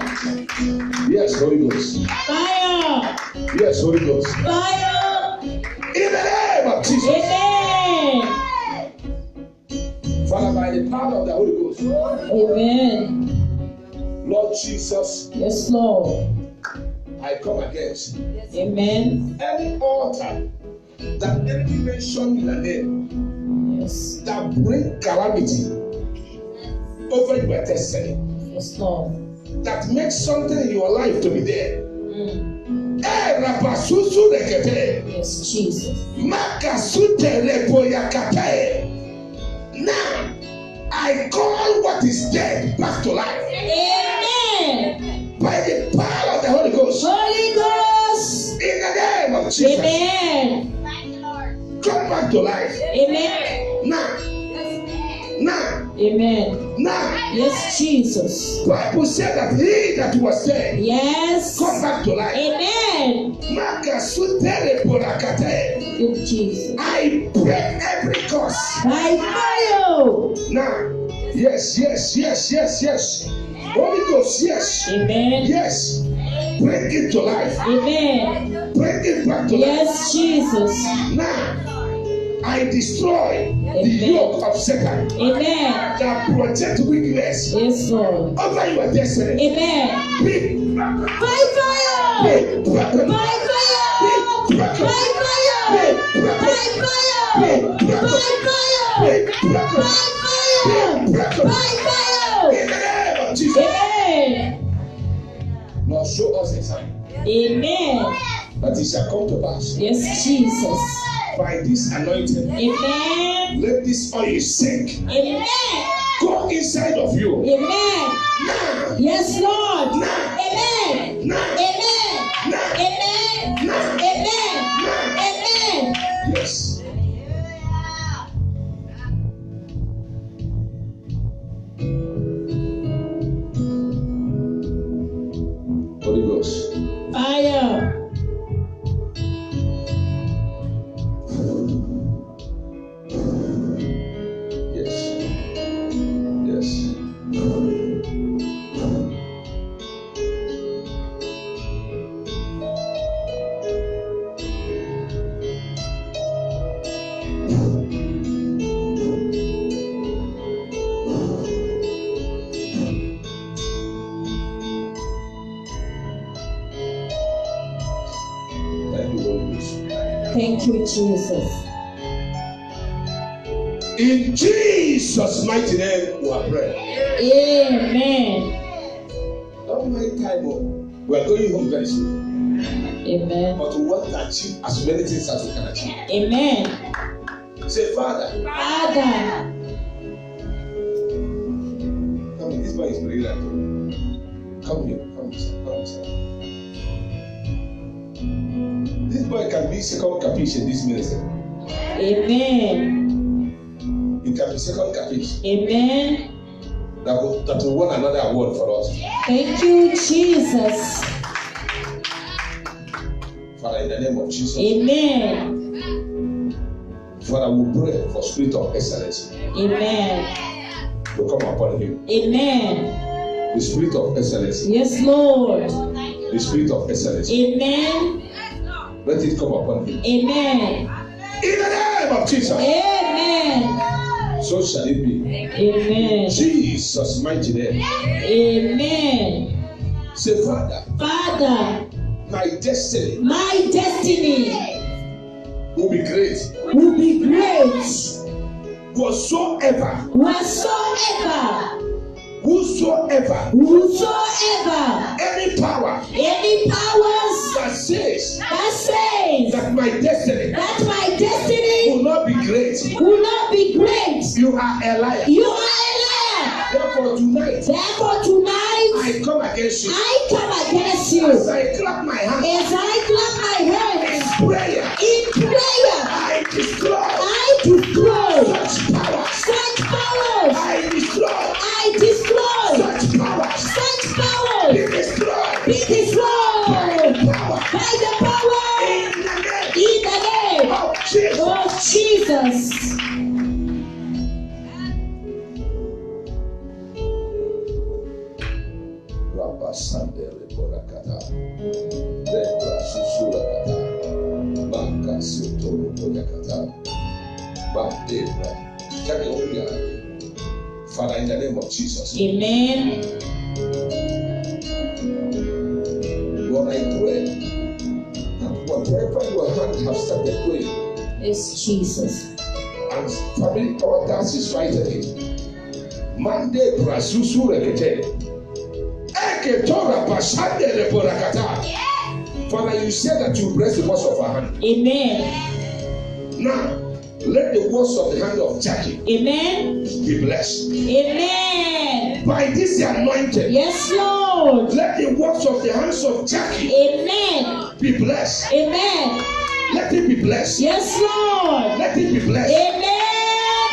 F: Yes, Holy Ghost.
A: Fire.
F: Yes, Holy Ghost.
A: Fire.
F: In the name of Jesus.
A: Amen.
F: Father, by the power of the Holy Ghost.
A: Amen.
F: Lord Jesus,
A: Yes, Lord.
F: I come against
A: Amen.
F: any altar that enemy mentioned in the name
A: Yes.
F: that bring calamity over your destiny,
A: Yes, Lord.
F: that makes something in your life to be there.
A: Mm.
F: Rapasusu rekete,
A: Yes, Jesus.
F: makasute repoyakate. Now, I call what is dead back to life
A: Amen.
F: by the power of the Holy Ghost.
A: Holy Ghost.
F: In the name of Jesus,
A: Amen.
F: come back to life.
A: Amen.
F: Now, now,
A: Amen.
F: now.
A: Yes, Jesus.
F: Bible said that he that was dead
A: Yes.
F: come back to life.
A: Amen.
F: Makasute repoyakate.
A: Good Jesus.
F: I break every curse.
A: By fire.
F: Now, yes. Holy Ghost, yes.
A: Amen.
F: Yes. Bring it to life.
A: Amen.
F: Bring it back to life.
A: Yes, Jesus.
F: Now, I destroy the
A: Amen.
F: yoke of Satan
A: Amen.
F: that project weakness
A: Yes, Lord.
F: over your destiny.
A: Amen.
F: Be
A: By fire.
F: Be broken.
A: By fire.
F: Be broken.
A: By fire.
F: Be broken.
A: By fire.
F: Be broken.
A: By fire.
F: Be broken.
A: By fire.
F: Be broken.
A: By fire.
F: In the name of Jesus.
A: Amen.
F: Lord, show us a sign
A: Amen.
F: that it shall come to pass.
A: Yes, Jesus.
F: By this anointing,
A: Amen.
F: let this oil sink.
A: Amen.
F: Go inside of you.
A: Amen.
F: Now.
A: Yes, Lord.
F: Now.
A: Amen.
F: Now.
A: Amen.
F: Now.
A: Amen.
F: Now.
A: Amen.
F: Now.
A: Amen.
F: Yes. Holy Ghost.
A: Fire.
F: Yes. Yes. Thank you, Holy Ghost.
A: Thank you, Jesus.
F: In Jesus' mighty name, we are praying.
A: Amen.
F: Don't make time up. We are going home very soon.
A: Amen.
F: But we want to achieve as many things as we can achieve.
A: Amen.
F: Say, Father.
A: Father.
F: Come in, this boy is brilliant. Come here, come here. This boy can be second capiche in this ministry.
A: Amen.
F: He can be second capiche.
A: Amen.
F: That will win another award for us.
A: Thank you, Jesus.
F: Father, in the name of Jesus.
A: Amen.
F: Father, we pray for spirit of excellence.
A: Amen.
F: To come upon him.
A: Amen.
F: The spirit of excellence.
A: Yes, Lord.
F: The spirit of excellence.
A: Amen.
F: Let it come upon him.
A: Amen.
F: In the name of Jesus.
A: Amen.
F: So shall it be.
A: Amen.
F: Jesus' mighty name.
A: Amen.
F: Say, Father.
A: Father.
F: My destiny.
A: My destiny.
F: Will be great.
A: Will be great.
F: Whatsoever.
A: Whatsoever.
F: Whosoever.
A: Whosoever.
F: Any power.
A: Any powers.
F: That says.
A: That
F: my destiny.
A: That my destiny.
F: Will not be great.
A: Will not be great.
F: You are a liar.
A: You are a liar.
F: Therefore tonight. I come against you.
A: I come against you.
F: As I clap my hands.
A: As I clap my hands.
F: In prayer.
A: In prayer.
F: I destroy.
A: Such powers.
F: Such powers. I destroy. Such powers.
A: Such powers.
F: Be destroyed.
A: Be destroyed.
F: By the power.
A: By the power. In the name.
F: Of Jesus.
A: Of Jesus.
F: Sandere Borakata, Debra Susurakata, Banka Sutoro Borakata, Bandebra. Father, in the name of Jesus.
A: Amen.
F: Lord, I pray that whatever your hand have started doing,
A: Yes, Jesus.
F: and family altars is fighting it. Mande Brasusurekete. Father, you said that you bless the works of our hand.
A: Amen.
F: Now, let the works of the hand of Jackie
A: Amen.
F: be blessed.
A: Amen.
F: By this anointing,
A: Yes, Lord.
F: let the works of the hands of Jackie
A: Amen.
F: be blessed.
A: Amen.
F: Let it be blessed.
A: Yes, Lord.
F: Let it be blessed.
A: Amen.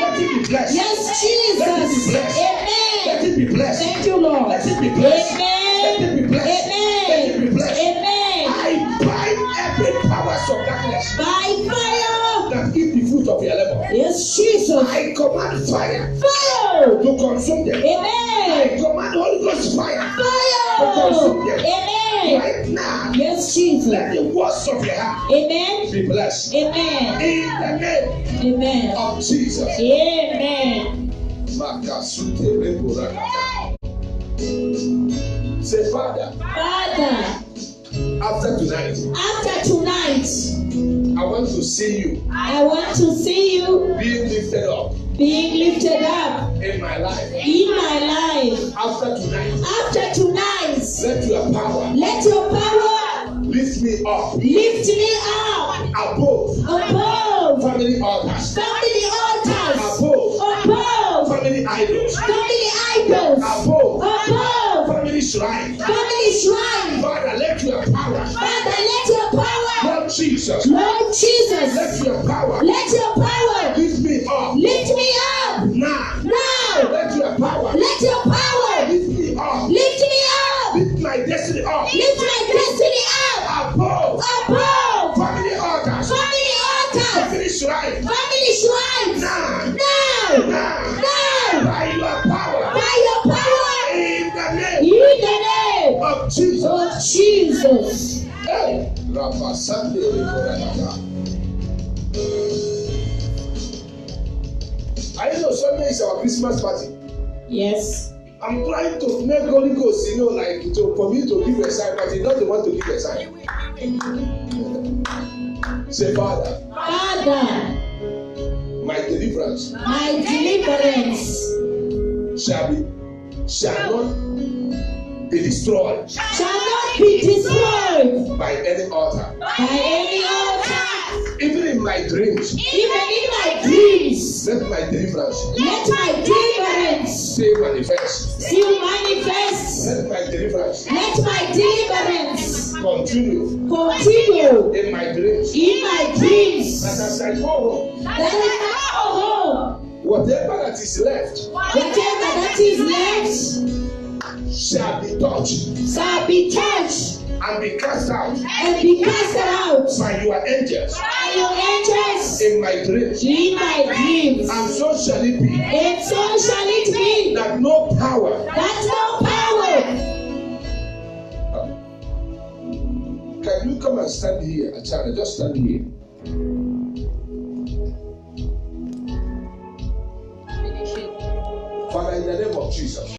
F: Let it be blessed.
A: Yes, Jesus.
F: Let it be blessed.
A: Amen.
F: Let it be blessed.
A: Thank you, Lord.
F: Let it be blessed.
A: Amen.
F: Let it be blessed.
A: Amen.
F: Let it be blessed.
A: Amen.
F: I bind every powers of darkness
A: By fire.
F: that eat the fruit of your labor.
A: Yes, Jesus.
F: I command fire
A: Fire.
F: to consume them.
A: Amen.
F: I command Holy Ghost fire to
A: Fire.
F: consume them.
A: Amen.
F: Right now,
A: Yes, Jesus.
F: let the words of your hand
A: Amen.
F: be blessed.
A: Amen.
F: In the name
A: Amen.
F: of Jesus.
A: Amen.
F: Makasute Reburakata. Say, Father,
A: Father,
F: after tonight, I want to see you
A: I want to see you
F: being lifted up
A: being lifted up
F: in my life.
A: in my life.
F: After tonight,
A: Let your power
F: lift me up
A: lift me up
F: above
A: above
F: family altars,
A: family altars,
F: above
A: above
F: family idols,
A: family idols,
F: above
A: above
F: family shrine.
A: family shrine.
F: Father, let your power,
A: Father, let your power,
F: Lord Jesus,
A: Lord Jesus,
F: let your power
A: let your power
F: lift me up
A: lift me up
F: now.
A: now.
F: Let your power
A: Let your power
F: lift me up,
A: lift me up,
F: lift my destiny up
A: lift my destiny up
F: above
A: above
F: family altars,
A: family altars,
F: family shrine.
A: family shrines.
F: Now,
A: Now,
F: now,
A: now,
F: by your power,
A: by your power,
F: in the name
A: in the name
F: of Jesus.
A: of Jesus.
F: Hey, Rafa Sunday, I know Sunday is our Christmas party.
A: Yes.
F: I'm trying to make Holy Ghost, like for me to give a sign, but he doesn't want to give a sign. Say, Father,
A: Father,
F: my deliverance
A: my deliverance
F: shall not be destroyed.
A: shall not be destroyed
F: by any altar.
A: by any altar.
F: Even in my dreams,
A: Even in my dreams,
F: let my deliverance
A: let my deliverance
F: still manifest.
A: still manifest.
F: Let my deliverance
A: Let my deliverance
F: continue
A: continue
F: in my dreams.
A: in my dreams.
F: That as I go home,
A: That I go home,
F: whatever that is left
A: whatever that is left
F: shall be touched
A: shall be touched
F: and be cast out
A: and be cast out
F: by your angels
A: by your angels
F: in my dreams.
A: in my dreams.
F: And so shall it be
A: And so shall it be
F: that no power
A: that no power.
F: can you come and stand here, Achana, just stand here. Father, in the name of Jesus.